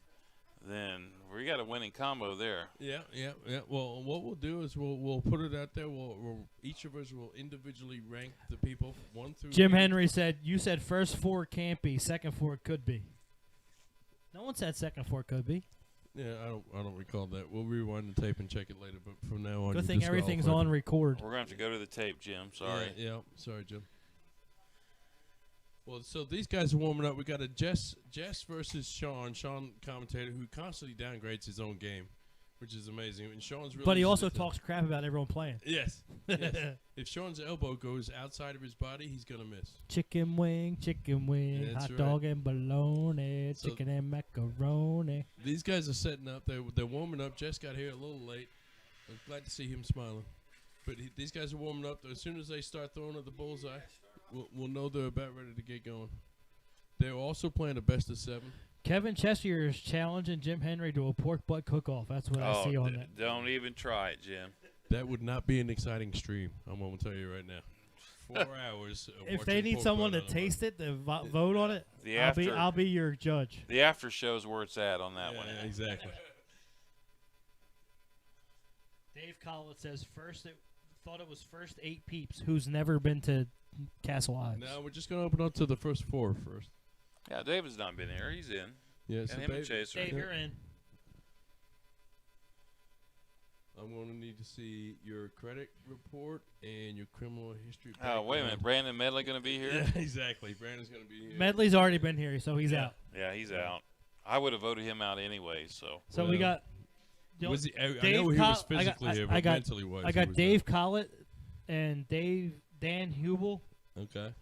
Speaker 2: then we got a winning combo there.
Speaker 3: Yeah. Well, what we'll do is we'll put it out there. We'll each of us will individually rank the people 1 through.
Speaker 4: Jim
Speaker 3: 8.
Speaker 4: Henry said, "You said first 4 can't be, second 4 could be." No one said second 4 could be.
Speaker 3: Yeah, I don't recall that. We'll rewind the tape and check it later. But from now on,
Speaker 4: Good
Speaker 3: you're
Speaker 4: thing everything's
Speaker 3: disqualified.
Speaker 4: on record.
Speaker 2: We're going to have to go to the tape, Jim. Sorry.
Speaker 3: Yeah, sorry, Jim. Well, so these guys are warming up. We got a Jess versus Sean. Sean, commentator, who constantly downgrades his own game, which is amazing. And Sean's really.
Speaker 4: But he also talks crap about everyone playing.
Speaker 3: Yes. If Sean's elbow goes outside of his body, he's gonna miss.
Speaker 4: Chicken wing,
Speaker 3: That's
Speaker 4: hot
Speaker 3: right.
Speaker 4: dog and bologna,
Speaker 3: So-
Speaker 4: chicken and macaroni.
Speaker 3: These guys are setting up. They're warming up. Jess got here a little late. I'm glad to see him smiling. But these guys are warming up. As soon as they start throwing at the bullseye, we'll know they're about ready to get going. They're also playing a best of 7.
Speaker 4: Kevin Cheshire is challenging Jim Henry to a pork butt cook-off. That's what I see on that.
Speaker 2: Don't even try it, Jim.
Speaker 3: That would not be an exciting stream. I'm going to tell you right now. 4 hours. Of
Speaker 4: If they
Speaker 3: watching
Speaker 4: need
Speaker 3: pork
Speaker 4: someone
Speaker 3: butt
Speaker 4: to
Speaker 3: on a
Speaker 4: taste it, to vote on it,
Speaker 2: The
Speaker 4: I'll be your judge.
Speaker 2: The after show's where it's at on that
Speaker 3: bun.
Speaker 2: one.
Speaker 3: Yeah, exactly.
Speaker 4: Dave Collett says thought it was first 8 peeps who's never been to Castle Ives.
Speaker 3: Now we're just going to open up to the first 4 first.
Speaker 2: Yeah, David's not been here. He's in.
Speaker 3: Yeah, so
Speaker 2: And him and
Speaker 3: babe,
Speaker 2: Chaser.
Speaker 4: Dave, you're in.
Speaker 3: I'm going to need to see your credit report and your criminal history.
Speaker 2: Oh, wait a minute.
Speaker 3: background.
Speaker 2: Brandon Medley going to be here?
Speaker 3: Yeah, exactly. Brandon's going to be here.
Speaker 4: Medley's already been here, so he's
Speaker 3: Yeah.
Speaker 4: out.
Speaker 2: Yeah, he's out. I would have voted him out anyway, so.
Speaker 4: So we
Speaker 3: Well,
Speaker 4: got.
Speaker 3: Was he, I
Speaker 4: Dave
Speaker 3: know he was
Speaker 4: Col- I got-
Speaker 3: physically here, but
Speaker 4: I got-
Speaker 3: mentally was.
Speaker 4: I
Speaker 3: he
Speaker 4: got
Speaker 3: was
Speaker 4: Dave Collett and Dan Hubel
Speaker 3: not. Okay.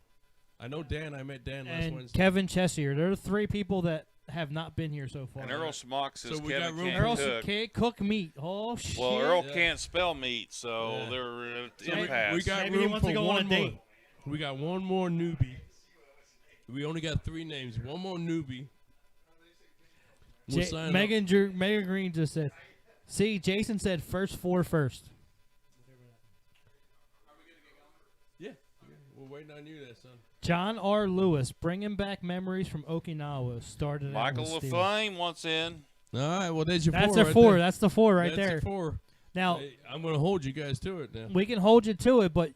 Speaker 3: I know Dan. I met Dan last
Speaker 4: and
Speaker 3: Wednesday.
Speaker 4: Kevin Cheshire. They're the 3 people that have not been here so far.
Speaker 2: And Earl Smock says
Speaker 3: So we got
Speaker 2: Kevin
Speaker 3: room
Speaker 2: can't
Speaker 3: for-
Speaker 4: Earl
Speaker 2: cook.
Speaker 4: can't cook meat. Oh shit!
Speaker 2: Well, Earl
Speaker 3: Yeah.
Speaker 2: can't spell meat, so
Speaker 3: Yeah.
Speaker 2: they're
Speaker 4: So
Speaker 2: impasse.
Speaker 3: we got
Speaker 4: Maybe he
Speaker 3: room
Speaker 4: wants
Speaker 3: for
Speaker 4: to go on
Speaker 3: one
Speaker 4: a
Speaker 3: more.
Speaker 4: date.
Speaker 3: We got one more newbie. We only got 3 names. One more newbie. We'll sign up.
Speaker 4: Megan Green just said. See, Jason said first 4 first.
Speaker 3: Yeah. We're waiting on you there, son.
Speaker 4: John R. Lewis, bringing back memories from Okinawa. Started out
Speaker 2: Michael
Speaker 4: with Steve.
Speaker 2: LaFlame wants in.
Speaker 3: All right. Well, there's your
Speaker 4: That's
Speaker 3: 4
Speaker 4: a
Speaker 3: right
Speaker 4: 4.
Speaker 3: there.
Speaker 4: That's the 4 right
Speaker 3: That's
Speaker 4: there.
Speaker 3: a 4.
Speaker 4: Now
Speaker 3: Hey, I'm going to hold you guys to it now.
Speaker 4: we can hold you to it, but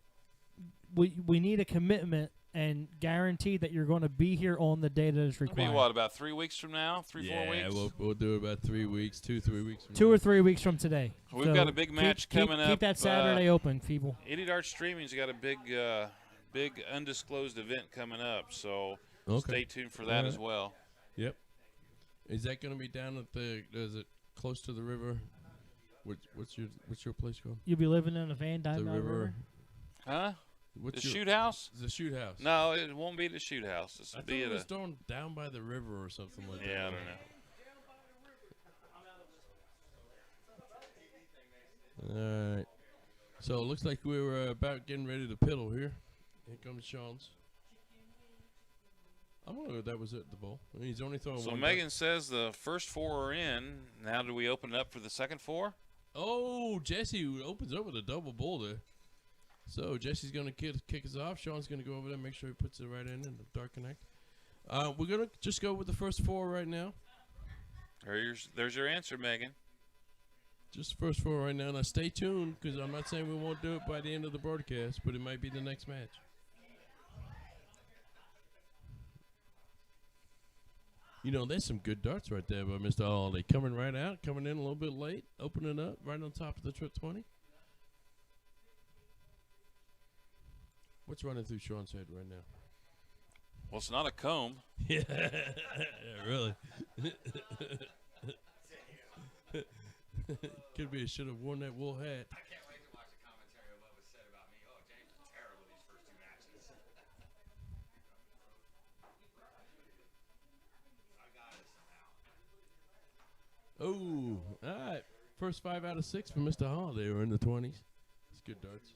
Speaker 4: we need a commitment and guarantee that you're going to be here on the day that is
Speaker 2: It'll be
Speaker 4: required.
Speaker 2: what, about 3 weeks from now? 4 weeks?
Speaker 3: We'll do it about 3 weeks, 2-3 weeks. From
Speaker 4: 2
Speaker 3: now.
Speaker 4: or 3 weeks from today.
Speaker 2: We've
Speaker 4: So
Speaker 2: got a big match coming up.
Speaker 4: Keep that Saturday open, people.
Speaker 2: Idiot Art Streaming's got a big undisclosed event coming up, so
Speaker 3: Okay.
Speaker 2: stay tuned for that
Speaker 3: All
Speaker 2: as
Speaker 3: right.
Speaker 2: well.
Speaker 3: Yep. Is that going to be down at is it close to the river? What's your place called?
Speaker 4: You'll be living in a van down
Speaker 3: The
Speaker 4: the
Speaker 3: river.
Speaker 4: river.
Speaker 2: Huh?
Speaker 3: What's
Speaker 2: The
Speaker 3: your,
Speaker 2: shoot house?
Speaker 3: The shoot house.
Speaker 2: No, it won't be the shoot house. This
Speaker 3: I
Speaker 2: will
Speaker 3: thought
Speaker 2: be
Speaker 3: it
Speaker 2: at
Speaker 3: was
Speaker 2: a.
Speaker 3: down by the river or something like that.
Speaker 2: Yeah, I don't know.
Speaker 3: All right. So it looks like we're about getting ready to piddle here. Here comes Sean's. I'm gonna go. That was it. The bowl. I mean, he's only throwing
Speaker 2: So
Speaker 3: one.
Speaker 2: Megan says the first 4 are in. Now do we open it up for the second 4?
Speaker 3: Oh, Jesse opens up with a double bull there. So Jesse's gonna kick us off. Sean's gonna go over there and make sure he puts it right in the Dark Connect. We're gonna just go with the first 4 right now.
Speaker 2: There's your answer, Megan.
Speaker 3: Just the first 4 right now. Now stay tuned, because I'm not saying we won't do it by the end of the broadcast, but it might be the next match. You know, there's some good darts right there by Mr. Holiday. Coming right out, coming in a little bit late, opening up right on top of the Trip 20. What's running through Sean's head right now?
Speaker 2: Well, it's not a comb.
Speaker 3: Yeah, really. Could be. I should have worn that wool hat.
Speaker 5: I can't wait to watch the commentary of what was said about me. Oh, James was terrible these first 2 matches. I got it somehow.
Speaker 3: Oh, all right. First 5 out of 6 for Mr. Holiday are in the 20s. It's good darts.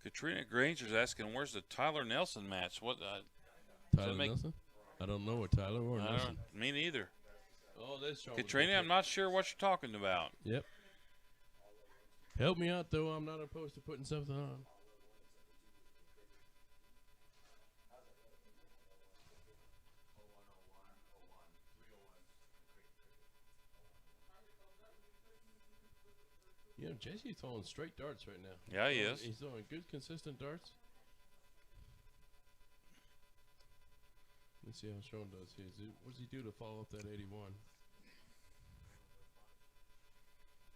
Speaker 2: Katrina Granger's asking, where's the Tyler Nelson match? What?
Speaker 3: Tyler Nelson? I don't know what Tyler or Nelson.
Speaker 2: Me neither.
Speaker 3: Oh, that's Sean.
Speaker 2: Katrina, I'm not sure what you're talking about.
Speaker 3: Yep. Help me out, though. I'm not opposed to putting something on. You know, Jesse's throwing straight darts right now.
Speaker 2: Yeah, he is.
Speaker 3: He's throwing good, consistent darts. Let's see how Sean does here. What does he do to follow up that 81?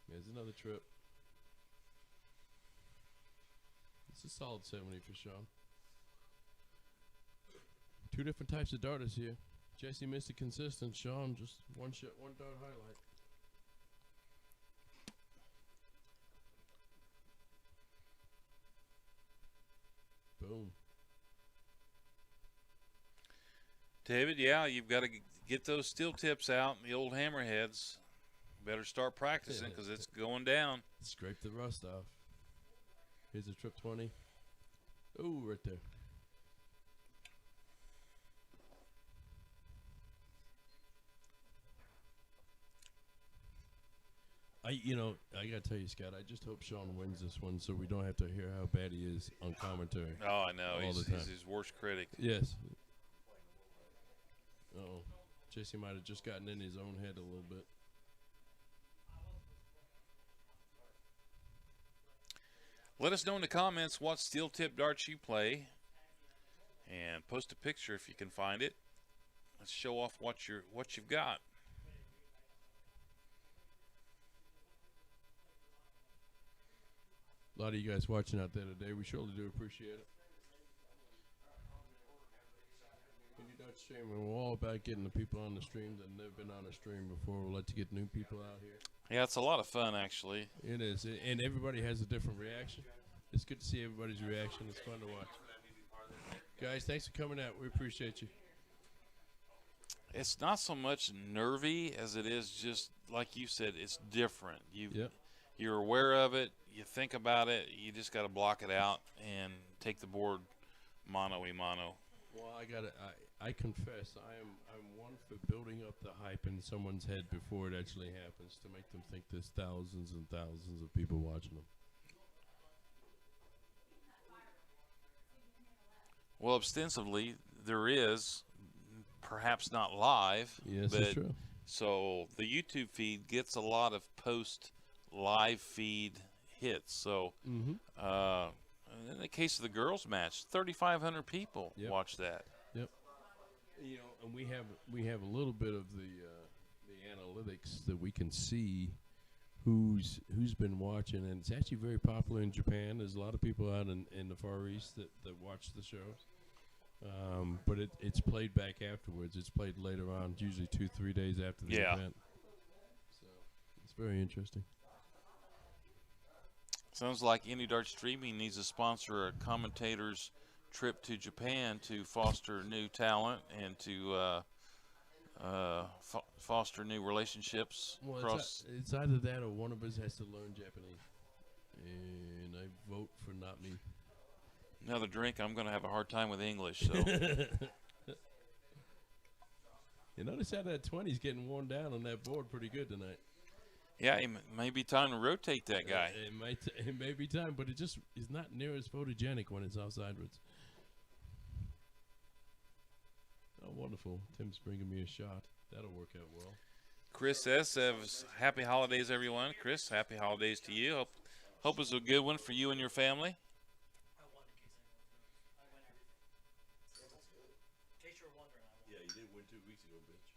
Speaker 3: There's another trip. It's a solid 70 for Sean. 2 different types of darters here. Jesse missed it consistent. Sean just one shot, one dart highlight. Boom.
Speaker 2: David, yeah, you've got to get those steel tips out, the old hammerheads. Better start practicing because it's going down.
Speaker 3: Scrape the rust off. Here's a Trip 20. Oh, right there. I gotta tell you, Scott, I just hope Sean wins this one so we don't have to hear how bad he is on commentary.
Speaker 2: Oh, I know.
Speaker 3: All
Speaker 2: He's
Speaker 3: the time.
Speaker 2: his worst critic.
Speaker 3: Yes. Uh-oh. Jesse might have just gotten in his own head a little bit.
Speaker 2: Let us know in the comments what steel tip darts you play, and post a picture if you can find it. Let's show off what you've got.
Speaker 3: A lot of you guys watching out there today, we surely do appreciate it. Indie Dart Stream, and we're all about getting the people on the stream that have never been on a stream before. We'll let you get new people out here.
Speaker 2: Yeah, it's a lot of fun, actually.
Speaker 3: It is, and everybody has a different reaction. It's good to see everybody's reaction. It's fun to watch. Guys, thanks for coming out. We appreciate you.
Speaker 2: It's not so much nervy as it is just, like you said, it's different. You're aware of it. You think about it. You just got to block it out and take the board mano-a-mano.
Speaker 3: Well, I confess, I'm one for building up the hype in someone's head before it actually happens to make them think there's thousands and thousands of people watching them.
Speaker 2: Well, ostensibly, there is, perhaps not live.
Speaker 3: Yes,
Speaker 2: but
Speaker 3: that's true.
Speaker 2: So the YouTube feed gets a lot of post-live feed hits. So in the case of the girls' match, 3,500 people watched that.
Speaker 3: Yep. You know, and we have a little bit of the analytics that we can see who's been watching, and it's actually very popular in Japan. There's a lot of people out in the Far East that watch the show. But it's played back afterwards. It's played later on, usually 2-3 days after the event. So it's very interesting.
Speaker 2: Sounds like Indie Dart Streaming needs to sponsor a commentator's trip to Japan to foster new talent and to foster new relationships.
Speaker 3: Well, it's either that or one of us has to learn Japanese. And I vote for not me.
Speaker 2: Another drink, I'm going to have a hard time with English. So
Speaker 3: You notice how that 20's getting worn down on that board pretty good tonight.
Speaker 2: yeah, it may be time to rotate that guy.
Speaker 3: It may be time, but it just is not near as photogenic when it's outsidewards. Oh, wonderful. Tim's bringing me a shot. That'll work out well.
Speaker 2: Chris S. says, happy holidays, everyone. Chris, happy holidays to you. Hope it's a good one for you and your family.
Speaker 3: Yeah, you did win 2 weeks ago, bitch.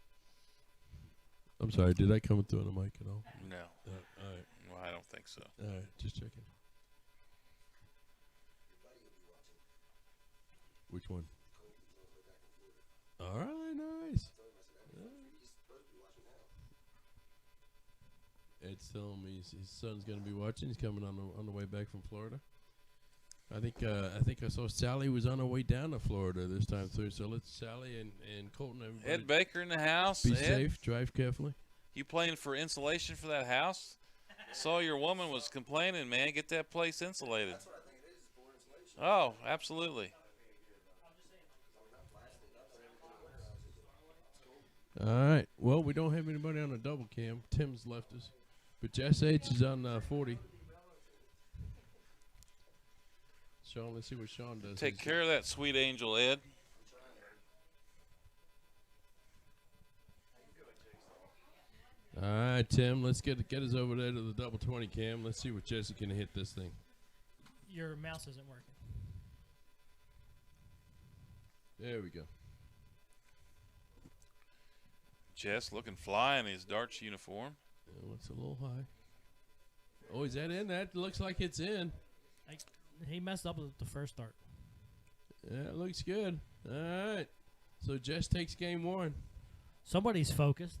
Speaker 3: I'm sorry, did I come through on the mic at all?
Speaker 2: No,
Speaker 3: All right.
Speaker 2: well, I don't think so.
Speaker 3: All right, just checking. Which one? All right, nice. Ed's telling me his son's gonna be watching. He's coming on the way back from Florida. I think I saw Sally was on her way down to Florida this time through. So let's Sally and Colton, everybody,
Speaker 2: Ed Baker in the house.
Speaker 3: be
Speaker 2: Ed,
Speaker 3: safe, drive carefully.
Speaker 2: you playing for insulation for that house? Saw your woman was complaining, man. Get that place insulated. That's what I think it is, for insulation. Oh, absolutely.
Speaker 3: All right. Well, we don't have anybody on the double cam. Tim's left us, but Jess H is on 40. Sean, let's see what Sean does.
Speaker 2: Take care of that sweet angel, Ed.
Speaker 3: All right, Tim. Let's get us over there to the double 20 cam. Let's see what Jesse can hit this thing.
Speaker 4: Your mouse isn't working.
Speaker 3: There we go.
Speaker 2: Jess looking fly in his darts uniform.
Speaker 3: It's a little high. Oh, is that in? That looks like it's in.
Speaker 4: He messed up with the first start.
Speaker 3: Yeah, it looks good. All right. So Jess takes game 1.
Speaker 4: Somebody's focused.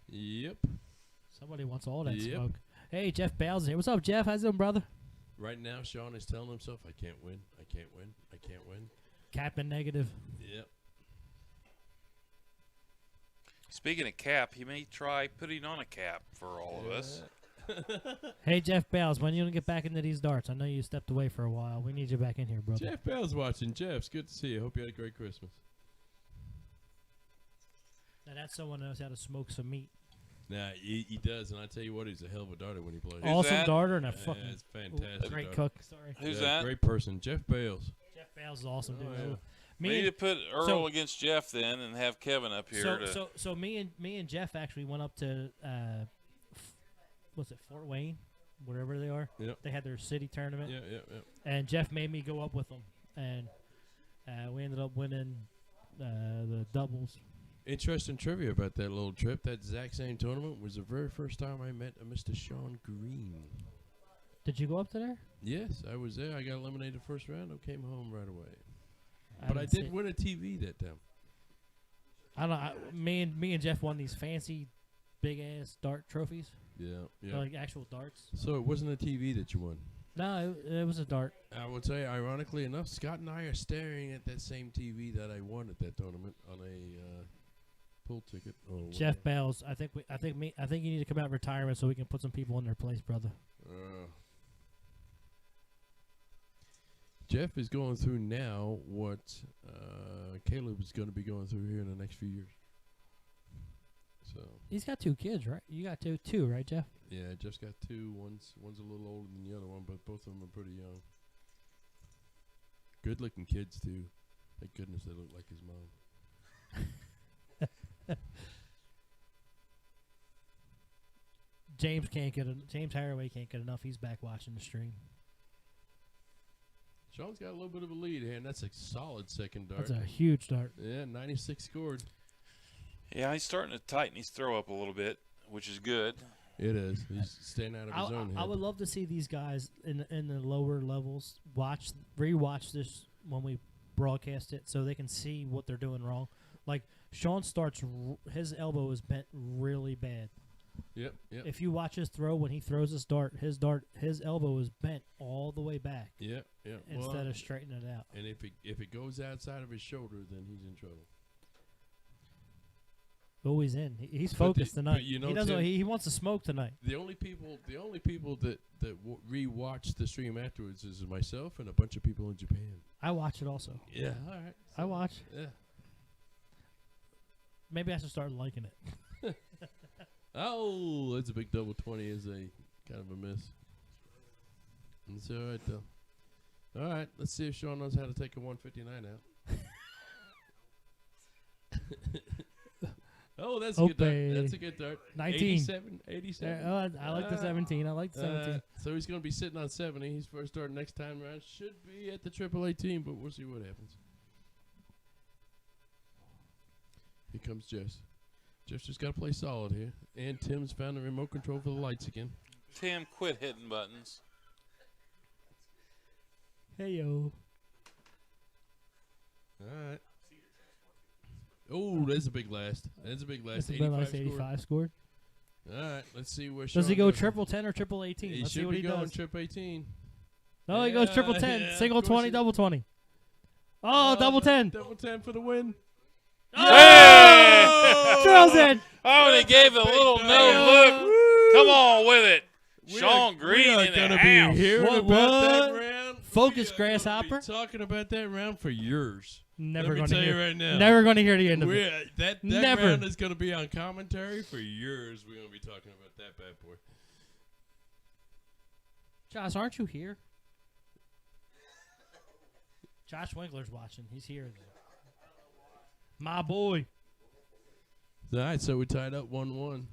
Speaker 3: Yep.
Speaker 4: Somebody wants all that
Speaker 3: Yep.
Speaker 4: smoke. Hey, Jeff Bales here. What's up, Jeff? How's it doing, brother?
Speaker 3: Right now, Sean is telling himself, I can't win. I can't win. I can't win.
Speaker 4: Capping negative.
Speaker 3: Yep.
Speaker 2: Speaking of cap, he may try putting on a cap for all of us.
Speaker 4: Hey, Jeff Bales, when you gonna get back into these darts? I know you stepped away for a while. We need you back in here, brother.
Speaker 3: Jeff Bell's watching. Jeff's good to see you. Hope you had a great Christmas.
Speaker 4: Now that's someone who knows how to smoke some meat.
Speaker 3: Nah, he does, and I tell you what, he's a hell of a darter when he plays.
Speaker 4: Awesome
Speaker 2: that?
Speaker 4: darter and a
Speaker 3: Yeah,
Speaker 4: fucking
Speaker 3: it's fantastic.
Speaker 4: great
Speaker 3: darter.
Speaker 4: cook. Sorry.
Speaker 2: Who's
Speaker 3: Yeah,
Speaker 2: that?
Speaker 3: Great person, Jeff Bales.
Speaker 4: Jeff Bales is awesome, dude.
Speaker 3: Oh, yeah.
Speaker 2: We
Speaker 4: Me
Speaker 2: need to
Speaker 4: and,
Speaker 2: put Earl against Jeff then, and have Kevin up here.
Speaker 4: so me and Jeff actually went up to what's it, Fort Wayne, wherever they are.
Speaker 3: Yep.
Speaker 4: They had their city tournament,
Speaker 3: Yeah.
Speaker 4: and Jeff made me go up with them, and we ended up winning the doubles.
Speaker 3: Interesting trivia about that little trip. That exact same tournament was the very first time I met a Mr. Sean Green.
Speaker 4: Did you go up to there?
Speaker 3: Yes, I was there. I got eliminated first round. I came home right away. But I
Speaker 4: didn't see
Speaker 3: did
Speaker 4: it.
Speaker 3: win a TV that time.
Speaker 4: I don't know. Me and Jeff won these fancy, big ass dart trophies,
Speaker 3: Yeah.
Speaker 4: like actual darts.
Speaker 3: So it wasn't a TV that you won.
Speaker 4: No, it was a dart.
Speaker 3: I would say, ironically enough, Scott and I are staring at that same TV that I won at that tournament on a pool ticket. Or
Speaker 4: Jeff
Speaker 3: whatever.
Speaker 4: Bales. I think you need to come out of retirement so we can put some people in their place, brother.
Speaker 3: Jeff is going through now what Caleb is going to be going through here in the next few years. So
Speaker 4: He's got 2 kids, right? You got two, right, Jeff?
Speaker 3: yeah, Jeff's got 2. One's a little older than the other one, but both of them are pretty young. Good-looking kids too. Thank goodness they look like his mom.
Speaker 4: James Haraway can't get enough. He's back watching the stream.
Speaker 3: Sean's got a little bit of a lead here, and that's a solid second dart.
Speaker 4: That's a huge dart.
Speaker 3: Yeah, 96 scored.
Speaker 2: Yeah, he's starting to tighten his throw up a little bit, which is good.
Speaker 3: It is. He's staying out of his own
Speaker 4: I
Speaker 3: head.
Speaker 4: would love to see these guys in the lower levels rewatch this when we broadcast it, so they can see what they're doing wrong. Like Sean starts, his elbow is bent really bad.
Speaker 3: Yep.
Speaker 4: If you watch his throw when he throws his elbow is bent all the way back
Speaker 3: Yep.
Speaker 4: instead of straightening it out.
Speaker 3: And if it goes outside of his shoulder, then he's in trouble.
Speaker 4: Oh, he's in. He's
Speaker 3: But
Speaker 4: focused
Speaker 3: the-
Speaker 4: tonight.
Speaker 3: but you know,
Speaker 4: he doesn't.
Speaker 3: Tim-
Speaker 4: He wants to smoke tonight.
Speaker 3: The only people that rewatch the stream afterwards is myself and a bunch of people in Japan.
Speaker 4: I watch it also.
Speaker 3: Yeah, all right.
Speaker 4: I watch.
Speaker 3: Yeah.
Speaker 4: Maybe I should start liking it.
Speaker 3: Oh, that's a big double 20 is a kind of a miss. It's all right though. All right, let's see if Sean knows how to take a 159 out. Oh, that's a good dart.
Speaker 4: Okay.
Speaker 3: That's a good dart.
Speaker 4: 19.
Speaker 3: 87.
Speaker 4: I like the 17. I like the 17.
Speaker 3: So he's going to be sitting on 70. His first start next time around should be at the AAA team, but we'll see what happens. Here comes Jess. Jeff's just got to play solid here. And Tim's found the remote control for the lights again.
Speaker 2: Tim, quit hitting buttons.
Speaker 4: Hey yo.
Speaker 3: All right. Oh, that's a big last. That's a big last.
Speaker 4: That's a nice
Speaker 3: 85 score.
Speaker 4: 85 scored.
Speaker 3: All right, let's see where
Speaker 4: Does
Speaker 3: Sean
Speaker 4: he go
Speaker 3: goes.
Speaker 4: triple 10 or triple 18?
Speaker 3: He
Speaker 4: Let's see
Speaker 3: should
Speaker 4: what
Speaker 3: be
Speaker 4: he
Speaker 3: going
Speaker 4: does.
Speaker 3: trip 18.
Speaker 4: Oh, he goes triple 10,
Speaker 3: yeah,
Speaker 4: single
Speaker 3: of course
Speaker 4: 20,
Speaker 3: he-
Speaker 4: double 20. Oh, double 10.
Speaker 3: Double 10 for the win.
Speaker 2: Hey!
Speaker 4: Drills it.
Speaker 2: Oh, and he gave a little no look. Come on with it. Sean Green in the
Speaker 3: gonna
Speaker 2: house.
Speaker 3: be hearing
Speaker 4: What,
Speaker 3: about that
Speaker 4: what?
Speaker 3: round.
Speaker 4: Focus,
Speaker 3: We are gonna
Speaker 4: Grasshopper.
Speaker 3: be talking about that round for years.
Speaker 4: Never
Speaker 3: Let me
Speaker 4: going to
Speaker 3: tell you
Speaker 4: hear.
Speaker 3: right now.
Speaker 4: Never going to hear the end of it.
Speaker 3: That
Speaker 4: Never.
Speaker 3: round is going to be on commentary for years. We're going to be talking about that bad boy.
Speaker 4: Josh, aren't you here? Josh Winkler's watching. He's here. My boy.
Speaker 3: All right, so we tied up 1-1.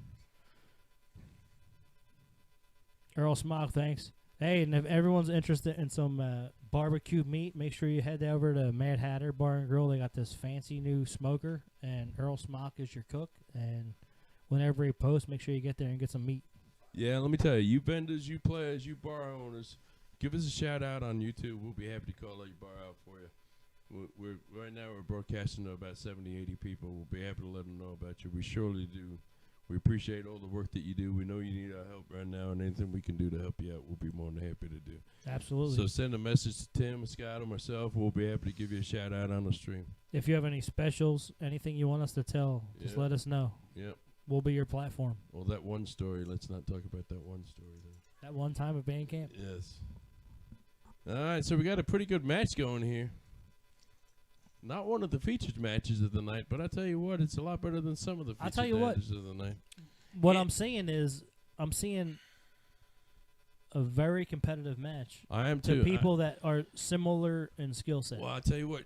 Speaker 4: Earl Smog, thanks. Hey, and if everyone's interested in some barbecue meat, make sure you head over to Mad Hatter Bar and Grill. They got this fancy new smoker, and Earl Smog is your cook. And whenever he posts, make sure you get there and get some meat.
Speaker 3: Yeah, let me tell you, you vendors, you players, you bar owners, give us a shout out on YouTube. We'll be happy to call your bar out for you. We're right now we're broadcasting to about 70, 80 people. We'll be happy to let them know about you. We surely do. We appreciate all the work that you do. We know you need our help right now, and anything we can do to help you out, we'll be more than happy to do.
Speaker 4: Absolutely.
Speaker 3: So send a message to Tim, Scott, or myself. We'll be happy to give you a shout out on the stream.
Speaker 4: If you have any specials, anything you want us to tell, just
Speaker 3: Yeah.
Speaker 4: let us know.
Speaker 3: Yep.
Speaker 4: We'll be your platform.
Speaker 3: Well, that one story. Let's not talk about that one story then.
Speaker 4: That one time at band camp.
Speaker 3: Yes. All right, so we got a pretty good match going here. Not one of the featured matches of the night, but I tell you what, it's a lot better than some of the
Speaker 4: I'll
Speaker 3: featured
Speaker 4: tell you what.
Speaker 3: matches of the night.
Speaker 4: What
Speaker 3: Yeah.
Speaker 4: I'm seeing is I'm seeing a very competitive match
Speaker 3: I am
Speaker 4: to
Speaker 3: too.
Speaker 4: people that are similar in skill set.
Speaker 3: Well, I tell you what,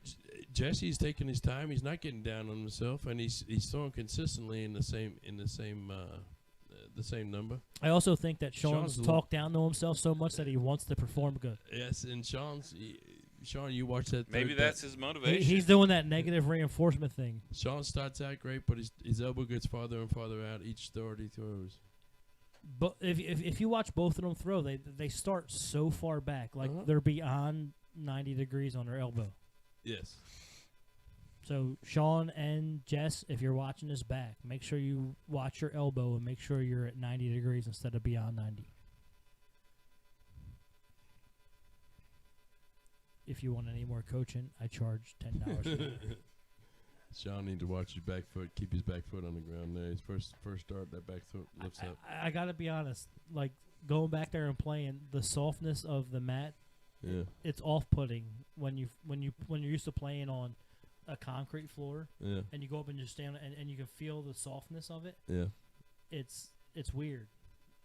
Speaker 3: Jesse's taking his time. He's not getting down on himself, and he's throwing consistently in the same number.
Speaker 4: I also think that Sean's
Speaker 3: Sean's
Speaker 4: talked down to himself so much that he wants to perform good.
Speaker 3: Yes, and Sean, you watch that.
Speaker 2: Maybe
Speaker 3: third
Speaker 2: that's
Speaker 3: bet.
Speaker 2: his motivation.
Speaker 4: He's doing that negative reinforcement thing.
Speaker 3: Sean starts out great, but his elbow gets farther and farther out each throw he throws.
Speaker 4: But if you watch both of them throw, they start so far back, like
Speaker 3: Uh-huh.
Speaker 4: they're beyond 90 degrees on their elbow.
Speaker 3: Yes.
Speaker 4: So Sean and Jess, if you're watching this back, make sure you watch your elbow and make sure you're at 90 degrees instead of beyond 90. If you want any more coaching, I charge $10 an hour.
Speaker 3: Sean needs to watch his back foot, keep his back foot on the ground there. His first start, that back foot lifts up.
Speaker 4: I gotta be honest, like going back there and playing, the softness of the mat,
Speaker 3: Yeah.
Speaker 4: it's off-putting when you're used to playing on a concrete floor
Speaker 3: Yeah.
Speaker 4: and you go up and just stand and you can feel the softness of it.
Speaker 3: Yeah.
Speaker 4: It's weird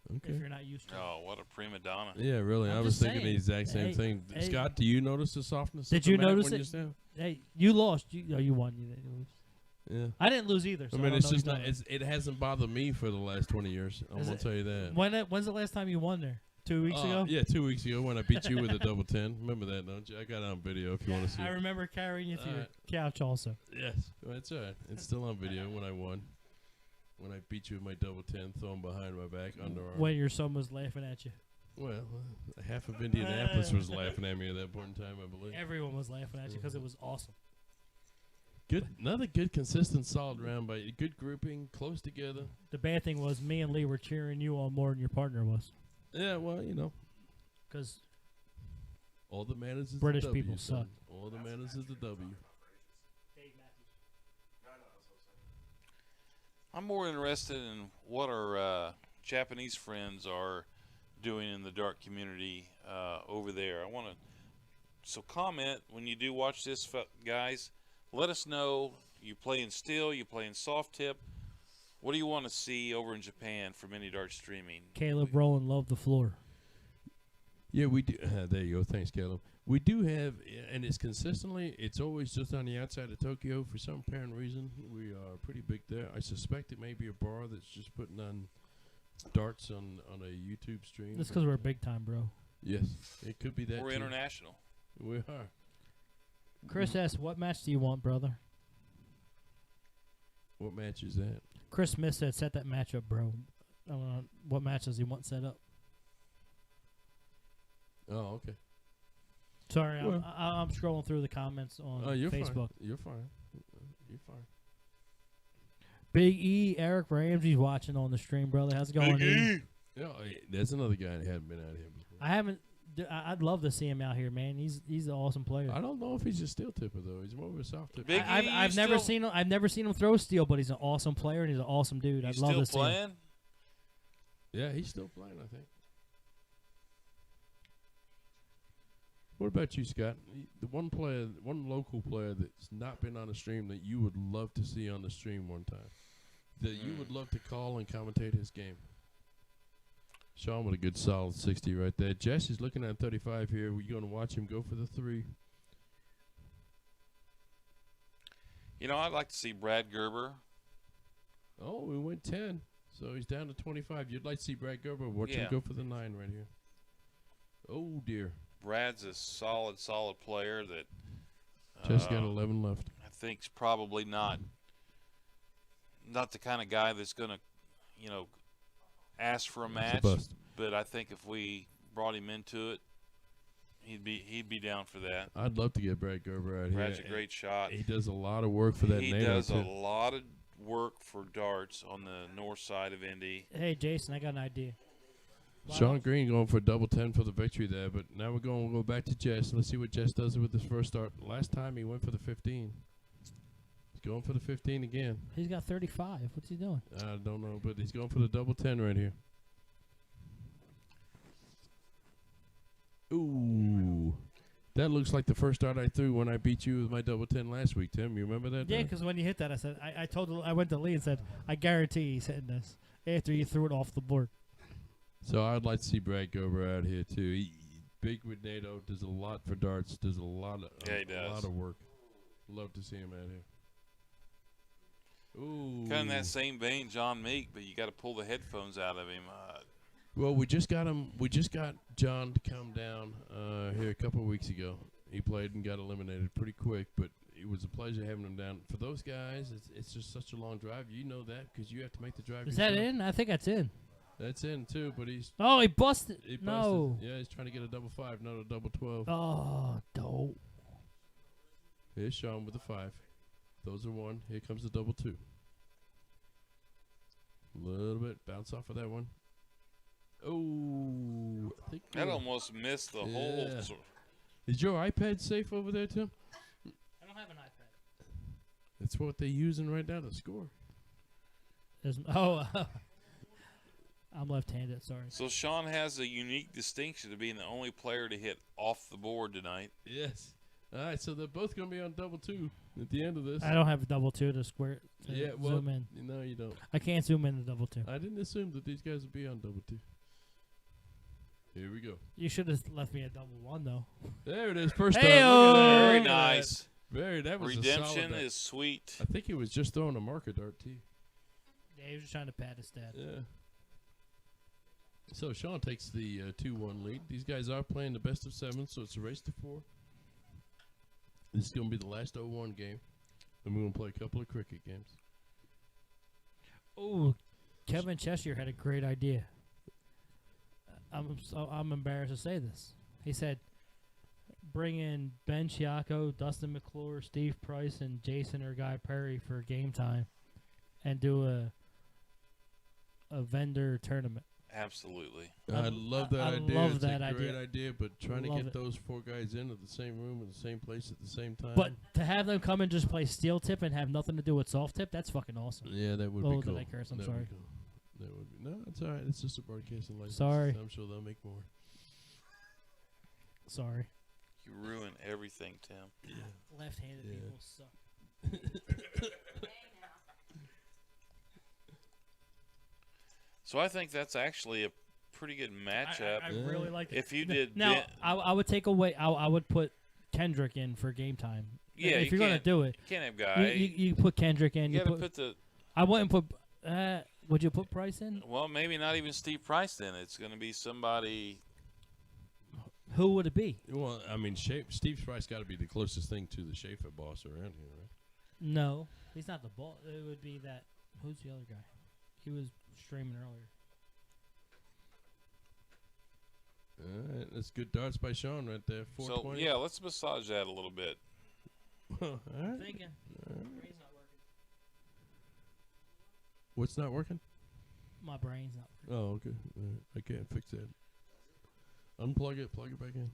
Speaker 4: if
Speaker 3: Okay.
Speaker 4: you're not used to it.
Speaker 2: Oh, what a prima donna.
Speaker 3: Yeah, really.
Speaker 4: I'm
Speaker 3: I was
Speaker 4: just
Speaker 3: thinking the
Speaker 4: saying.
Speaker 3: exact same
Speaker 4: Hey,
Speaker 3: thing.
Speaker 4: hey.
Speaker 3: Scott, do you notice the softness?
Speaker 4: Did
Speaker 3: of the
Speaker 4: you
Speaker 3: mat
Speaker 4: notice
Speaker 3: when
Speaker 4: it?
Speaker 3: you stand?
Speaker 4: Hey, you lost. You won. You didn't lose.
Speaker 3: Yeah.
Speaker 4: I didn't lose either. So
Speaker 3: I mean,
Speaker 4: don't
Speaker 3: it's
Speaker 4: know
Speaker 3: just
Speaker 4: who's
Speaker 3: not.
Speaker 4: done
Speaker 3: It hasn't bothered me for the last 20 years. I'm
Speaker 4: Is
Speaker 3: gonna
Speaker 4: it-
Speaker 3: tell you that.
Speaker 4: When's the last time you won there? 2 weeks ago?
Speaker 3: Yeah, 2 weeks ago when I beat you with a double 10. Remember that, don't you? I got it on video if you want to see.
Speaker 4: I
Speaker 3: it.
Speaker 4: remember carrying you to your
Speaker 3: Alright.
Speaker 4: couch also.
Speaker 3: Yes, well, that's all right. It's still on video when I won. When I beat you with my double 10, thrown behind my back, underarm.
Speaker 4: When your son was laughing at you.
Speaker 3: Well, half of Indianapolis was laughing at me at that point in time, I believe.
Speaker 4: Everyone was laughing at you because it was awesome.
Speaker 3: Another good, consistent, solid round by you. Good grouping, close together.
Speaker 4: The bad thing was me and Lee were cheering you on more than your partner was.
Speaker 3: Yeah, well, you know,
Speaker 4: Because
Speaker 3: all that matters is
Speaker 4: British
Speaker 3: the W,
Speaker 4: people
Speaker 3: son.
Speaker 4: suck.
Speaker 3: All that matters is the W.
Speaker 2: I'm more interested in what our Japanese friends are doing in the dart community over there. So comment when you do watch this, guys. Let us know. You playing steel? You playing soft tip? What do you want to see over in Japan for mini dart streaming?
Speaker 4: Caleb Rowland loved the floor.
Speaker 3: Yeah, we do. There you go. Thanks, Caleb. We do have, and it's consistently, it's always just on the outside of Tokyo for some apparent reason. We are pretty big there. I suspect it may be a bar that's just putting on darts on a YouTube stream.
Speaker 4: That's because we're big time, bro.
Speaker 3: Yes, it could be that.
Speaker 2: We're
Speaker 3: too.
Speaker 2: international.
Speaker 3: We are.
Speaker 4: Chris asks, what match do you want, brother?
Speaker 3: What match is that?
Speaker 4: Chris Smith said, set that match up, bro. I don't know. What match does he want set up?
Speaker 3: Oh, okay.
Speaker 4: Sorry,
Speaker 3: Well-
Speaker 4: I'm scrolling through the comments on
Speaker 3: Oh, you're
Speaker 4: Facebook.
Speaker 3: fine. You're fine. You're fine.
Speaker 4: Big E, Eric Ramsey's watching on the stream, brother. How's it going, E?
Speaker 3: Yeah, there's another guy that hadn't been out here before.
Speaker 4: I haven't. I'd love to see him out here, man. He's an awesome player.
Speaker 3: I don't know if he's a steel tipper though. He's more of a soft tipper.
Speaker 2: Big E,
Speaker 4: I've
Speaker 2: you
Speaker 4: never
Speaker 2: still-
Speaker 4: seen him. I've never seen him throw steel, but he's an awesome player and he's an awesome dude.
Speaker 2: You
Speaker 4: I'd love
Speaker 2: still
Speaker 4: to see him.
Speaker 2: playing?
Speaker 3: Yeah, he's still playing, I think. What about you, Scott? The one local player that's not been on the stream that you would love to see on the stream one time, that you would love to call and commentate his game. Sean with a good solid 60 right there. Jess is looking at 35 here. We're going to watch him go for the 3.
Speaker 2: You know, I'd like to see Brad Gerber.
Speaker 3: Oh, we went 10. So he's down to 25. You'd like to see Brad Gerber. Watch
Speaker 2: Yeah.
Speaker 3: him go for the 9 right here. Oh, dear.
Speaker 2: Brad's a solid player that
Speaker 3: Just got 11 left.
Speaker 2: I think's probably not the kind of guy that's going to, ask for a
Speaker 3: It's
Speaker 2: match.
Speaker 3: bust.
Speaker 2: But I think if we brought him into it, he'd be down for that.
Speaker 3: I'd love to get Brad Gerber out
Speaker 2: Brad's
Speaker 3: here.
Speaker 2: a great shot.
Speaker 3: He does a lot of work for that
Speaker 2: He
Speaker 3: NATO,
Speaker 2: does
Speaker 3: too.
Speaker 2: a lot of work for darts on the north side of Indy.
Speaker 4: Hey, Jason, I got an idea.
Speaker 3: Sean Green going for double 10 for the victory there, but now we'll go back to Jess. Let's see what Jess does with this first start. Last time he went for the 15. He's going for the 15 again.
Speaker 4: He's got 35. What's he doing?
Speaker 3: I don't know, but he's going for the double 10 right here. Ooh. That looks like the first start I threw when I beat you with my double 10 last week, Tim. You remember that?
Speaker 4: Yeah, because when you hit that, I said, I went to Lee and said, I guarantee he's hitting this after you threw it off the board.
Speaker 3: So I'd like to see Brad Gerber out here too. He big with NATO, does a lot for darts, does a lot of
Speaker 2: Yeah, he
Speaker 3: a
Speaker 2: does.
Speaker 3: lot of work. Love to see him out here. Ooh.
Speaker 2: Kind of in that same vein, John Meek, but you got to pull the headphones out of him.
Speaker 3: Well, we just got him. We just got John to come down here a couple of weeks ago. He played and got eliminated pretty quick, but it was a pleasure having him down. For those guys, it's just such a long drive. You know that because you have to make the drive.
Speaker 4: Is that
Speaker 3: yourself.
Speaker 4: in? I think that's in.
Speaker 3: That's in too, but he's
Speaker 4: Oh, he busted.
Speaker 3: he busted.
Speaker 4: No.
Speaker 3: Yeah, he's trying to get a double 5, not a double 12.
Speaker 4: Oh, dope.
Speaker 3: Here's Sean with the 5. Those are 1. Here comes the double 2. A little bit bounce off of that one. Oh, I think
Speaker 2: That almost missed the whole.
Speaker 3: Yeah. Is your iPad safe over there, Tim?
Speaker 4: I don't have an iPad.
Speaker 3: That's what they're using right now to score.
Speaker 4: I'm left-handed. Sorry.
Speaker 2: So Sean has a unique distinction of being the only player to hit off the board tonight.
Speaker 3: Yes. All right, so they're both going to be on double 2 at the end of this.
Speaker 4: I don't have a double 2 to square. To
Speaker 3: Yeah, well,
Speaker 4: zoom in.
Speaker 3: no, you don't.
Speaker 4: I can't zoom in the double 2.
Speaker 3: I didn't assume that these guys would be on double 2. Here we go.
Speaker 4: You should have left me a double 1 though.
Speaker 3: There it is. First start.
Speaker 4: Heyo!
Speaker 3: Look at that.
Speaker 2: Very
Speaker 3: Look at
Speaker 2: nice.
Speaker 3: that. That was a
Speaker 2: Redemption
Speaker 3: solid dart.
Speaker 2: is sweet.
Speaker 3: I think he was just throwing a marker dart too.
Speaker 4: Yeah, he was just trying to pad his stat.
Speaker 3: Yeah. So Sean takes the 2-1 lead. These guys are playing the best of 7, so it's a race to 4. This is going to be the last 0-1 game. Then we're going to play a couple of cricket games.
Speaker 4: Oh, Kevin Cheshire had a great idea. I'm embarrassed to say this. He said, bring in Ben Chiacco, Dustin McClure, Steve Price, and Jason or Guy Perry for game time, and do a vendor tournament.
Speaker 2: Absolutely.
Speaker 3: I love that
Speaker 4: I
Speaker 3: idea.
Speaker 4: love
Speaker 3: It's
Speaker 4: that
Speaker 3: a great
Speaker 4: idea.
Speaker 3: idea, but trying to
Speaker 4: Love
Speaker 3: get
Speaker 4: it.
Speaker 3: those 4 guys into the same room in the same place at the same time.
Speaker 4: But to have them come and just play steel tip and have nothing to do with soft tip, that's fucking awesome.
Speaker 3: yeah, that would
Speaker 4: Oh,
Speaker 3: be
Speaker 4: did
Speaker 3: cool.
Speaker 4: I curse? I'm
Speaker 3: That would
Speaker 4: sorry.
Speaker 3: be cool. That would be, no, it's all right. It's just a broadcasting license.
Speaker 4: Sorry.
Speaker 3: I'm sure they'll make more.
Speaker 4: Sorry.
Speaker 2: You ruin everything, Tim.
Speaker 4: Left-handed
Speaker 3: Yeah.
Speaker 4: people suck.
Speaker 2: So I think that's actually a pretty good matchup.
Speaker 4: I
Speaker 3: Yeah.
Speaker 4: really like it.
Speaker 2: If you did
Speaker 4: Now,
Speaker 2: Ben-
Speaker 4: I would take away. I would put Kendrick in for game time.
Speaker 2: Yeah,
Speaker 4: if
Speaker 2: you
Speaker 4: you're gonna
Speaker 2: can't-
Speaker 4: do it,
Speaker 2: you can't have
Speaker 4: you,
Speaker 2: guy.
Speaker 4: you put Kendrick in.
Speaker 2: You
Speaker 4: You
Speaker 2: got to
Speaker 4: put.
Speaker 2: put the
Speaker 4: I wouldn't put. Would you put Price in?
Speaker 2: well, maybe not even Steve Price. Then it's going to be somebody.
Speaker 4: Who would it be?
Speaker 3: Well, I mean, Steve Price got to be the closest thing to the Schaefer boss around here, right?
Speaker 4: No, he's not the ball. It would be that. Who's the other guy? He was streaming earlier.
Speaker 3: All right, that's good darts by Sean right there.
Speaker 2: So
Speaker 3: 420.
Speaker 2: yeah, let's massage that a little bit.
Speaker 3: All right.
Speaker 4: Thinking. Brain's not working.
Speaker 3: What's not working?
Speaker 4: My brain's not working.
Speaker 3: Oh, okay. All right. I can't fix that. Unplug it, plug it back in.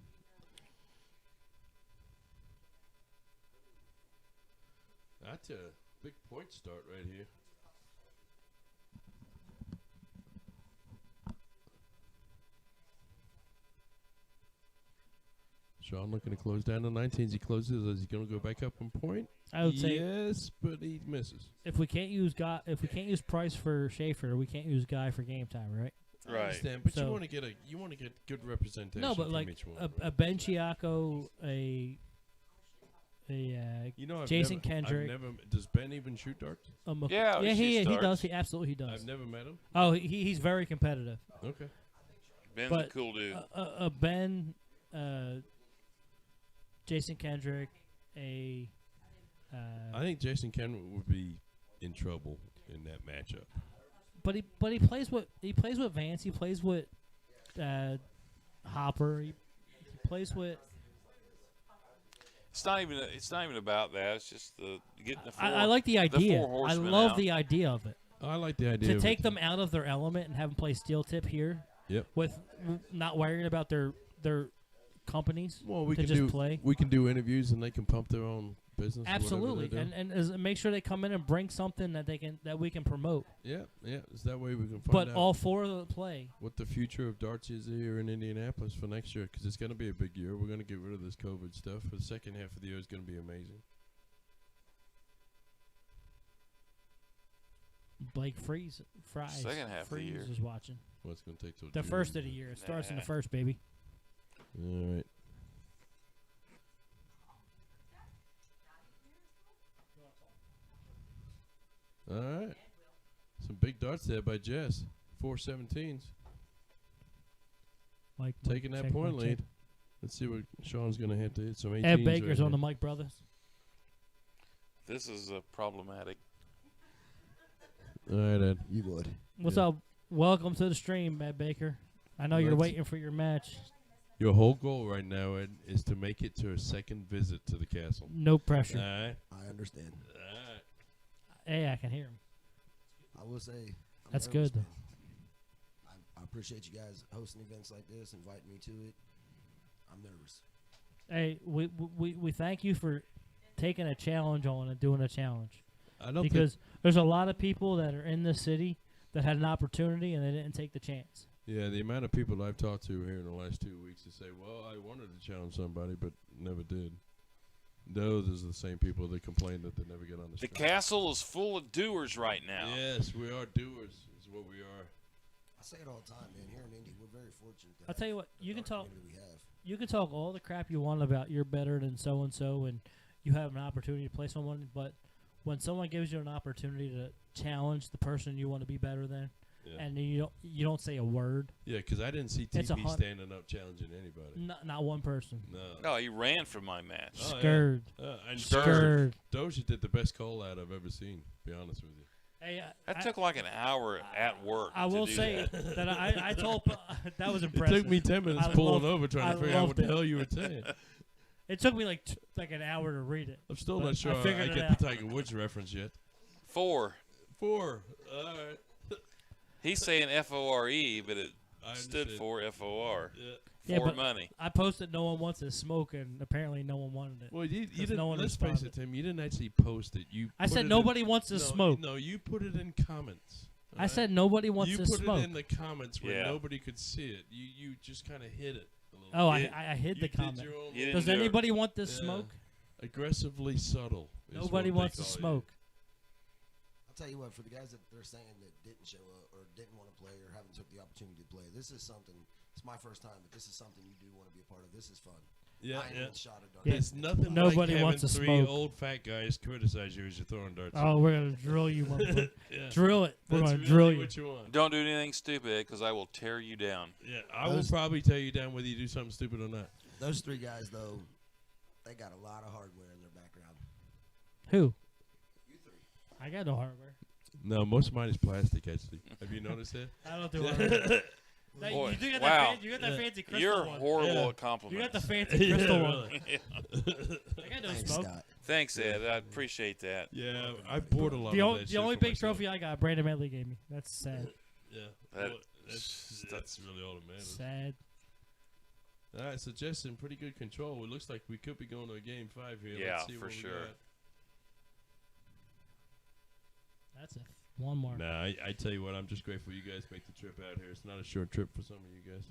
Speaker 3: That's a big point start right here. Sean looking to close down the 19s. He closes. Is he going to go back up on point?
Speaker 4: I would say
Speaker 3: yes, but he misses.
Speaker 4: if we can't use Price for Schaefer, we can't use Guy for game time, right?
Speaker 3: I
Speaker 2: Right.
Speaker 3: understand, but
Speaker 4: So-
Speaker 3: you want to get good representation.
Speaker 4: No, but
Speaker 3: from
Speaker 4: like
Speaker 3: each one,
Speaker 4: a
Speaker 3: right?
Speaker 4: Ben Chiacco,
Speaker 3: You know,
Speaker 4: Jason Kendrick.
Speaker 3: Does Ben even shoot darts?
Speaker 2: Yeah, he
Speaker 4: he
Speaker 2: shoots
Speaker 4: does.
Speaker 2: darts.
Speaker 4: He absolutely does.
Speaker 3: I've never met him.
Speaker 4: Oh, he's very competitive.
Speaker 3: Okay.
Speaker 2: Ben's
Speaker 4: But,
Speaker 2: a cool dude.
Speaker 4: Ben, Jason Kendrick,
Speaker 3: I think Jason Kendrick would be in trouble in that matchup.
Speaker 4: but he plays with Vance. He plays with Hopper. He plays with.
Speaker 2: It's not even about that. It's just the getting the four.
Speaker 4: I like the idea.
Speaker 2: four
Speaker 4: I
Speaker 2: horsemen
Speaker 4: love
Speaker 2: out.
Speaker 4: the idea of it.
Speaker 3: I like the idea
Speaker 4: To
Speaker 3: of
Speaker 4: take
Speaker 3: it.
Speaker 4: them out of their element and have them play steel tip here.
Speaker 3: Yep.
Speaker 4: With not worrying about their companies.
Speaker 3: Well, we
Speaker 4: to
Speaker 3: can
Speaker 4: just
Speaker 3: do
Speaker 4: play.
Speaker 3: We can do interviews and they can pump their own business. or whatever
Speaker 4: Absolutely,
Speaker 3: they do.
Speaker 4: and make sure they come in and bring something that we can promote.
Speaker 3: yeah. So that way we can find
Speaker 4: But
Speaker 3: out
Speaker 4: all four of them play.
Speaker 3: what the future of darts is here in Indianapolis for next year, because it's going to be a big year. We're going to get rid of this COVID stuff. The second half of the year is going to be amazing.
Speaker 4: Blake Fries
Speaker 2: Second half of the year.
Speaker 4: is watching.
Speaker 3: Well, it's going to take till
Speaker 4: The
Speaker 3: June.
Speaker 4: first of the year. It starts in the first, baby.
Speaker 3: All right. All right. Some big darts there by Jess. 417s.
Speaker 4: Mike,
Speaker 3: Taking that
Speaker 4: check,
Speaker 3: point
Speaker 4: Mike, check.
Speaker 3: lead. Let's see what Sean's going to have to hit. Some 18s.
Speaker 4: Ed Baker's
Speaker 3: right
Speaker 4: on the
Speaker 3: here.
Speaker 4: Mike Brothers.
Speaker 2: This is problematic.
Speaker 3: All right, Ed.
Speaker 7: You would.
Speaker 4: What's
Speaker 3: Yeah.
Speaker 4: up? Welcome to the stream, Ed Baker. I know you're
Speaker 3: Let's-
Speaker 4: waiting for your match.
Speaker 3: Your whole goal right now, Ed, is to make it to a second visit to the castle.
Speaker 4: No
Speaker 3: All
Speaker 4: pressure.
Speaker 3: right.
Speaker 7: I understand.
Speaker 3: All right.
Speaker 4: Hey, I can hear him.
Speaker 7: I will say. I'm
Speaker 4: That's
Speaker 7: nervous,
Speaker 4: good,
Speaker 7: man. I appreciate you guys hosting events like this, inviting me to it. I'm nervous.
Speaker 4: Hey, we thank you for taking a challenge on and doing a challenge.
Speaker 3: I don't
Speaker 4: Because there's a lot of people that are in this city that had an opportunity and they didn't take the chance.
Speaker 3: Yeah, the amount of people I've talked to here in the last 2 weeks that say, well, I wanted to challenge somebody, but never did. Those are the same people that complain that they never get on the
Speaker 2: The
Speaker 3: street.
Speaker 2: castle is full of doers right now.
Speaker 3: Yes, we are doers, is what we are.
Speaker 7: I say it all the time, man. Here in Indy, we're very fortunate. To
Speaker 4: I'll tell you
Speaker 7: have
Speaker 4: what,
Speaker 7: the
Speaker 4: you can
Speaker 7: dark
Speaker 4: talk
Speaker 7: community we have.
Speaker 4: you can talk all the crap you want about you're better than so and so and you have an opportunity to play someone, but when someone gives you an opportunity to challenge the person you want to be better than,
Speaker 3: Yeah,
Speaker 4: and you don't say a word,
Speaker 3: yeah, because I didn't see
Speaker 4: It's a
Speaker 3: TP
Speaker 4: hun-
Speaker 3: standing up challenging anybody.
Speaker 4: not one person.
Speaker 3: No.
Speaker 2: No, he ran from my match.
Speaker 3: Oh, yeah.
Speaker 4: Scared.
Speaker 3: And
Speaker 2: Scared.
Speaker 3: Doja did the best call out I've ever seen, to be honest with you.
Speaker 4: Hey,
Speaker 2: That took like an hour at work.
Speaker 4: I
Speaker 2: to
Speaker 4: will
Speaker 2: do
Speaker 4: say
Speaker 2: that.
Speaker 4: that I told that was
Speaker 3: It
Speaker 4: impressive.
Speaker 3: took me 10 minutes
Speaker 4: I
Speaker 3: pulling
Speaker 4: loved-
Speaker 3: over trying
Speaker 4: I
Speaker 3: to figure out what
Speaker 4: loved
Speaker 3: the
Speaker 4: it.
Speaker 3: hell you were saying.
Speaker 4: It took me like an hour to read it.
Speaker 3: I'm still
Speaker 4: But
Speaker 3: not sure
Speaker 4: I
Speaker 3: I
Speaker 4: figured it
Speaker 3: get
Speaker 4: out.
Speaker 3: the Tiger Woods reference yet.
Speaker 2: 4.
Speaker 3: 4. All right.
Speaker 2: He's saying FORE, but it
Speaker 3: I
Speaker 2: stood
Speaker 3: understand.
Speaker 2: for FOR.
Speaker 3: Yeah.
Speaker 4: Yeah,
Speaker 2: For
Speaker 4: but
Speaker 2: money.
Speaker 4: I posted no one wants to smoke, and apparently no one wanted it.
Speaker 3: Well, you
Speaker 4: 'Cause
Speaker 3: didn't.
Speaker 4: no one
Speaker 3: Let's face
Speaker 4: responded.
Speaker 3: it, Tim. You didn't actually post it. You.
Speaker 4: I
Speaker 3: put
Speaker 4: said
Speaker 3: it
Speaker 4: nobody
Speaker 3: in,
Speaker 4: wants to
Speaker 3: no,
Speaker 4: smoke.
Speaker 3: No, you put it in comments.
Speaker 4: I
Speaker 3: alright?
Speaker 4: said nobody wants
Speaker 3: you
Speaker 4: to
Speaker 3: put
Speaker 4: smoke.
Speaker 3: it in the comments where
Speaker 2: Yeah.
Speaker 3: nobody could see it. You just kind of hid it. A little
Speaker 4: Oh,
Speaker 3: bit.
Speaker 4: I hid
Speaker 3: You
Speaker 4: the
Speaker 3: did
Speaker 4: comment.
Speaker 3: your own
Speaker 2: You
Speaker 3: little-
Speaker 4: Does
Speaker 2: didn't do it.
Speaker 4: anybody want this
Speaker 3: Yeah.
Speaker 4: smoke?
Speaker 3: Aggressively subtle. is
Speaker 4: Nobody
Speaker 3: what they
Speaker 4: wants to
Speaker 3: call you.
Speaker 4: smoke.
Speaker 7: I'll tell you what, for the guys that they're saying that didn't show up or didn't want to play or haven't took the opportunity to play, this is something. It's my first time, but this is something you do want to be a part of. This is fun.
Speaker 3: Yeah,
Speaker 7: I ain't
Speaker 3: yeah.
Speaker 7: even shot a dart.
Speaker 4: Yeah.
Speaker 3: There's nothing
Speaker 4: Nobody
Speaker 3: like having
Speaker 4: wants to
Speaker 3: three
Speaker 4: smoke.
Speaker 3: old fat guys criticize you as you're throwing darts.
Speaker 4: Oh, we're gonna drill you, motherfucker.
Speaker 3: yeah.
Speaker 4: Drill it. We're
Speaker 3: That's
Speaker 4: gonna
Speaker 3: really
Speaker 4: drill you.
Speaker 3: what you want.
Speaker 2: Don't do anything stupid because I will tear you down.
Speaker 3: Yeah, I will
Speaker 7: Those-
Speaker 3: probably tear you down whether you do something stupid or not.
Speaker 7: Those three guys, though, they got a lot of hardware in their background.
Speaker 4: Who?
Speaker 7: You three.
Speaker 4: I got no hardware.
Speaker 3: No, most of mine is plastic, actually. Have you noticed that?
Speaker 4: I don't do hardware. Like,
Speaker 2: Boy,
Speaker 4: you do got
Speaker 2: wow.
Speaker 4: that you got that
Speaker 3: Yeah.
Speaker 4: fancy crystal
Speaker 2: You're
Speaker 4: one.
Speaker 2: horrible
Speaker 3: Yeah.
Speaker 2: at
Speaker 4: You
Speaker 2: compliments.
Speaker 4: got the fancy crystal
Speaker 3: Yeah,
Speaker 4: one.
Speaker 3: really.
Speaker 4: I got no
Speaker 7: Thanks,
Speaker 4: smoke.
Speaker 7: Scott.
Speaker 2: Thanks, Ed. I appreciate that.
Speaker 3: Yeah, I bought a lot
Speaker 4: The,
Speaker 3: of that
Speaker 4: the only
Speaker 3: shit for
Speaker 4: big
Speaker 3: myself.
Speaker 4: trophy I got, Brandon Medley gave me. That's sad.
Speaker 3: Yeah,
Speaker 2: That-
Speaker 3: well, that's really all that matters.
Speaker 4: Sad.
Speaker 3: All right, so Justin, pretty good control. It looks like we could be going to a game 5 here.
Speaker 2: Yeah,
Speaker 3: Let's see
Speaker 2: for
Speaker 3: what we
Speaker 2: sure.
Speaker 3: got.
Speaker 4: That's one more.
Speaker 3: Nah, I tell you what, I'm just grateful you guys make the trip out here. It's not a short trip for some of you guys.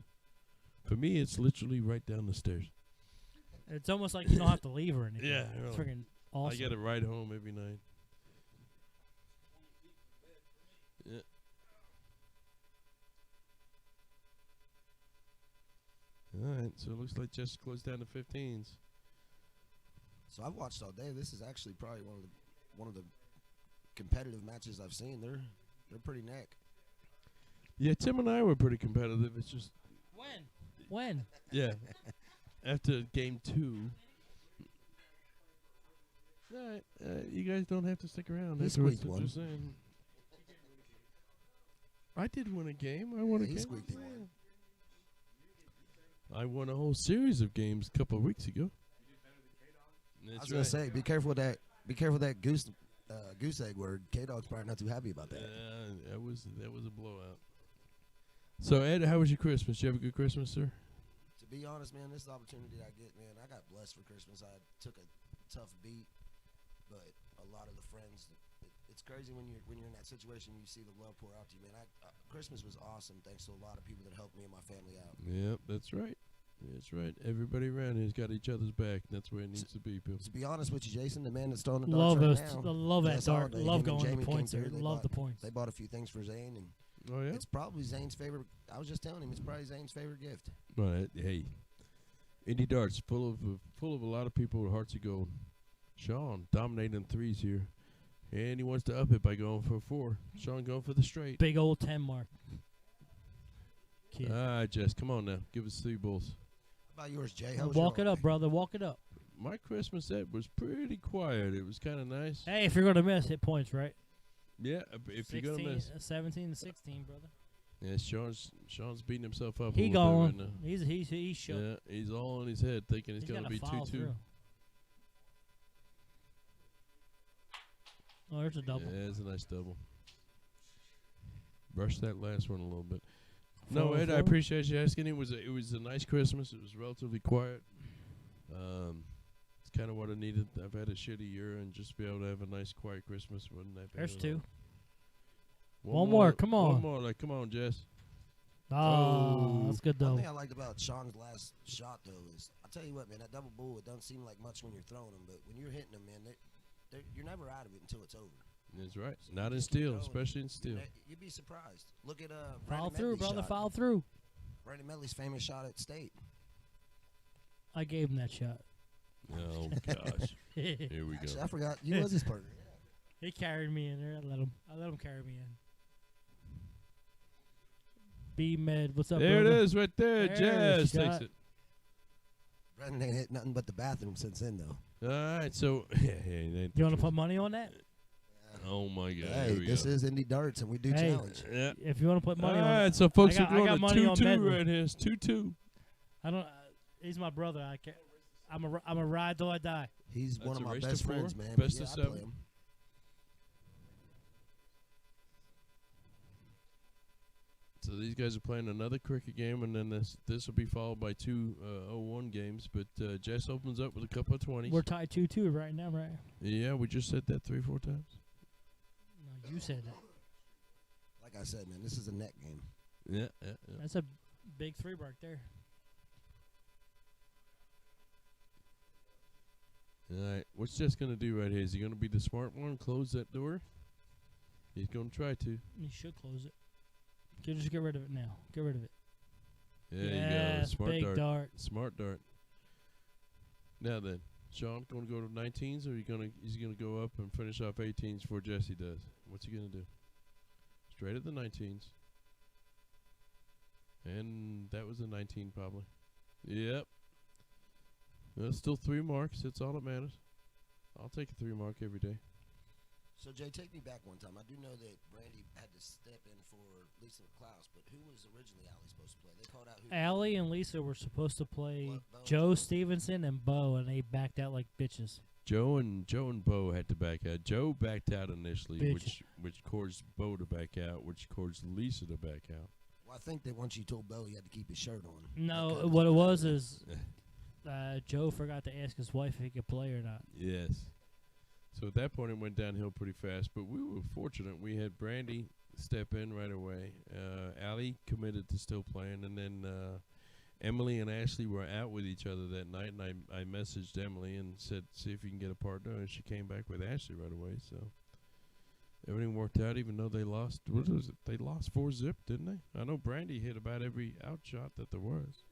Speaker 3: For me, it's literally right down the stairs.
Speaker 4: It's almost like you don't have to leave or anything.
Speaker 3: Yeah,
Speaker 4: It's
Speaker 3: really.
Speaker 4: freaking awesome.
Speaker 3: I get a ride home every night. Yeah. All right, so it looks like just closed down to 15s.
Speaker 7: So I've watched all day. This is actually probably one of the competitive matches I've seen. They're pretty neck.
Speaker 3: Yeah, Tim and I were pretty competitive. It's just,
Speaker 4: When?
Speaker 3: yeah, after game 2. All right, you guys don't have to stick around.
Speaker 7: He
Speaker 3: afterwards,
Speaker 7: squeaked
Speaker 3: I'm
Speaker 7: one.
Speaker 3: just saying. I did win a game. I won a
Speaker 7: He
Speaker 3: game.
Speaker 7: squeaked him one.
Speaker 3: I won a whole series of games a couple of weeks ago.
Speaker 7: I
Speaker 3: That's
Speaker 7: was gonna say, be careful with that. Be careful with that goose egg word. K Dog's probably not too happy about that.
Speaker 3: that was a blowout. So Ed, how was your Christmas? Did you have a good Christmas, sir?
Speaker 7: To be honest, man, this is the opportunity I get, man. I got blessed for Christmas. I took a tough beat, but a lot of the friends. It's crazy when you're in that situation. You see the love pour out to you, man. Christmas was awesome, thanks to a lot of people that helped me and my family out.
Speaker 3: Yep, that's right. That's right. Everybody around here's got each other's back. That's where it needs to be, people.
Speaker 7: To be honest with you, Jason, the man that's throwing the darts
Speaker 4: Love
Speaker 7: right
Speaker 4: those.
Speaker 7: now,
Speaker 4: Love that
Speaker 7: that's all
Speaker 4: dart.
Speaker 7: day.
Speaker 4: Love
Speaker 7: Him and
Speaker 4: going
Speaker 7: Jamie
Speaker 4: to
Speaker 7: came
Speaker 4: points
Speaker 7: through.
Speaker 4: here.
Speaker 7: They
Speaker 4: Love
Speaker 7: bought-
Speaker 4: the points.
Speaker 7: They bought a few things for Zane, and
Speaker 3: Oh yeah.
Speaker 7: it's probably Zane's favorite. I was just telling him it's probably Zane's favorite gift.
Speaker 3: Right. Hey, Indy Darts full of a lot of people with hearts of gold. Sean dominating threes here, and he wants to up it by going for a 4. Sean going for the straight.
Speaker 4: Big old 10 mark. Kid.
Speaker 3: Jess, come on now, give us 3 bulls.
Speaker 7: How about yours, Jay? How was
Speaker 4: Walk
Speaker 7: your
Speaker 4: it up, brother. Walk it up.
Speaker 3: My Christmas set was pretty quiet. It was kind of nice.
Speaker 4: Hey, if you're going to miss, hit points, right?
Speaker 3: Yeah, if you're gonna
Speaker 4: 16,
Speaker 3: miss.
Speaker 4: 17 to 16, brother.
Speaker 3: Yeah, Sean's beating himself up.
Speaker 4: He
Speaker 3: a little bit
Speaker 4: going.
Speaker 3: right now.
Speaker 4: He's shook.
Speaker 3: Yeah, he's all on his head, thinking it's
Speaker 4: He's
Speaker 3: gonna
Speaker 4: gotta
Speaker 3: be
Speaker 4: follow
Speaker 3: 2-2.
Speaker 4: through. Oh, there's a double.
Speaker 3: Yeah, it's a nice double. Brush that last one a little bit. No,
Speaker 4: Four,
Speaker 3: Ed, I
Speaker 4: four.
Speaker 3: appreciate you asking. It was a nice Christmas. It was relatively quiet. It's kind of what I needed. I've had a shitty year, and just be able to have a nice quiet Christmas wasn't that bad.
Speaker 4: There's
Speaker 3: at
Speaker 4: 2.
Speaker 3: all.
Speaker 4: One more, come on.
Speaker 3: One more, like, come on, Jess.
Speaker 4: Oh, that's good
Speaker 7: One
Speaker 4: though.
Speaker 7: thing I liked about Sean's last shot, though, is I tell you what, man, that double bull, it doesn't seem like much when you're throwing them, but when you're hitting them, man, you're never out of it until it's over.
Speaker 3: That's right. Not in
Speaker 7: Just keep
Speaker 3: steel,
Speaker 7: going.
Speaker 3: especially in steel.
Speaker 7: You'd be surprised. Look at
Speaker 4: Follow
Speaker 7: Brandon
Speaker 4: through,
Speaker 7: Medley's
Speaker 4: brother.
Speaker 7: shot.
Speaker 4: Follow through.
Speaker 7: Brandon Medley's famous shot at State.
Speaker 4: I gave him that shot.
Speaker 3: Oh gosh. Here we
Speaker 7: Actually,
Speaker 3: go.
Speaker 7: I forgot you was his partner.
Speaker 4: He carried me in there. I let him carry me in. B Med, what's up,
Speaker 3: There it
Speaker 4: brother?
Speaker 3: is, right there.
Speaker 4: There,
Speaker 3: Jazz
Speaker 4: she
Speaker 3: takes
Speaker 4: got-
Speaker 3: it.
Speaker 7: Brandon ain't hit nothing but the bathroom since then, though.
Speaker 3: All right, so hey,
Speaker 4: You want to put money on that?
Speaker 3: oh my God.
Speaker 7: Hey,
Speaker 3: here we
Speaker 7: this
Speaker 3: go.
Speaker 7: is Indy Darts, and we do
Speaker 4: Hey.
Speaker 7: challenge.
Speaker 3: Yeah.
Speaker 4: If you want to put money
Speaker 3: All
Speaker 4: on
Speaker 3: right,
Speaker 4: it,
Speaker 3: so folks
Speaker 4: I got
Speaker 3: are going
Speaker 4: money on
Speaker 3: to 2-2
Speaker 4: Medley.
Speaker 3: right here. It's 2-2.
Speaker 4: I don't. He's my brother. I can't. I'm a ride till I die.
Speaker 7: He's
Speaker 3: That's
Speaker 7: one
Speaker 3: a
Speaker 7: of my
Speaker 3: race to
Speaker 7: best
Speaker 3: 4,
Speaker 7: friends, man.
Speaker 3: best
Speaker 7: but
Speaker 3: of
Speaker 7: yeah, I play
Speaker 3: 7.
Speaker 7: him.
Speaker 3: So these guys are playing another cricket game, and then this will be followed by two 0-1 games. But Jess opens up with a couple of 20s.
Speaker 4: We're tied 2-2 right now, right?
Speaker 3: Yeah, we just said that 3-4 times.
Speaker 4: No, you said it.
Speaker 7: Like I said, man, this is a net game.
Speaker 3: Yeah.
Speaker 4: That's a big 3 right there.
Speaker 3: All right, what's Jess going to do right here? Is he going to be the smart one, close that door? He's going to try to.
Speaker 4: You should close it. Just get rid of it now. Get rid of it.
Speaker 3: There you go.
Speaker 4: Yes,
Speaker 3: Smart
Speaker 4: big dart.
Speaker 3: Smart dart. Now then, Sean going to go to 19s, or he's gonna go up and finish off 18s before Jesse does? What's he going to do? Straight at the 19s. And that was a 19 probably. Yep. There's still 3 marks. That's all that matters. I'll take a 3 mark every day.
Speaker 7: So, Jay, take me back one time. I do know that Brandy had to step in for Lisa Klaus, but who was originally Allie supposed to play? They called out who?
Speaker 4: Allie and Lisa were supposed to play
Speaker 7: Bo
Speaker 4: Joe Stevenson and Bo, and they backed out like bitches.
Speaker 3: Joe and Bo had to back out. Joe backed out initially,
Speaker 4: Bitch.
Speaker 3: which caused Bo to back out, which caused Lisa to back out.
Speaker 7: Well, I think that once you told Bo he had to keep his shirt on.
Speaker 4: No, what it was is Joe forgot to ask his wife if he could play or not.
Speaker 3: Yes. So at that point, it went downhill pretty fast. But we were fortunate. We had Brandy step in right away. Allie committed to still playing. And then Emily and Ashley were out with each other that night. And I messaged Emily and said, see if you can get a partner. And she came back with Ashley right away. So everything worked out, even though they lost. What was it? They lost 4-zip, didn't they? I know Brandy hit about every outshot that there was.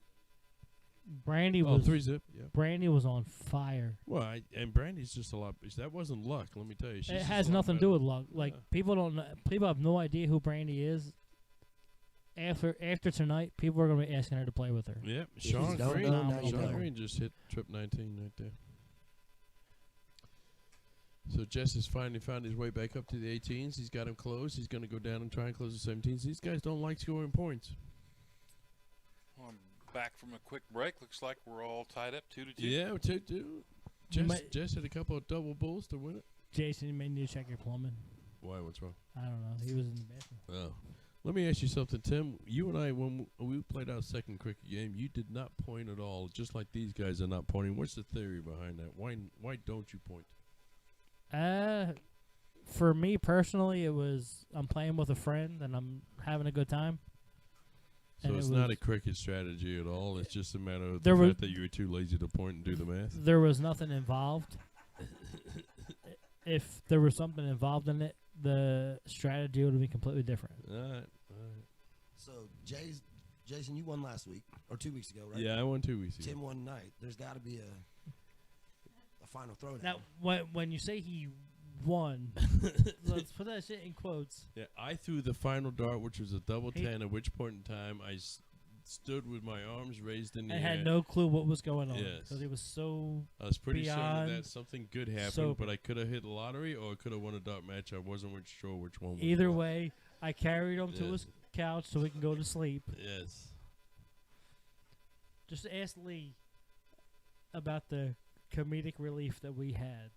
Speaker 4: Brandy was
Speaker 3: 3-zip, yeah.
Speaker 4: Brandy was on fire.
Speaker 3: Well, and Brandy's just a lot. That wasn't luck, let me tell you. She's
Speaker 4: It
Speaker 3: just
Speaker 4: has
Speaker 3: a lot
Speaker 4: nothing to
Speaker 3: better.
Speaker 4: do with luck. Like
Speaker 3: Yeah.
Speaker 4: people don't know, people have no idea who Brandy is. After tonight, people are going to be asking her to play with her.
Speaker 3: Yep,
Speaker 7: you
Speaker 3: Sean
Speaker 7: don't
Speaker 3: Green.
Speaker 7: know, now you
Speaker 3: Sean
Speaker 7: know.
Speaker 3: Green just hit trip 19 right there. So Jess has finally found his way back up to the 18s. He's got him closed. He's going to go down and try and close the 17s. These guys don't like scoring points.
Speaker 2: Well, I'm back from a quick break. Looks like we're all tied up 2-2.
Speaker 3: Yeah, 2-2. Jess had a couple of double bulls to win it.
Speaker 4: Jason, you may need to check your plumbing.
Speaker 3: Why? What's wrong?
Speaker 4: I don't know. He was in the bathroom.
Speaker 3: Oh. Let me ask you something, Tim. You and I, when we played our second cricket game, you did not point at all, just like these guys are not pointing. What's the theory behind that? Why don't you point?
Speaker 4: For me personally, it was I'm playing with a friend and I'm having a good time.
Speaker 3: So
Speaker 4: And
Speaker 3: it's
Speaker 4: it
Speaker 3: not
Speaker 4: was-
Speaker 3: a cricket strategy at all. It's just a matter of
Speaker 4: There
Speaker 3: the
Speaker 4: was-
Speaker 3: fact that you were too lazy to point and do the math.
Speaker 4: There was nothing involved. If there was something involved in it, the strategy would be completely different.
Speaker 3: All right.
Speaker 7: So, Jason, you won last week or 2 weeks ago, right?
Speaker 3: Yeah, I won 2 weeks ago.
Speaker 7: Tim won tonight. There's got to be a final throwdown.
Speaker 4: Now, when you say he won, let's put that shit in quotes.
Speaker 3: Yeah, I threw the final dart, which was a double
Speaker 4: He-
Speaker 3: 10, at which point in time I stood with my arms raised in the
Speaker 4: And
Speaker 3: air.
Speaker 4: had no clue what was going on.
Speaker 3: Yes.
Speaker 4: Because he was so.
Speaker 3: I was pretty certain
Speaker 4: beyond
Speaker 3: that something good happened,
Speaker 4: sober.
Speaker 3: but I could have hit the lottery or I could have won a dart match. I wasn't sure which one. was
Speaker 4: Either
Speaker 3: what.
Speaker 4: way, I carried him to
Speaker 3: Yeah.
Speaker 4: his couch so he can go to sleep.
Speaker 3: Yes.
Speaker 4: Just ask Lee about the comedic relief that we had.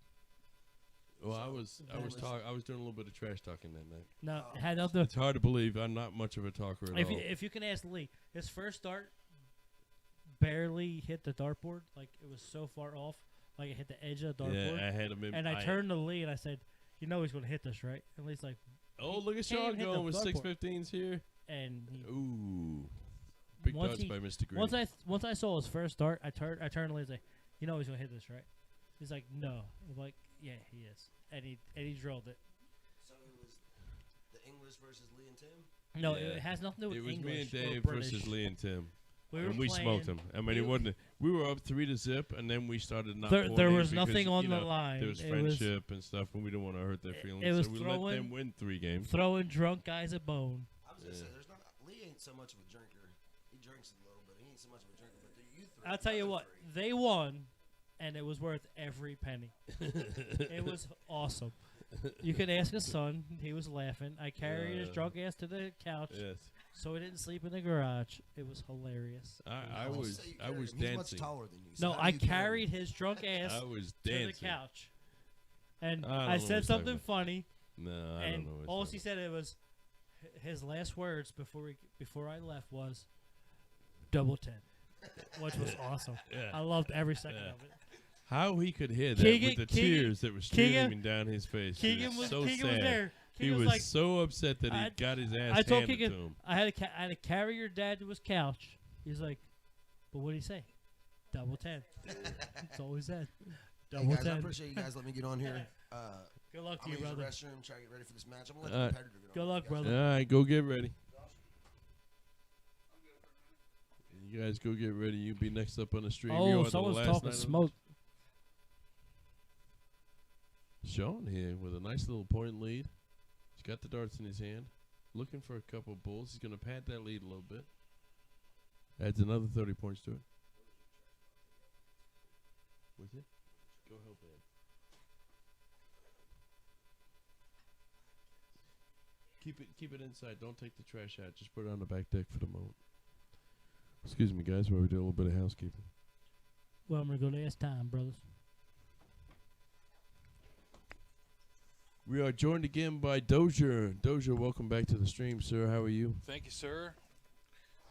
Speaker 3: Well,
Speaker 7: So
Speaker 3: I was doing a little bit of trash talking that night.
Speaker 4: No, it had nothing.
Speaker 3: It's hard to believe I'm not much of a talker at
Speaker 4: If
Speaker 3: all.
Speaker 4: if you can ask Lee, his first dart barely hit the dartboard. Like it was so far off, like it hit the edge of the dartboard.
Speaker 3: Yeah, I had him in.
Speaker 4: And I turned to Lee and I said, "You know he's going to hit this, right?" And Lee's like,
Speaker 3: Oh, look at
Speaker 4: Can't
Speaker 3: Sean
Speaker 4: even hit the
Speaker 3: going with
Speaker 4: dartboard.
Speaker 3: 615s here.
Speaker 4: and he,
Speaker 3: Ooh, big
Speaker 4: Once
Speaker 3: darts
Speaker 4: he-
Speaker 3: by Mr. Green.
Speaker 4: once I saw his first dart, I turned to Lee and said, "You know he's going to hit this, right?" He's like, "No." I'm like, "Yeah, he is," and he drilled it.
Speaker 7: So it was the English versus Lee and Tim.
Speaker 4: No,
Speaker 3: Yeah.
Speaker 4: it has nothing to do
Speaker 3: It
Speaker 4: with
Speaker 3: was me and
Speaker 4: English or
Speaker 3: Dave
Speaker 4: British.
Speaker 3: versus Lee and Tim.
Speaker 4: We were
Speaker 3: And we
Speaker 4: playing,
Speaker 3: smoked him. I mean,
Speaker 4: we
Speaker 3: it
Speaker 4: were-
Speaker 3: wasn't. We were up 3-0, and then we started not.
Speaker 4: There
Speaker 3: pointing
Speaker 4: was
Speaker 3: because,
Speaker 4: nothing on
Speaker 3: you
Speaker 4: the
Speaker 3: know,
Speaker 4: line.
Speaker 3: There was
Speaker 4: It was
Speaker 3: friendship and stuff, and we didn't want to hurt their feelings.
Speaker 4: it was
Speaker 3: so we let
Speaker 4: throwing-
Speaker 3: them win 3 games.
Speaker 4: throwing drunk guys a bone.
Speaker 7: I was gonna
Speaker 3: Yeah.
Speaker 7: say, there's not. Lee ain't so much of a drinker. He drinks a little, but he ain't so much of a drinker. But you three,
Speaker 4: I'll tell you
Speaker 7: other
Speaker 4: what,
Speaker 7: three.
Speaker 4: they won, and it was worth every penny. It was awesome. You could ask his son; he was laughing. I carried his
Speaker 3: Yeah.
Speaker 4: drunk ass to the couch,
Speaker 3: Yes,
Speaker 4: so he didn't sleep in the garage. It was hilarious.
Speaker 3: I
Speaker 7: Don't
Speaker 3: was
Speaker 7: say you
Speaker 3: I
Speaker 7: carried
Speaker 3: was
Speaker 7: him. He's
Speaker 3: dancing.
Speaker 7: much taller than you. So
Speaker 4: No,
Speaker 7: how do
Speaker 4: I
Speaker 7: you carry
Speaker 4: carried
Speaker 7: him?
Speaker 4: his drunk ass
Speaker 3: I was
Speaker 4: to the
Speaker 3: dancing.
Speaker 4: couch, and
Speaker 3: I don't know
Speaker 4: I
Speaker 3: what
Speaker 4: said
Speaker 3: he's talking
Speaker 4: something
Speaker 3: about.
Speaker 4: funny,
Speaker 3: No, I
Speaker 4: and
Speaker 3: don't know.
Speaker 4: all she said it was, His last words before I left was double 10, which was awesome.
Speaker 3: Yeah.
Speaker 4: I loved every second
Speaker 3: Yeah.
Speaker 4: of it.
Speaker 3: How he could hear that
Speaker 4: Keegan-
Speaker 3: with the
Speaker 4: Keegan-
Speaker 3: tears that were
Speaker 4: Keegan-
Speaker 3: streaming down his face.
Speaker 4: Keegan
Speaker 3: It
Speaker 4: was
Speaker 3: so
Speaker 4: Keegan
Speaker 3: sad.
Speaker 4: was there.
Speaker 3: He
Speaker 4: Keegan
Speaker 3: was
Speaker 4: like,
Speaker 3: so upset that he
Speaker 4: I-
Speaker 3: got his ass
Speaker 4: I told
Speaker 3: handed
Speaker 4: Keegan
Speaker 3: to him.
Speaker 4: I had to carry your dad to his couch. He's like, but what did he say? Double 10. That's all he said.
Speaker 7: Hey
Speaker 4: Double
Speaker 7: guys, I
Speaker 4: 10.
Speaker 7: appreciate you guys letting me get on here.
Speaker 4: Good luck to
Speaker 7: I'm
Speaker 4: you,
Speaker 7: gonna use
Speaker 4: brother.
Speaker 7: the restroom, try to get ready for this match. I'm gonna let
Speaker 3: Uh,
Speaker 7: the competitor get on.
Speaker 4: Good luck,
Speaker 7: guys.
Speaker 4: brother.
Speaker 3: All right, go get ready. You guys go get ready. You be next up on the stream.
Speaker 4: Oh,
Speaker 3: You are the
Speaker 4: someone's
Speaker 3: last
Speaker 4: talking
Speaker 3: night of
Speaker 4: smoke.
Speaker 3: Sean here with a nice little point lead. He's got the darts in his hand, looking for a couple bulls. He's going to pad that lead a little bit. Adds another 30 points to it. With it? Go help Ed. Keep it inside. Don't take the trash out. Just put it on the back deck for the moment. Excuse me, guys, while we do a little bit of housekeeping.
Speaker 4: Well, I'm going to go last time, brothers.
Speaker 3: We are joined again by Dozier. Dozier, welcome back to the stream, sir. How are you?
Speaker 2: Thank you, sir.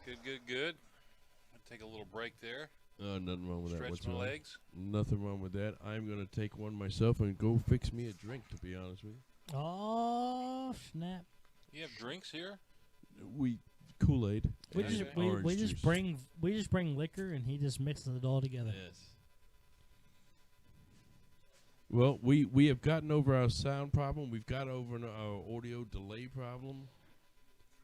Speaker 2: Good. I'll take a little break there.
Speaker 3: Nothing wrong with that
Speaker 2: Stretch my
Speaker 3: whatsoever.
Speaker 2: legs.
Speaker 3: Nothing wrong with that. I'm going to take one myself and go fix me a drink, to be honest with you.
Speaker 4: Oh, snap.
Speaker 2: You have drinks here?
Speaker 3: We Kool-Aid.
Speaker 4: We
Speaker 2: Okay.
Speaker 4: just
Speaker 3: Orange
Speaker 4: we just
Speaker 3: juice.
Speaker 4: bring liquor and he just mixes it all together.
Speaker 3: Yes. Well, we have gotten over our sound problem. We've got over our audio delay problem.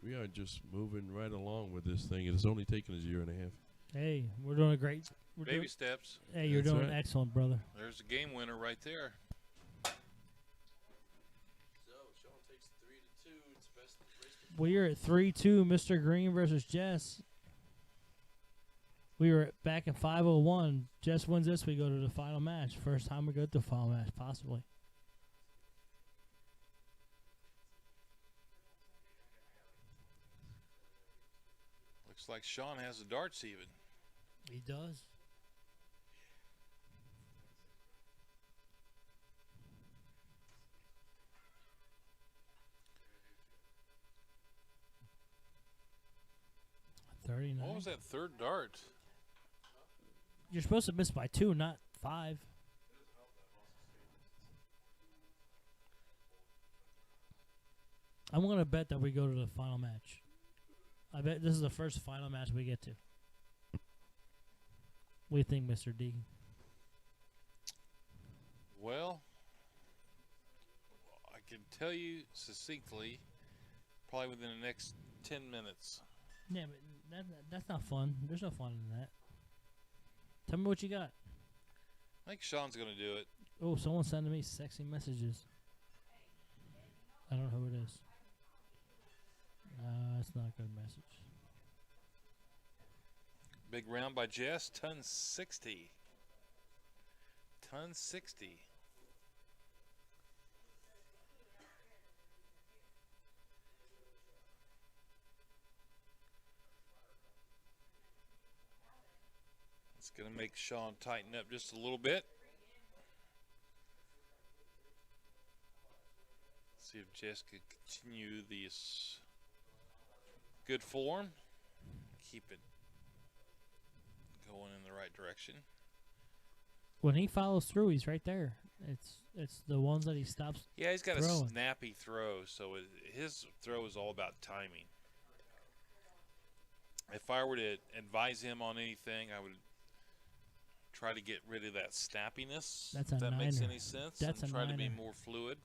Speaker 3: We are just moving right along with this thing. It has only taken us a year and a half.
Speaker 4: Hey, we're doing a great.
Speaker 2: Baby steps.
Speaker 4: Hey, you're
Speaker 3: That's
Speaker 4: doing
Speaker 3: right.
Speaker 4: excellent, brother.
Speaker 2: There's a game winner right there.
Speaker 3: So, Sean takes 3-2. It's best
Speaker 4: We are at 3-2, Mr. Green versus Jess. We were back in 501. Jess wins this, we go to the final match. First time we go to the final match, possibly.
Speaker 2: Looks like Sean has the darts even.
Speaker 4: He does.
Speaker 2: What was that third dart?
Speaker 4: You're supposed to miss by 2, not 5. I'm going to bet that we go to the final match. I bet this is the first final match we get to. What do you think, Mr. D?
Speaker 2: Well, I can tell you succinctly, probably within the next 10 minutes.
Speaker 4: Yeah, but that's not fun. There's no fun in that. Tell me what you got.
Speaker 2: I think Sean's going to do it.
Speaker 4: Oh, someone's sending me sexy messages. I don't know who it is. It's not a good message.
Speaker 2: Big round by Jess, ton 60. Ton 60. It's going to make Sean tighten up just a little bit. See if Jess can continue this good form. Keep it going in the right direction.
Speaker 4: When he follows through, he's right there. It's the ones that he stops.
Speaker 2: Yeah, he's got
Speaker 4: Throwing.
Speaker 2: a snappy throw, so his throw is all about timing. If I were to advise him on anything, I would try to get rid of that snappiness.
Speaker 4: That's
Speaker 2: if
Speaker 4: a
Speaker 2: that makes
Speaker 4: niner.
Speaker 2: any sense.
Speaker 4: That's
Speaker 2: and
Speaker 4: a
Speaker 2: try to be
Speaker 4: niner.
Speaker 2: more fluid.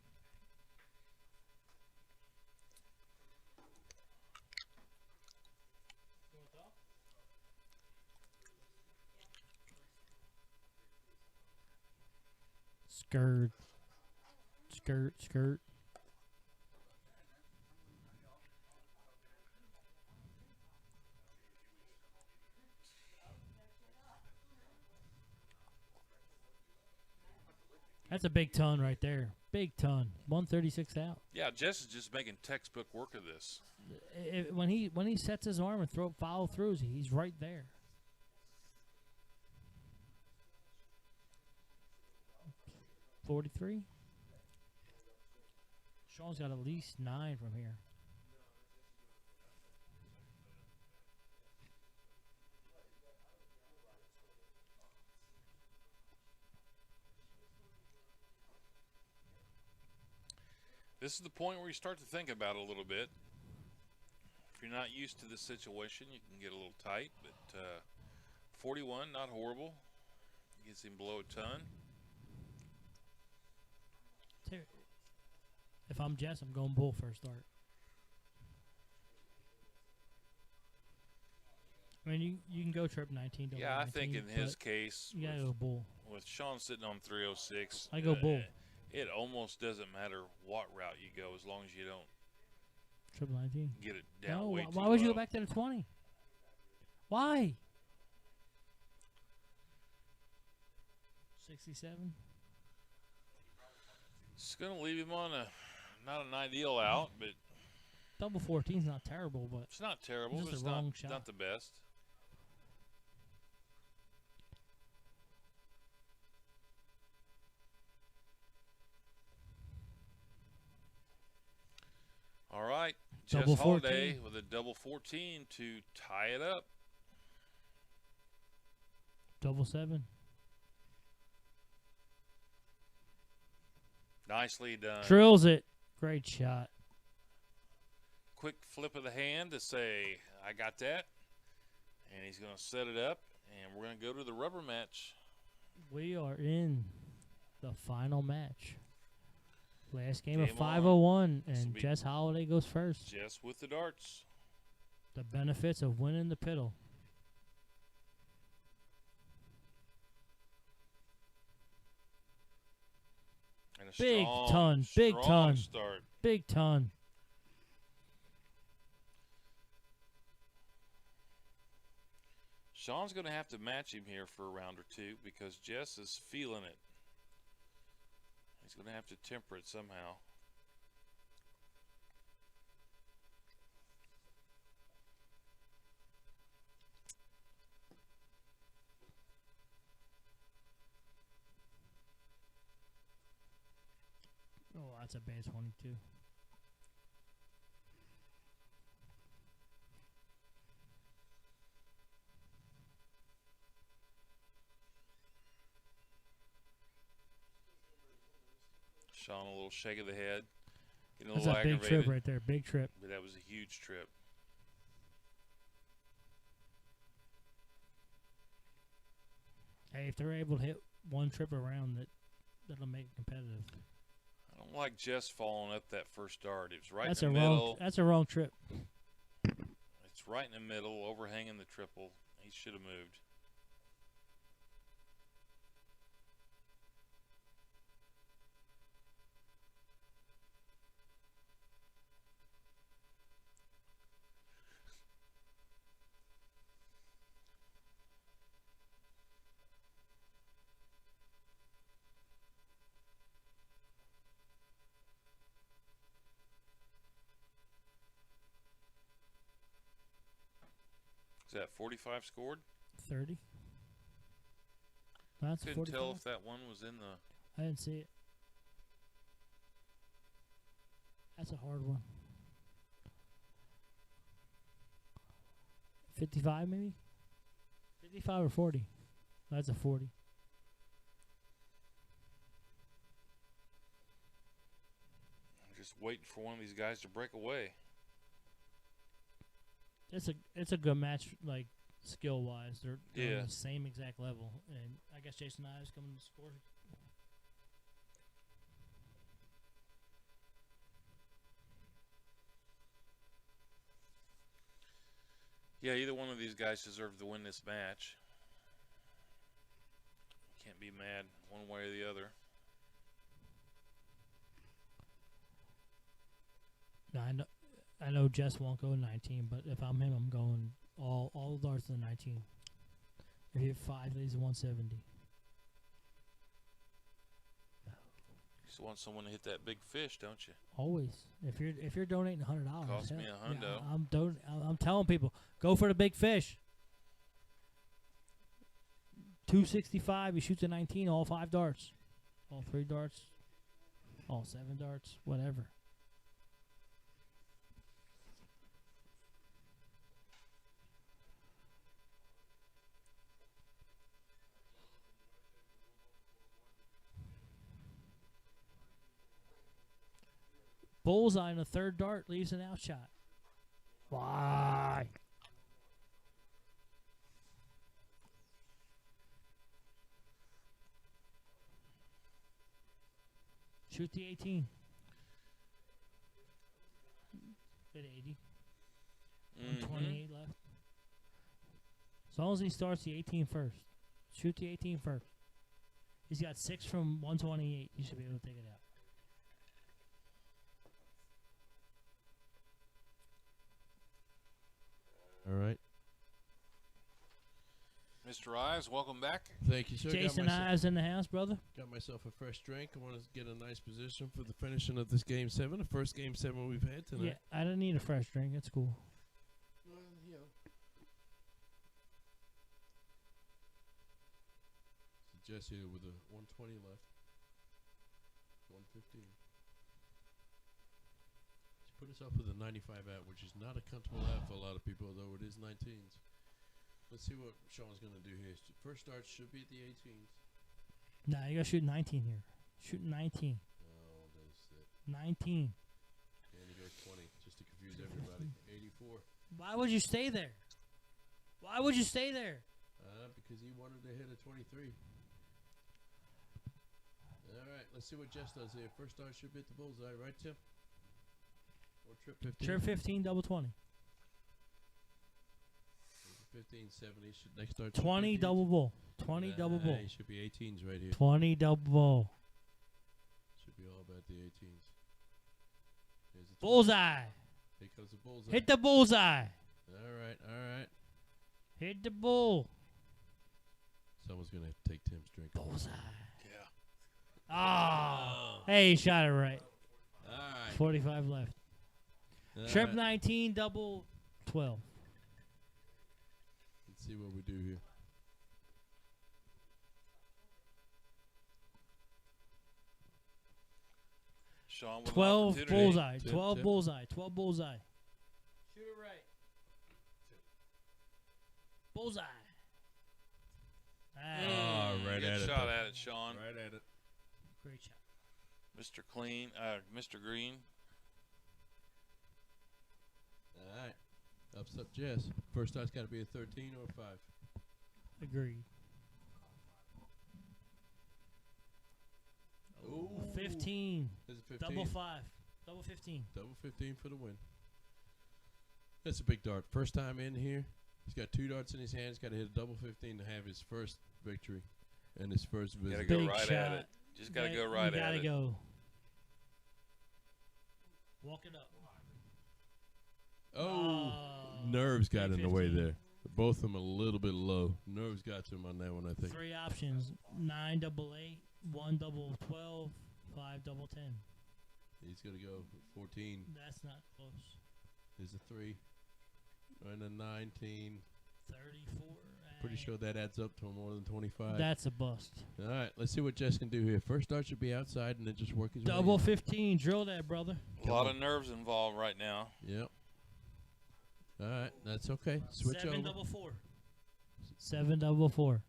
Speaker 4: Skirt. Skirt. That's a big ton right there. Big ton. 136 out.
Speaker 2: Yeah, Jess is just making textbook work of this.
Speaker 4: When he sets his arm and follow throughs, he's right there. $43. Sean's got at least 9 from here.
Speaker 2: This is the point where you start to think about it a little bit. If you're not used to this situation, you can get a little tight, but 41, not horrible. Gets him below a ton.
Speaker 4: If I'm Jess, I'm going bull first start. I mean, you can go trip 19. Double
Speaker 2: Yeah, I
Speaker 4: 19,
Speaker 2: think in his
Speaker 4: but
Speaker 2: case,
Speaker 4: you gotta go bull.
Speaker 2: with Sean sitting on 306,
Speaker 4: I go bull.
Speaker 2: It almost doesn't matter what route you go as long as you don't
Speaker 4: Triple 19.
Speaker 2: get it down
Speaker 4: No,
Speaker 2: way
Speaker 4: why
Speaker 2: too
Speaker 4: would you
Speaker 2: low.
Speaker 4: go back to the 20? Why? 67.
Speaker 2: It's going to leave him on not an ideal out, but
Speaker 4: Double 14 is not terrible, but
Speaker 2: it's not terrible.
Speaker 4: Just
Speaker 2: But it's
Speaker 4: a wrong
Speaker 2: not,
Speaker 4: shot.
Speaker 2: not the best. All right,
Speaker 4: Double
Speaker 2: Jess Holiday
Speaker 4: 14.
Speaker 2: with a double 14 to tie it up.
Speaker 4: double 7.
Speaker 2: Nicely done.
Speaker 4: Drills it. Great shot.
Speaker 2: Quick flip of the hand to say, I got that. And he's going to set it up, and we're going to go to the rubber match.
Speaker 4: We are in the final match. Last game
Speaker 2: Game
Speaker 4: of 501,
Speaker 2: This'll
Speaker 4: and
Speaker 2: be-
Speaker 4: Jess Holiday goes first.
Speaker 2: Jess with the darts.
Speaker 4: The benefits of winning the piddle.
Speaker 2: And a
Speaker 4: Big
Speaker 2: strong,
Speaker 4: ton, big
Speaker 2: strong
Speaker 4: ton.
Speaker 2: start.
Speaker 4: Big ton.
Speaker 2: Sean's going to have to match him here for a round or two because Jess is feeling it. He's going to have to temper it somehow.
Speaker 4: Oh, that's a bad 22.
Speaker 2: Sean, a little shake of the head. Getting a
Speaker 4: That's
Speaker 2: little
Speaker 4: a big
Speaker 2: aggravated.
Speaker 4: trip right there. Big trip.
Speaker 2: But that was a huge trip.
Speaker 4: Hey, if they're able to hit one trip around, that'll make it competitive.
Speaker 2: I don't like Jess falling up that first dart. It was right
Speaker 4: That's
Speaker 2: in
Speaker 4: a
Speaker 2: the
Speaker 4: wrong.
Speaker 2: middle.
Speaker 4: That's a wrong trip.
Speaker 2: It's right in the middle, overhanging the triple. He should have moved. Is that 45 scored?
Speaker 4: 30. That's
Speaker 2: Couldn't
Speaker 4: 45.
Speaker 2: tell if that one was in the.
Speaker 4: I didn't see it. That's a hard one. 55 maybe? 55 or 40? That's a 40.
Speaker 2: I'm just waiting for one of these guys to break away.
Speaker 4: It's a good match, like skill wise. They're
Speaker 2: Yeah.
Speaker 4: on the same exact level, and I guess Jason Ives coming to score.
Speaker 2: Yeah, either one of these guys deserved to win this match. Can't be mad one way or the other.
Speaker 4: No, I know Jess won't go 19, but if I'm him, I'm going all the darts to the 19. If you have 5, he's 170.
Speaker 2: You just want someone to hit that big fish, don't you?
Speaker 4: Always. If you're donating $100,
Speaker 2: Cost me a hundo.
Speaker 4: I'm telling people, go for the big fish. 265. He shoots a 19, all 5 darts, all 3 darts, all 7 darts, whatever. Bullseye in the third dart leaves an outshot. Why? Shoot the 18. At 80. 128 left. As long as he starts the 18 first. Shoot the 18 first. He's got 6 from 128. You should be able to take it out.
Speaker 3: All right.
Speaker 2: Mr. Ives, welcome back.
Speaker 3: Thank you, sir.
Speaker 4: Jason Ives in the house, brother.
Speaker 3: Got myself a fresh drink. I want to get a nice position for the finishing of this Game 7, the first Game 7 we've had tonight.
Speaker 4: Yeah, I didn't need a fresh drink. That's cool.
Speaker 3: Well, you know. So Jesse with a 120 left. 115. She put us up with a 95 out, which is not a comfortable out for a lot of people, though it is 19s. Let's see what Sean's going to do here. First start should be at the 18s.
Speaker 4: Nah, you got to shoot 19 here. Shoot 19.
Speaker 3: Oh, that's it.
Speaker 4: 19.
Speaker 3: And he goes 20, just to confuse everybody. 84.
Speaker 4: Why would you stay there? Why would you stay there?
Speaker 3: Because he wanted to hit a 23. All right, let's see what Jess does here. First start should be at the bullseye, right, Tim? Or trip 15?
Speaker 4: Trip 15, double 20.
Speaker 3: 15, 70. Next start
Speaker 4: 20 double bull. 20 double bull.
Speaker 3: He should be 18s right here.
Speaker 4: 20 double bull.
Speaker 3: Should be all about the 18s. Here's the
Speaker 4: Bullseye.
Speaker 3: Here comes the bullseye.
Speaker 4: Hit the bullseye.
Speaker 3: All right.
Speaker 4: Hit the bull.
Speaker 3: Someone's going to take Tim's drink.
Speaker 4: Bullseye.
Speaker 2: Yeah.
Speaker 4: Oh. Hey, he shot it right.
Speaker 3: All right.
Speaker 4: 45 left.
Speaker 3: All
Speaker 4: Trip
Speaker 3: right.
Speaker 4: 19, double 12.
Speaker 3: Let's see what we do here.
Speaker 2: Sean with an
Speaker 4: 12
Speaker 2: opportunity.
Speaker 4: bullseye.
Speaker 3: Tip,
Speaker 4: 12
Speaker 3: tip.
Speaker 4: bullseye. 12 bullseye. Shoot it right. Bullseye.
Speaker 3: Oh, right
Speaker 2: Good
Speaker 3: at it.
Speaker 2: shot
Speaker 3: though.
Speaker 2: at it, Sean.
Speaker 3: Right at it.
Speaker 4: Great shot.
Speaker 2: Mr. Clean, Mr. Green.
Speaker 3: All right. Ups up Jess. First start's got to be a 13 or a 5.
Speaker 4: Agreed.
Speaker 3: Ooh.
Speaker 4: 15.
Speaker 3: Is it 15?
Speaker 4: Double 5. Double 15.
Speaker 3: Double 15 for the win. That's a big dart. First time in here. He's got 2 darts in his hand. He's got to hit a double 15 to have his first victory and his first
Speaker 2: Gotta
Speaker 3: visit.
Speaker 2: go
Speaker 4: Big
Speaker 2: right
Speaker 4: shot.
Speaker 2: at it. Just gotta go right
Speaker 4: you
Speaker 2: at
Speaker 4: gotta
Speaker 2: it.
Speaker 4: go. Walk it up.
Speaker 3: Oh,
Speaker 4: Oh,
Speaker 3: nerves got in the way
Speaker 4: 15.
Speaker 3: there. Both of them a little bit low. Nerves got to him on that one, I think.
Speaker 4: 3 options. 9 double 8. 1 double 12. 5 double 10.
Speaker 3: He's going to go 14.
Speaker 4: That's not close.
Speaker 3: There's a 3. And a 19.
Speaker 4: 34.
Speaker 3: Pretty sure that adds up to more than 25.
Speaker 4: That's a bust.
Speaker 3: All right, let's see what Jess can do here. First dart should be outside and then just work his way
Speaker 4: Double
Speaker 3: in.
Speaker 4: 15. Drill that, brother.
Speaker 2: A lot of nerves involved right now.
Speaker 3: Yep. All right, that's okay. Switch
Speaker 4: 7
Speaker 3: over.
Speaker 4: double 4. 7 double 4.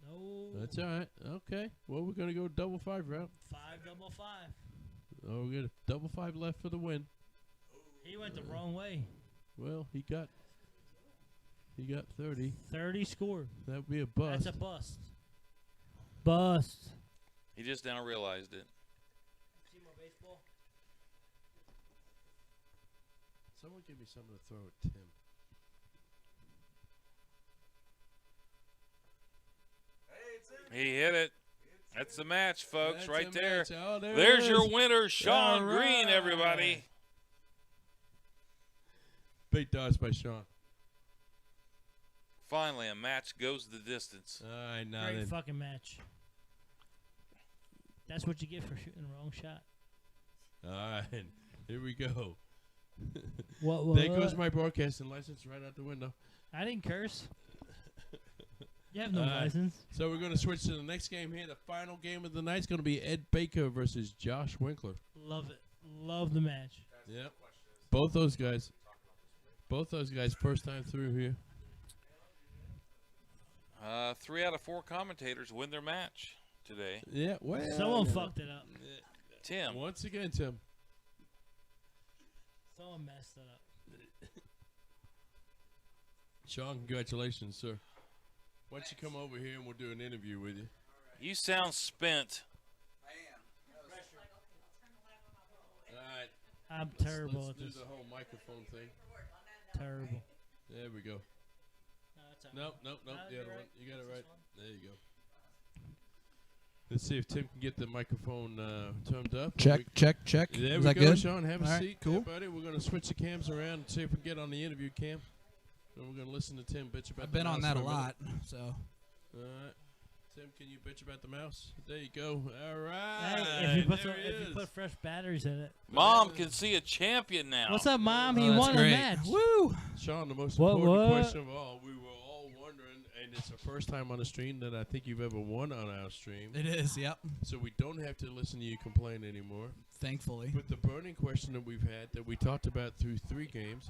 Speaker 4: No.
Speaker 3: That's all right. Okay. Well, we're going to go double 5 route.
Speaker 4: 5 double 5.
Speaker 3: Oh, we got a double 5 left for the win.
Speaker 4: He went the wrong way.
Speaker 3: Well, he got 30.
Speaker 4: 30 scored.
Speaker 3: That would be a bust.
Speaker 4: That's a bust. Bust.
Speaker 2: He just now realized it.
Speaker 4: See more baseball?
Speaker 3: Someone give me something to throw at Tim.
Speaker 2: He hit it. That's the match, folks,
Speaker 3: That's
Speaker 2: right
Speaker 3: a
Speaker 2: there.
Speaker 3: match. Oh, there
Speaker 2: There's
Speaker 3: it
Speaker 2: your
Speaker 3: is.
Speaker 2: winner, Sean
Speaker 3: All
Speaker 2: Green,
Speaker 3: right.
Speaker 2: everybody.
Speaker 3: Big darts by Sean.
Speaker 2: Finally, a match goes the distance.
Speaker 3: All right, now
Speaker 4: Great
Speaker 3: then.
Speaker 4: fucking match. That's what you get for shooting the wrong shot.
Speaker 3: All right, here we go.
Speaker 4: What?
Speaker 3: There goes my broadcasting license right out the window.
Speaker 4: I didn't curse. You have no
Speaker 3: All right.
Speaker 4: license.
Speaker 3: So we're going to switch to the next game here. The final game of the night is going to be Ed Baker versus Josh Winkler.
Speaker 4: Love it. Love the match.
Speaker 3: Yep. Both those guys first time through here.
Speaker 2: 3 out of 4 commentators win their match today.
Speaker 3: Yeah, well.
Speaker 4: Someone fucked it up.
Speaker 2: Tim.
Speaker 3: Once again, Tim.
Speaker 4: Someone messed it up.
Speaker 3: Sean, congratulations, sir. Why don't you come over here and we'll do an interview with you?
Speaker 2: You sound spent.
Speaker 3: All right.
Speaker 4: I'm
Speaker 3: Let's
Speaker 4: terrible at
Speaker 3: do
Speaker 4: this.
Speaker 3: the whole microphone thing.
Speaker 4: Terrible.
Speaker 3: There we go.
Speaker 4: No, it's
Speaker 3: Nope.
Speaker 4: No,
Speaker 3: The
Speaker 4: you're
Speaker 3: other one.
Speaker 4: right.
Speaker 3: You got it
Speaker 4: This
Speaker 3: right.
Speaker 4: one.
Speaker 3: There you go. Let's see if Tim can get the microphone turned up.
Speaker 1: Check.
Speaker 3: There
Speaker 1: Is
Speaker 3: we
Speaker 1: that
Speaker 3: go,
Speaker 1: good?
Speaker 3: Sean. Have a
Speaker 1: All right,
Speaker 3: seat,
Speaker 1: cool.
Speaker 3: there, buddy. We're going to switch the cams around and see if we can get on the interview cam. And we're going to listen to Tim bitch about
Speaker 1: I've
Speaker 3: the
Speaker 1: been on
Speaker 3: mouse
Speaker 1: that a
Speaker 3: for minute.
Speaker 1: lot, so.
Speaker 3: All right. Tim, can you bitch about the mouse? There you go. All right.
Speaker 4: Hey, if you put
Speaker 3: there
Speaker 4: some,
Speaker 3: he
Speaker 4: if you
Speaker 3: is.
Speaker 4: put fresh batteries in it.
Speaker 2: Mom can see a champion now.
Speaker 4: What's up, Mom? He
Speaker 1: Oh, that's
Speaker 4: won
Speaker 1: great.
Speaker 4: a match.
Speaker 1: Woo!
Speaker 3: Sean, the most
Speaker 4: What,
Speaker 3: important
Speaker 4: what?
Speaker 3: question of all, we were all wondering, and it's the first time on the stream that I think you've ever won on our stream.
Speaker 1: It is, yep.
Speaker 3: So we don't have to listen to you complain anymore.
Speaker 1: Thankfully.
Speaker 3: But the burning question that we've had, that we talked about through 3 games,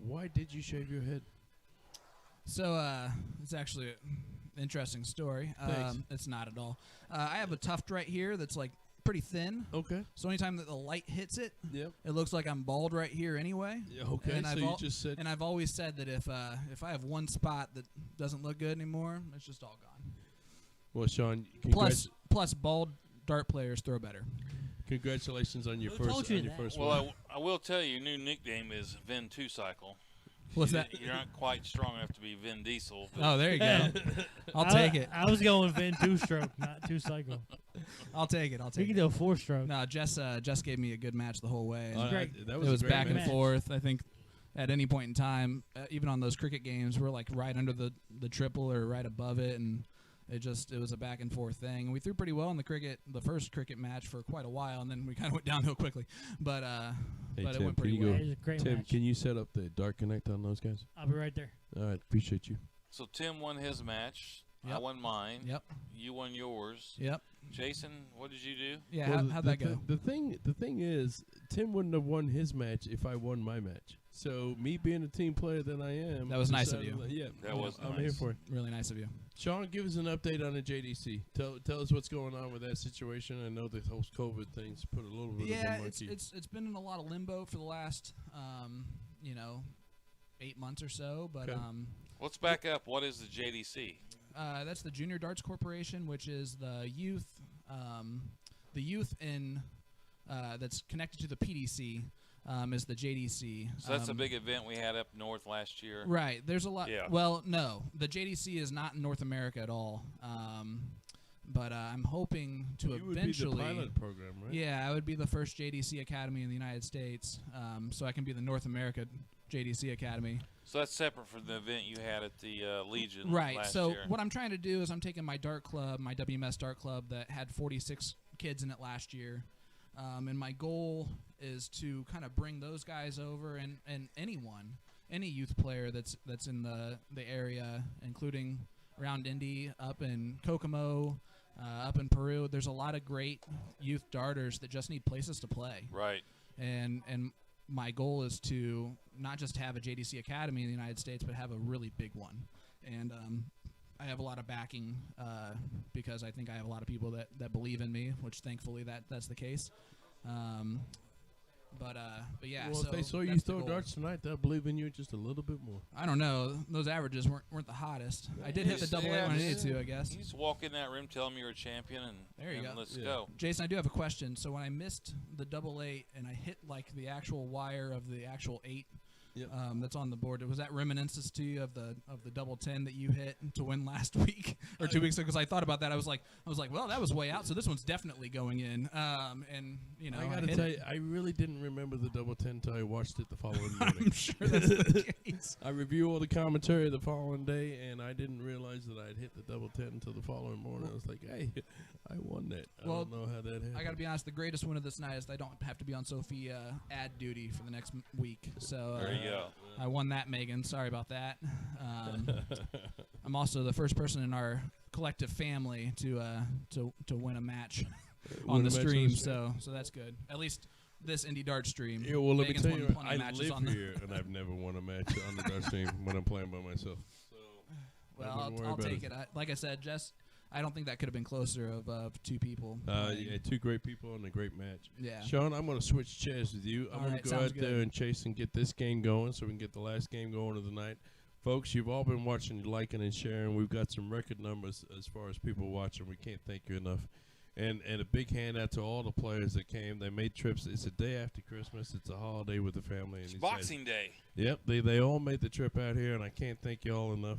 Speaker 3: why did you shave your head?
Speaker 1: So, it's actually an interesting story.
Speaker 3: Thanks.
Speaker 1: It's not at all. I have a tuft right here that's like pretty thin.
Speaker 3: Okay.
Speaker 1: So anytime that the light hits it,
Speaker 3: Yep.
Speaker 1: it looks like I'm bald right here anyway.
Speaker 3: Yeah, okay.
Speaker 1: And
Speaker 3: so
Speaker 1: I've
Speaker 3: you
Speaker 1: al-
Speaker 3: just said,
Speaker 1: And I've always said that if I have one spot that doesn't look good anymore, it's just all gone.
Speaker 3: well, Sean,
Speaker 1: Plus bald dart players throw better.
Speaker 3: congratulations on your
Speaker 4: Who
Speaker 3: first
Speaker 4: told you
Speaker 3: on your
Speaker 4: that?
Speaker 3: first
Speaker 2: Well,
Speaker 3: one.
Speaker 2: I will tell you, your new nickname is Vin Two Cycle.
Speaker 1: What's that?
Speaker 2: You're not quite strong enough to be Vin Diesel. But
Speaker 1: Oh, there you go. I'll take it.
Speaker 4: I was going Vin 2-stroke, not 2-cycle.
Speaker 1: I'll take it. I'll
Speaker 4: We
Speaker 1: take
Speaker 4: can
Speaker 1: it.
Speaker 4: do a 4-stroke.
Speaker 1: No, Jess gave me a good match the whole way. and
Speaker 4: great.
Speaker 3: That
Speaker 1: it
Speaker 3: was,
Speaker 1: was
Speaker 3: a great
Speaker 1: back and
Speaker 3: match.
Speaker 1: forth. I think at any point in time, even on those cricket games, we're like right under the triple or right above it, and it was a back and forth thing. And we threw pretty well in the first cricket match for quite a while, and then we kind of went downhill quickly. But
Speaker 3: Hey,
Speaker 1: but it
Speaker 3: Tim,
Speaker 1: went
Speaker 3: can
Speaker 1: pretty
Speaker 3: you go-
Speaker 1: well.
Speaker 4: It was a great
Speaker 3: Tim,
Speaker 4: match.
Speaker 3: can you set up the Dart Connect on those guys?
Speaker 4: I'll be right there.
Speaker 3: All right, appreciate you.
Speaker 2: So Tim won his match. I
Speaker 1: Yep.
Speaker 2: won mine.
Speaker 1: Yep.
Speaker 2: You won yours.
Speaker 1: Yep.
Speaker 2: Jason, what did you do?
Speaker 1: Yeah.
Speaker 3: Well,
Speaker 1: How'd
Speaker 3: the,
Speaker 1: that go?
Speaker 3: The thing is, Tim wouldn't have won his match if I won my match. So me being a team player that I am,
Speaker 1: That was nice of
Speaker 3: decided
Speaker 1: you.
Speaker 3: that- Yeah,
Speaker 2: That was
Speaker 3: I'm
Speaker 2: nice.
Speaker 3: here for it.
Speaker 1: Really nice of you.
Speaker 3: Sean, give us an update on the JDC. Tell us what's going on with that situation. I know the whole COVID thing's put a little bit
Speaker 1: Yeah,
Speaker 3: of a
Speaker 1: it's
Speaker 3: monkey.
Speaker 1: it's been in a lot of limbo for the last 8 months or so, but
Speaker 3: Okay.
Speaker 2: Let's back up. What is the JDC?
Speaker 1: that's the Junior Darts Corporation, which is the youth in that's connected to the PDC is the JDC.
Speaker 2: So that's a big event we had up north last year.
Speaker 1: Right. There's a lot.
Speaker 2: Yeah.
Speaker 1: Well, no, the JDC is not in North America at all. But I'm hoping to
Speaker 3: you would
Speaker 1: eventually.
Speaker 3: be the pilot program, right?
Speaker 1: Yeah, I would be the first JDC Academy in the United States, so I can be the North America JDC Academy.
Speaker 2: So that's separate from the event you had at the Legion
Speaker 1: Right.
Speaker 2: last
Speaker 1: So
Speaker 2: year.
Speaker 1: what I'm trying to do is I'm taking my dart club, my WMS dart club that had 46 kids in it last year, and my goal is to kind of bring those guys over and any youth player that's in the area, including around Indy, up in Kokomo, up in Peru. There's a lot of great youth darters that just need places to play.
Speaker 2: Right.
Speaker 1: And my goal is to not just have a JDC Academy in the United States, but have a really big one. And I have a lot of backing because I think I have a lot of people that believe in me, which thankfully that's the case. But yeah.
Speaker 3: Well,
Speaker 1: so
Speaker 3: if they saw you
Speaker 1: that's the
Speaker 3: throw
Speaker 1: goal.
Speaker 3: darts tonight, they'll believe in you just a little bit more.
Speaker 1: I don't know. Those averages weren't the hottest. I did hit the double A when I needed to, I guess.
Speaker 2: You just walk in that room, tell them you're a champion, and
Speaker 1: There you
Speaker 2: and
Speaker 1: go.
Speaker 2: let's
Speaker 3: Yeah.
Speaker 2: go.
Speaker 1: Jason, I do have a question. So when I missed the double 8 and I hit like the actual wire of the actual 8
Speaker 3: Yep.
Speaker 1: that's on the board, was that reminiscence to you of the double 10 that you hit to win last week or 2 weeks ago? Because I thought about that. I was like, well, that was way out. So this one's definitely going in. And you know,
Speaker 3: I gotta
Speaker 1: hit
Speaker 3: tell
Speaker 1: it.
Speaker 3: you, I really didn't remember the double 10 until I watched it the following morning.
Speaker 1: I'm sure that's the case.
Speaker 3: I review all the commentary the following day, and I didn't realize that I'd hit the double 10 until the following morning. I was like, hey, I won that. I
Speaker 1: Well,
Speaker 3: don't know how that happened.
Speaker 1: I got to be honest. The greatest win of this night is that I don't have to be on Sophia ad duty for the next week. So
Speaker 2: There you go.
Speaker 1: I won that, Megan. Sorry about that. I'm also the first person in our collective family to win a match on
Speaker 3: Win
Speaker 1: the
Speaker 3: a match
Speaker 1: stream. So that's good. At least this Indie Dart stream.
Speaker 3: Yeah, well, let
Speaker 1: Megan's
Speaker 3: me tell
Speaker 1: won
Speaker 3: you,
Speaker 1: plenty
Speaker 3: I
Speaker 1: of matches
Speaker 3: live
Speaker 1: on the.
Speaker 3: here, and I've never won a match on the Dart stream when I'm playing by myself. So I
Speaker 1: Well,
Speaker 3: wouldn't worry
Speaker 1: I'll
Speaker 3: about
Speaker 1: take it. Like I said, Jess I don't think that could have been closer of two people.
Speaker 3: Yeah, two great people and a great match.
Speaker 1: Yeah.
Speaker 3: Sean, I'm going to switch chairs with you. I'm
Speaker 1: All
Speaker 3: going
Speaker 1: right,
Speaker 3: to go
Speaker 1: sounds
Speaker 3: out there
Speaker 1: good.
Speaker 3: and chase and get this game going so we can get the last game going of the night. Folks, you've all been watching, liking, and sharing. We've got some record numbers as far as people watching. We can't thank you enough. And a big hand out to all the players that came. They made trips. It's a day after Christmas. It's a holiday with the family. And
Speaker 2: It's
Speaker 3: these guys-
Speaker 2: Boxing Day.
Speaker 3: Yep, they all made the trip out here, and I can't thank you all enough.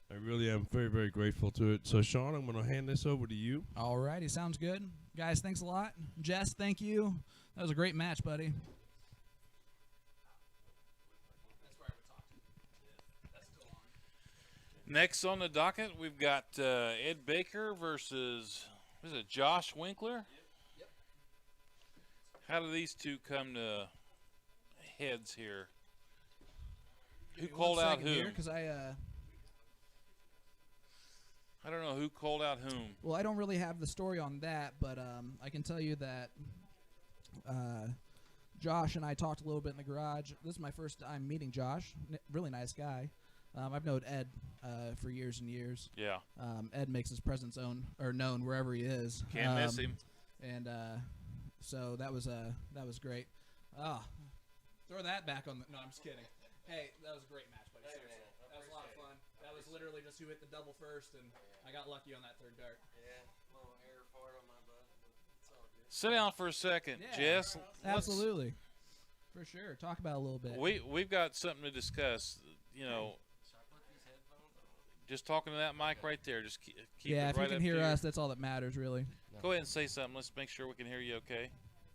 Speaker 3: I really am very, very grateful to it. So, Sean, I'm going to hand this over to you.
Speaker 1: All righty, sounds good. Guys, thanks a lot. Jess, thank you. That was a great match, buddy.
Speaker 2: Next on the docket, we've got Ed Baker versus, what is it, Josh Winkler? Yep. How do these two come to heads here? Who called out whom?
Speaker 1: Because
Speaker 2: I don't know who called out whom.
Speaker 1: well, I don't really have the story on that, but I can tell you that Josh and I talked a little bit in the garage. This is my first time meeting Josh. Really nice guy. I've known Ed for years and years.
Speaker 2: Yeah.
Speaker 1: Ed makes his presence known wherever he is.
Speaker 2: Can't miss him.
Speaker 1: And so that was great. Throw that back on the. No, I'm just kidding. Hey, that was a great match, buddy. Seriously. That was a lot of fun. That was literally just who hit the double first, and I got lucky on that third dart.
Speaker 2: Sit down for a second,
Speaker 1: Yeah.
Speaker 2: Jess.
Speaker 1: Absolutely. For sure. Talk about it a little bit.
Speaker 2: We've got something to discuss. You know, just talking to that mic right there. Just keep
Speaker 1: yeah,
Speaker 2: it
Speaker 1: if
Speaker 2: right
Speaker 1: you can
Speaker 2: up
Speaker 1: hear
Speaker 2: to
Speaker 1: us, that's all that matters, really.
Speaker 2: Go ahead and say something. Let's make sure we can hear you okay.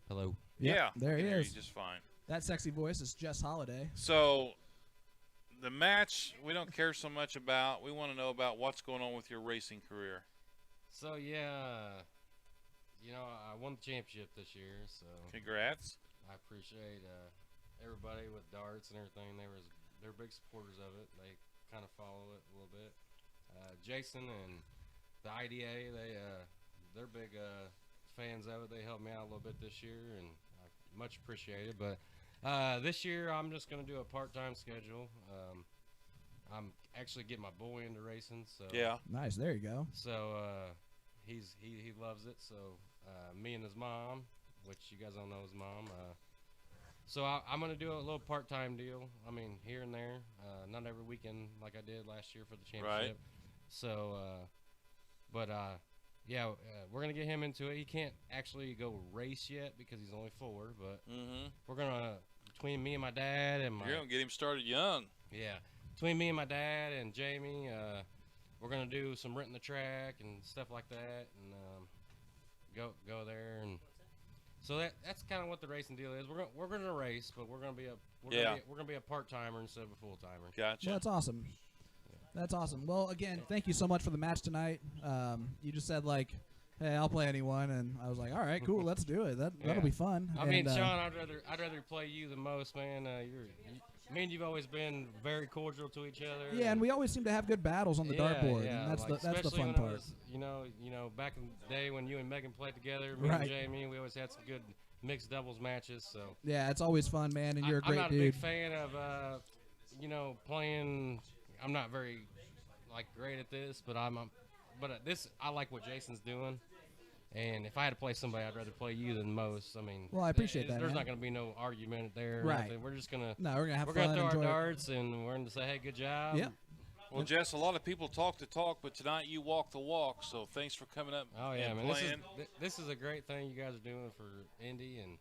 Speaker 8: Hello.
Speaker 1: Yep,
Speaker 2: Yeah.
Speaker 1: there
Speaker 2: we
Speaker 1: he
Speaker 2: can hear
Speaker 1: is.
Speaker 2: you just fine.
Speaker 1: That sexy voice is Jess Holiday.
Speaker 2: So, the match we don't care so much about. We want to know about what's going on with your racing career.
Speaker 8: So yeah, I won the championship this year, so
Speaker 2: Congrats.
Speaker 8: I appreciate everybody with darts and everything. They're big supporters of it. They kind of follow it a little bit. Jason and the IDA, they're big fans of it. They helped me out a little bit this year, and I much appreciate it. But this year, I'm just going to do a part-time schedule. I'm actually getting my boy into racing, so
Speaker 2: Yeah.
Speaker 1: Nice. There you go.
Speaker 8: So he loves it. So me and his mom, which you guys don't know his mom. So I'm gonna do a little part-time deal. I mean, here and there, not every weekend like I did last year for the championship. So, we're gonna get him into it. He can't actually go race yet because he's only 4, but we're gonna between me and my dad and
Speaker 2: You're going to get him started young.
Speaker 8: between me and my dad and Jamie, we're gonna do some renting the track and stuff like that, and go there, and so that's kind of what the racing deal is. We're gonna race, but we're gonna be a part timer instead of a full timer.
Speaker 2: Gotcha.
Speaker 1: Well, that's awesome. That's awesome. Well, again, thank you so much for the match tonight. You just said like, "Hey, I'll play anyone," and I was like, "All right, cool, let's do it. That'll be fun."
Speaker 8: I mean,
Speaker 1: And,
Speaker 8: Sean, I'd rather play you the most, man. Me and you've always been very cordial to each other.
Speaker 1: yeah, and we always seem to have good battles on the dartboard,
Speaker 8: yeah,
Speaker 1: and that's
Speaker 8: like,
Speaker 1: the
Speaker 8: especially
Speaker 1: fun
Speaker 8: when it
Speaker 1: part.
Speaker 8: was, you know, back in the day when you and Megan played together, me
Speaker 1: Right.
Speaker 8: and Jamie, we always had some good mixed doubles matches. So
Speaker 1: Yeah, it's always fun, man, and you're a
Speaker 8: I'm
Speaker 1: great
Speaker 8: not a
Speaker 1: dude.
Speaker 8: big fan of, playing. I'm not very great at this, but this I like what Jason's doing. And if I had to play somebody, I'd rather play you than most. I mean,
Speaker 1: Well, I appreciate that,
Speaker 8: There's
Speaker 1: man.
Speaker 8: not going to be no argument there. or
Speaker 1: Right.
Speaker 8: nothing. We're just gonna
Speaker 1: No, we're gonna have
Speaker 8: we're
Speaker 1: fun.
Speaker 8: gonna throw our
Speaker 1: enjoy it.
Speaker 8: darts, and we're gonna say, hey, good job.
Speaker 1: Yep.
Speaker 2: Well, Jess, a lot of people talk the talk, but tonight you walk the walk. So thanks for coming up
Speaker 8: Oh yeah,
Speaker 2: and
Speaker 8: man.
Speaker 2: playing.
Speaker 8: This is a great thing you guys are doing for Indy, and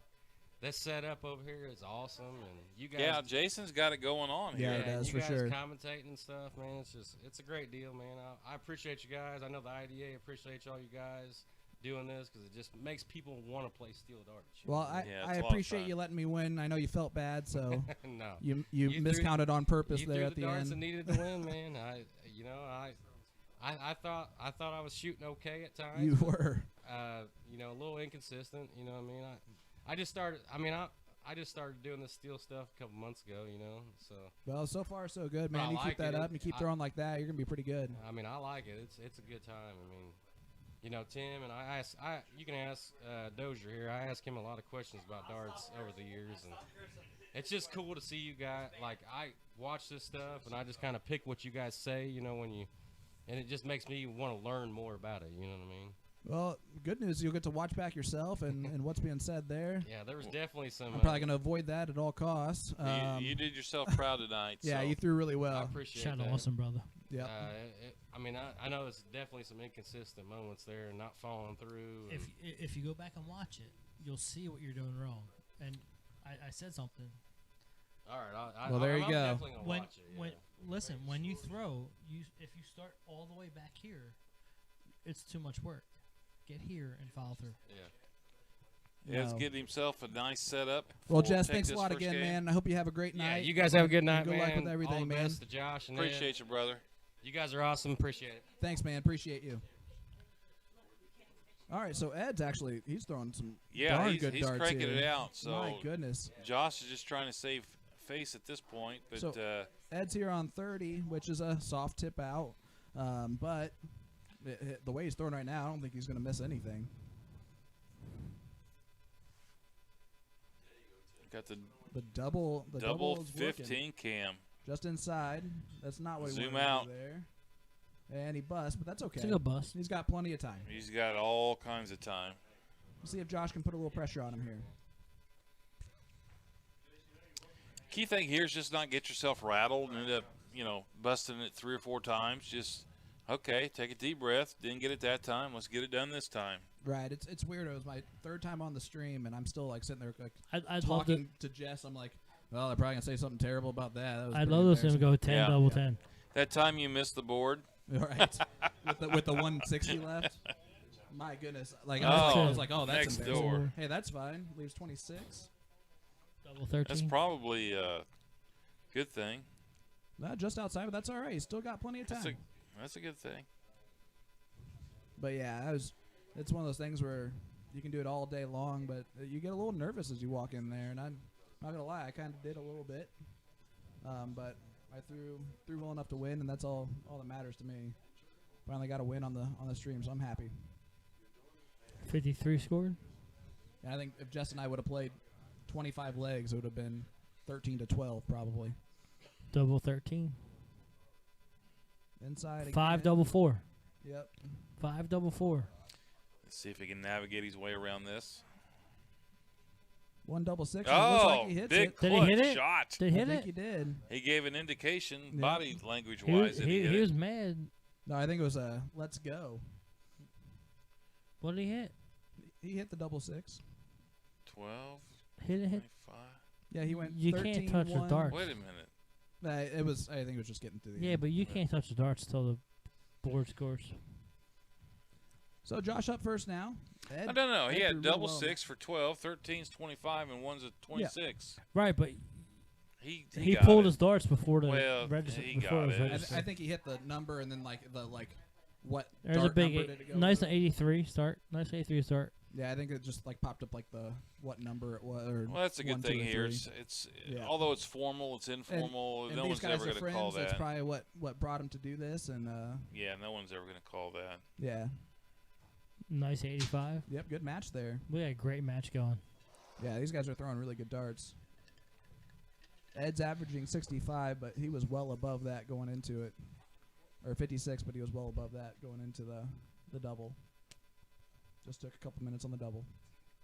Speaker 8: this setup over here is awesome. And you guys,
Speaker 2: Yeah, Jason's got it going on
Speaker 1: Yeah,
Speaker 2: here.
Speaker 1: it does,
Speaker 8: you
Speaker 1: for
Speaker 8: guys
Speaker 1: sure.
Speaker 8: commentating and stuff, man. It's a great deal, man. I appreciate you guys. I know the IDA appreciates all you guys doing this because it just makes people want to play steel darts. you
Speaker 1: Well,
Speaker 8: know?
Speaker 1: I
Speaker 2: Yeah, it's
Speaker 1: I
Speaker 2: a lot of
Speaker 1: appreciate
Speaker 2: fun.
Speaker 1: you letting me win. I know you felt bad, so
Speaker 8: no.
Speaker 1: you
Speaker 8: You threw-
Speaker 1: miscounted on purpose
Speaker 8: You
Speaker 1: there
Speaker 8: threw
Speaker 1: at
Speaker 8: the
Speaker 1: the
Speaker 8: darts
Speaker 1: end.
Speaker 8: and needed to win, man. I thought I was shooting okay at times.
Speaker 1: You were.
Speaker 8: A little inconsistent. You know what I mean? I just started. I just started doing this steel stuff a couple months ago. So
Speaker 1: Well, so far so good,
Speaker 8: But
Speaker 1: man.
Speaker 8: I
Speaker 1: You
Speaker 8: like
Speaker 1: keep that
Speaker 8: it.
Speaker 1: up and you keep throwing like that, you're gonna be pretty good.
Speaker 8: I like it. It's a good time. Tim, and you can ask Dozier here. I ask him a lot of questions about darts over the years, and it's just cool to see you guys. Like, I watch this stuff, and I just kind of pick what you guys say. When you and it just makes me want to learn more about it. You know what I mean?
Speaker 1: Well, good news, you'll get to watch back yourself and what's being said there.
Speaker 8: Yeah, there was definitely some.
Speaker 1: I'm probably going to avoid that at all costs.
Speaker 2: You did yourself proud tonight.
Speaker 1: Yeah,
Speaker 2: so.
Speaker 1: you threw really
Speaker 8: I
Speaker 1: well.
Speaker 8: appreciate
Speaker 4: Shot
Speaker 8: that.
Speaker 4: awesome, brother.
Speaker 1: Yep.
Speaker 8: I mean, I know it's definitely some inconsistent moments there and not following through.
Speaker 4: If you go back and watch it, you'll see what you're doing wrong. And I said something.
Speaker 8: All right,
Speaker 1: Well, there you
Speaker 8: I'm
Speaker 1: go.
Speaker 8: definitely gonna
Speaker 4: When
Speaker 8: watch it.
Speaker 4: listen, when you throw, if you start all the way back here, it's too much work. Get here and follow through.
Speaker 8: Yeah.
Speaker 2: Ed's
Speaker 1: No.
Speaker 2: getting himself a nice setup.
Speaker 1: Well,
Speaker 2: for
Speaker 1: Jess,
Speaker 2: Take
Speaker 1: thanks a
Speaker 2: This
Speaker 1: lot
Speaker 2: first
Speaker 1: again,
Speaker 2: game.
Speaker 1: man. I hope you have a great
Speaker 8: Yeah,
Speaker 1: night.
Speaker 8: you guys have a good night,
Speaker 1: Good
Speaker 8: man.
Speaker 1: luck with everything,
Speaker 8: All the
Speaker 1: man.
Speaker 8: best to Josh and Ed.
Speaker 2: Appreciate you, brother.
Speaker 8: You guys are awesome. Appreciate it.
Speaker 1: Thanks, man. Appreciate you. All right, so Ed's actually he's throwing some
Speaker 2: Yeah,
Speaker 1: darn
Speaker 2: he's
Speaker 1: good darts
Speaker 2: cranking
Speaker 1: here.
Speaker 2: it out. So
Speaker 1: My goodness.
Speaker 2: Josh is just trying to save face at this point, but
Speaker 1: So- Ed's here on 30, which is a soft tip out. But the way he's throwing right now, I don't think he's going to miss anything.
Speaker 2: got the
Speaker 1: Double
Speaker 2: double
Speaker 1: is working.
Speaker 2: 15 cam.
Speaker 1: Just inside. That's not what he
Speaker 2: Zoom
Speaker 1: wanted
Speaker 2: out.
Speaker 1: to do there. And he busts, but that's okay.
Speaker 4: It's a good bust.
Speaker 1: He's got plenty of time.
Speaker 2: He's got all kinds of time.
Speaker 1: Let's see if Josh can put a little pressure on him here.
Speaker 2: Key thing here is just not get yourself rattled and end up, busting it 3 or 4 times. Just, okay, take a deep breath. Didn't get it that time. Let's get it done this time.
Speaker 1: Right. It's weird. It was my 3rd time on the stream, and I'm still like sitting there like
Speaker 4: I'd love to.
Speaker 1: talking to Jess. I'm like, well, they're probably gonna say something terrible about that. That was
Speaker 4: I'd
Speaker 1: pretty
Speaker 4: love to see him
Speaker 1: embarrassing.
Speaker 4: go 10
Speaker 2: Yeah.
Speaker 4: double
Speaker 1: Yeah.
Speaker 4: 10.
Speaker 2: That time you missed the board.
Speaker 1: Right. with the 160 left. My goodness. Like
Speaker 2: Oh,
Speaker 1: I was like, oh, that's
Speaker 2: next
Speaker 1: embarrassing.
Speaker 2: door.
Speaker 1: Hey, that's fine. Leaves 26.
Speaker 4: Double 13.
Speaker 2: That's probably a good thing.
Speaker 1: Not just outside, but that's all right. He's still got plenty of time.
Speaker 2: That's a good thing.
Speaker 1: But yeah, it's one of those things where you can do it all day long, but you get a little nervous as you walk in there. And I'm not gonna lie, I kind of did a little bit, but I threw well enough to win, and that's all that matters to me. Finally got a win on the stream, so I'm happy.
Speaker 4: 53 scored.
Speaker 1: And I think if Jess and I would have played 25 legs, it would have been 13-12 probably.
Speaker 4: Double 13.
Speaker 1: Inside again.
Speaker 4: 5 double 4.
Speaker 1: Yep.
Speaker 4: 5 double 4.
Speaker 2: Let's see if he can navigate his way around this.
Speaker 1: 1 double 6.
Speaker 2: Oh,
Speaker 1: Looks like he hits
Speaker 2: big
Speaker 1: it.
Speaker 4: Did he
Speaker 2: clutch
Speaker 4: hit it?
Speaker 2: shot.
Speaker 4: Did he
Speaker 1: I
Speaker 4: hit
Speaker 1: think
Speaker 4: it?
Speaker 1: he did.
Speaker 2: He gave an indication,
Speaker 1: Yeah.
Speaker 2: body language
Speaker 4: He,
Speaker 2: wise, that he hit
Speaker 4: he
Speaker 2: it.
Speaker 4: was mad.
Speaker 1: No, I think it was a let's go.
Speaker 4: What did he hit?
Speaker 1: He hit the double 6.
Speaker 2: 12,
Speaker 4: Hit
Speaker 2: 25.
Speaker 1: Yeah, he went.
Speaker 4: You
Speaker 1: 13,
Speaker 4: can't touch the
Speaker 1: 1.
Speaker 4: darts.
Speaker 2: Wait a minute.
Speaker 1: It was. I think it was just getting to the.
Speaker 4: Yeah,
Speaker 1: end.
Speaker 4: but you can't touch the darts till the board scores.
Speaker 1: So Josh up first now. Ed,
Speaker 2: I don't know. He
Speaker 1: Ed
Speaker 2: had
Speaker 1: threw
Speaker 2: double
Speaker 1: real well.
Speaker 2: 6 for 12, 13's 25, and 1's a 26.
Speaker 4: Right, but
Speaker 2: He
Speaker 4: he
Speaker 2: got
Speaker 4: pulled
Speaker 2: it.
Speaker 4: his darts before the
Speaker 2: Well,
Speaker 4: register.
Speaker 2: he
Speaker 4: Before
Speaker 2: got
Speaker 4: it was
Speaker 2: it.
Speaker 4: registered.
Speaker 1: I think he hit the number and then what.
Speaker 4: There's a
Speaker 1: dart
Speaker 4: big,
Speaker 1: number did it go
Speaker 4: nice
Speaker 1: to?
Speaker 4: 83 start. Nice 83 start.
Speaker 1: Yeah, I think it just popped up the what number it was. Or
Speaker 2: Well, that's a good
Speaker 1: 1, 2,
Speaker 2: thing
Speaker 1: or
Speaker 2: here.
Speaker 1: 3.
Speaker 2: It's
Speaker 1: Yeah.
Speaker 2: although it's formal, it's informal.
Speaker 1: And
Speaker 2: no
Speaker 1: these
Speaker 2: one's
Speaker 1: guys
Speaker 2: ever
Speaker 1: are
Speaker 2: going to
Speaker 1: friends.
Speaker 2: call
Speaker 1: That's
Speaker 2: that.
Speaker 1: probably what brought him to do this, and
Speaker 2: Yeah, no one's ever going to call that.
Speaker 1: yeah,
Speaker 4: Nice 85.
Speaker 1: yep, good match there.
Speaker 4: We had a great match going.
Speaker 1: Yeah, these guys are throwing really good darts. Ed's averaging 65, but he was well above that going into it, or 56, but he was well above that going into the double. Just took a couple minutes on the double,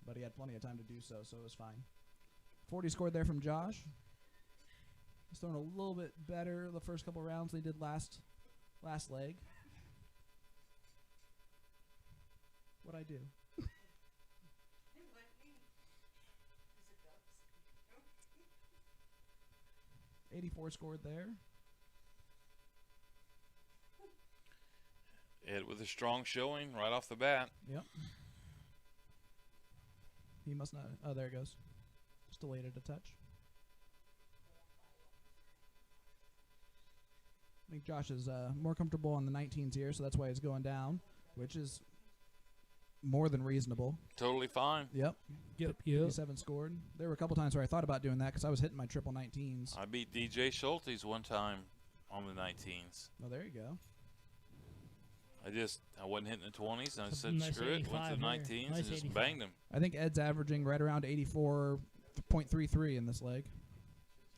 Speaker 1: but he had plenty of time to do so, so it was fine. 40 scored there from Josh. He's throwing a little bit better the first couple rounds than he did last leg. What'd I do? 84 scored there.
Speaker 2: Ed with a strong showing right off the bat.
Speaker 1: Yep. He must not. Oh, there it goes. Just delayed it a touch. I think Josh is more comfortable on the 19s here, so that's why he's going down, which is more than reasonable.
Speaker 2: Totally fine.
Speaker 1: Yep.
Speaker 4: Yep.
Speaker 1: 57 scored. There were a couple times where I thought about doing that because I was hitting my triple 19s.
Speaker 2: I beat DJ Schultes one time on the 19s.
Speaker 1: Oh, there you go.
Speaker 2: I wasn't hitting the 20s, and I said,
Speaker 4: Nice
Speaker 2: screw it. Went to the
Speaker 4: 85 there.
Speaker 2: 19s
Speaker 4: Nice
Speaker 2: and just
Speaker 4: 85.
Speaker 2: banged him.
Speaker 1: I think Ed's averaging right around 84.33 in this leg,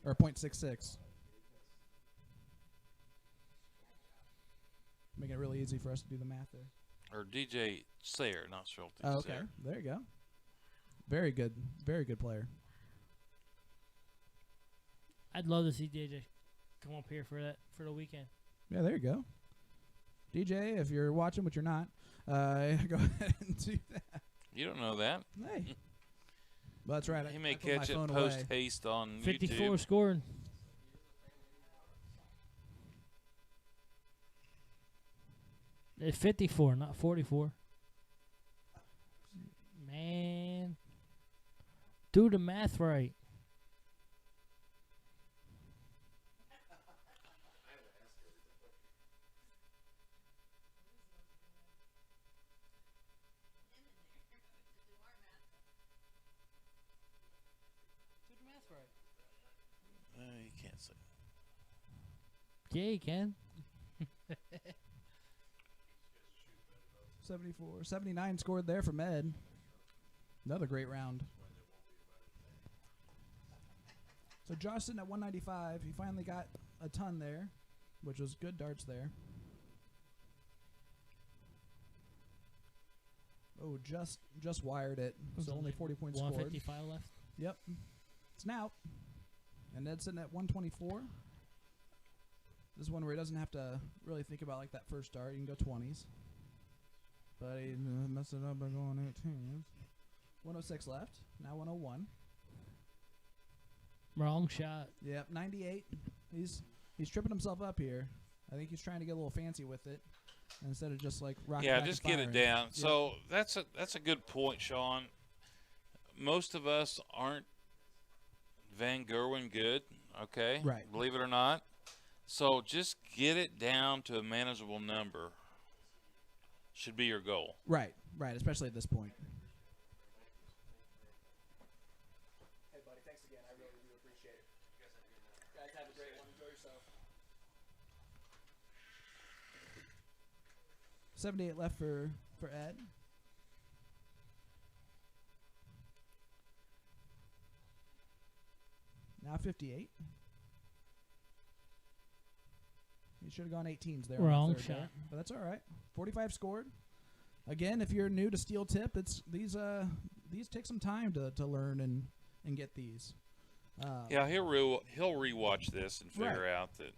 Speaker 1: or .66. making it really easy for us to do the math there.
Speaker 2: Or DJ Sayer, not Schulte.
Speaker 1: Oh, okay.
Speaker 2: Sayer.
Speaker 1: There you go. Very good. Very good player.
Speaker 4: I'd love to see DJ come up here for the weekend.
Speaker 1: Yeah, there you go. DJ, if you're watching, which you're not, go ahead and do that.
Speaker 2: You don't know that.
Speaker 1: Hey. Well, that's right.
Speaker 2: He
Speaker 1: I
Speaker 2: may
Speaker 1: put my
Speaker 2: catch it
Speaker 1: phone
Speaker 2: post
Speaker 1: away.
Speaker 2: haste on
Speaker 4: 54
Speaker 2: YouTube.
Speaker 4: scoring. It's 54, not 44. Man. Do the math right. Do the math right.
Speaker 2: You can't say.
Speaker 4: Yeah, you can.
Speaker 1: 74. 79 scored there from Ed. Another great round. So Josh sitting at 195. He finally got a ton there, which was good darts there. Oh, just wired it. So only 40 points scored.
Speaker 4: 155 left.
Speaker 1: Yep. It's now. And Ed's sitting at 124. This is one where he doesn't have to really think about like that first dart. You can go 20s. But he messed it up by going 18s. 106 left. Now 101.
Speaker 4: Wrong shot.
Speaker 1: Yep, 98. He's tripping himself up here. I think he's trying to get a little fancy with it instead of just like rocking
Speaker 2: Yeah,
Speaker 1: back
Speaker 2: just
Speaker 1: and
Speaker 2: get it
Speaker 1: firing.
Speaker 2: down.
Speaker 1: Yep.
Speaker 2: So that's a good point, Sean. Most of us aren't Van Gerwen good, okay?
Speaker 1: Right.
Speaker 2: Believe it or not. So just get it down to a manageable number. Should be your goal.
Speaker 1: Right, especially at this point. Hey, buddy, thanks again. I really do appreciate it. Guys, have a great one. Enjoy yourself. 78 left for Ed. Now 58. You should have gone 18s there. on the
Speaker 4: Wrong
Speaker 1: third
Speaker 4: shot.
Speaker 1: dart, but that's all right. 45 scored. Again, if you're new to steel tip, it's these take some time to learn and get these.
Speaker 2: Yeah, he'll rewatch this and figure
Speaker 1: Right.
Speaker 2: out that.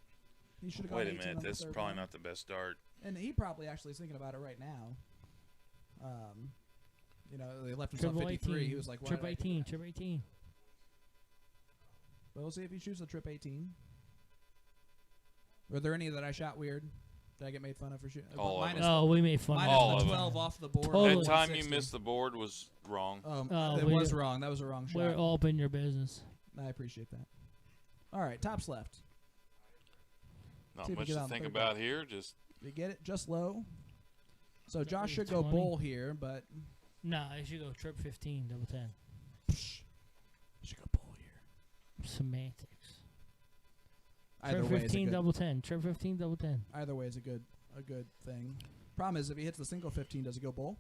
Speaker 1: He should have gone
Speaker 2: Wait a
Speaker 1: 18
Speaker 2: minute,
Speaker 1: on the
Speaker 2: this is
Speaker 1: third
Speaker 2: probably
Speaker 1: one.
Speaker 2: not the best dart.
Speaker 1: And he probably actually is thinking about it right now. They left himself
Speaker 4: Triple
Speaker 1: 53.
Speaker 4: 18.
Speaker 1: He was like, why
Speaker 4: Triple
Speaker 1: did I do
Speaker 4: 18.
Speaker 1: that?
Speaker 4: Triple 18.
Speaker 1: But we'll see if he shoots a trip 18. Were there any that I shot weird? Did I get made fun of for shooting?
Speaker 2: All of
Speaker 1: minus,
Speaker 2: them.
Speaker 4: Oh, we made fun
Speaker 1: minus
Speaker 2: All
Speaker 1: the
Speaker 2: of them.
Speaker 1: 12 off the board.
Speaker 4: Totally.
Speaker 2: That time you
Speaker 1: 160.
Speaker 2: missed the board was wrong.
Speaker 1: It
Speaker 4: we-
Speaker 1: was wrong. That was a wrong shot.
Speaker 4: We're all up in your business.
Speaker 1: I appreciate that. All right, tops left.
Speaker 2: Not
Speaker 1: See if we
Speaker 2: much
Speaker 1: get
Speaker 2: to
Speaker 1: on
Speaker 2: think
Speaker 1: third
Speaker 2: about here. Just
Speaker 1: You get it just low. So
Speaker 4: Except
Speaker 1: Josh
Speaker 4: for
Speaker 1: should go
Speaker 4: 20.
Speaker 1: bull here, but
Speaker 4: Nah, I should go trip 15, double 10.
Speaker 1: should go bull here.
Speaker 4: Semantics.
Speaker 1: Either
Speaker 4: Trip
Speaker 1: way is a
Speaker 4: 15,
Speaker 1: good.
Speaker 4: double 10. Trip 15, double 10.
Speaker 1: Either way is a good thing. Problem is, if he hits the single 15, does he go bull?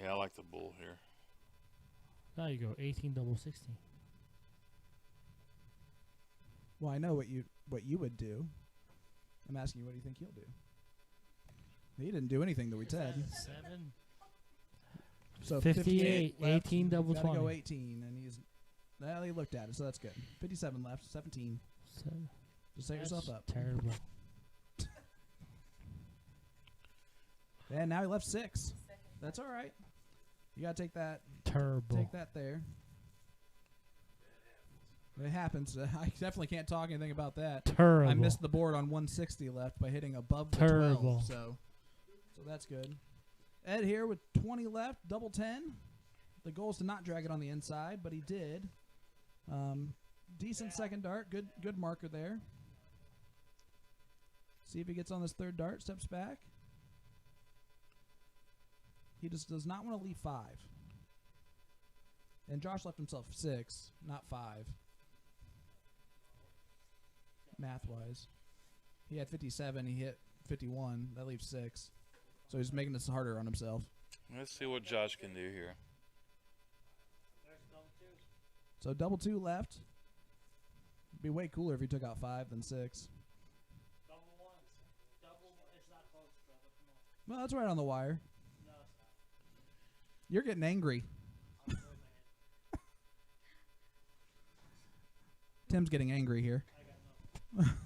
Speaker 2: yeah, I like the bull here.
Speaker 4: Now you go 18, double 16.
Speaker 1: Well, I know what you would do. I'm asking you, what do you think he'll do? He didn't do anything that we said.
Speaker 4: 7.
Speaker 1: So
Speaker 4: 58,
Speaker 1: left.
Speaker 4: 18, double
Speaker 1: Gotta
Speaker 4: 20.
Speaker 1: go 18, and he looked at it, so that's good. 57 left, 17.
Speaker 4: So
Speaker 1: Just set yourself
Speaker 4: that's
Speaker 1: up.
Speaker 4: Terrible.
Speaker 1: And now he left 6. That's all right. You gotta take that.
Speaker 4: Terrible.
Speaker 1: Take that there. It happens. I definitely can't talk anything about that.
Speaker 4: Terrible.
Speaker 1: I missed the board on 160 left by hitting above the
Speaker 4: Terrible.
Speaker 1: 12, so that's good. Ed here with 20 left, double 10. The goal is to not drag it on the inside, but he did. Decent second dart, good marker there. See if he gets on this third dart, steps back. He just does not want to leave 5. And Josh left himself 6, not 5. Math-wise. He had 57, he hit 51. That leaves 6. So he's making this harder on himself.
Speaker 2: Let's see what Josh can do here.
Speaker 1: So double 2 left. Be way cooler if he took out 5 than 6.
Speaker 4: Double 1. Double, it's not close.
Speaker 1: Well, that's right on the wire.
Speaker 4: No, it's not.
Speaker 1: You're getting angry.
Speaker 4: I'm so mad.
Speaker 1: Tim's getting angry here.
Speaker 4: I got nothing.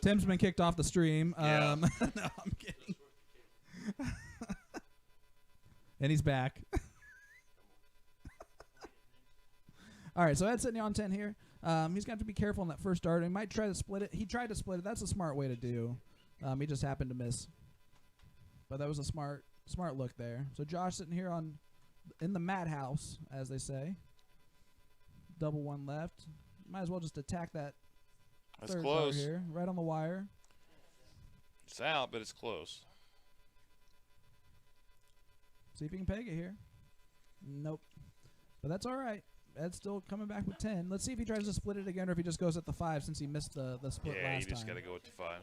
Speaker 1: Tim's been kicked off the stream.
Speaker 2: Yeah.
Speaker 1: No, I'm kidding. And he's back. All right, so Ed's sitting on 10 here. He's going to have to be careful on that first dart. He might try to split it. He tried to split it. That's a smart way to do. He just happened to miss. But that was a smart look there. So Josh sitting here in the madhouse, as they say. Double one left. Might as well just attack that
Speaker 2: That's
Speaker 1: third dart
Speaker 2: close.
Speaker 1: here, right on the wire.
Speaker 2: It's out, but it's close.
Speaker 1: See if he can peg it here. Nope. But that's all right. Ed's still coming back with 10. Let's see if he tries to split it again or if he just goes at the 5 since he missed the split
Speaker 2: Yeah,
Speaker 1: last
Speaker 2: you just
Speaker 1: time.
Speaker 2: got to go with the 5.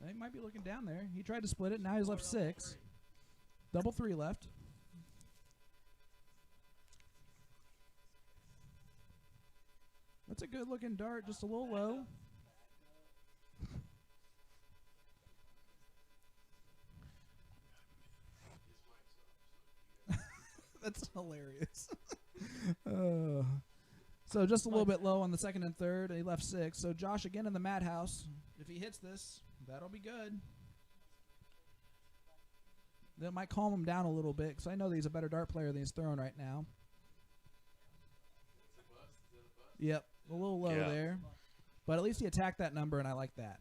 Speaker 1: He might be looking down there. He tried to split it. Now he's left 6. Double 3 left. That's a good looking dart, just a little low. That's hilarious. So just a little bit low on the second and third. He left 6. So Josh again in the madhouse. If he hits this, that'll be good. That might calm him down a little bit because I know that he's a better dart player than he's throwing right now. Yep, a little low
Speaker 2: Yeah.
Speaker 1: there. But at least he attacked that number, and I like that.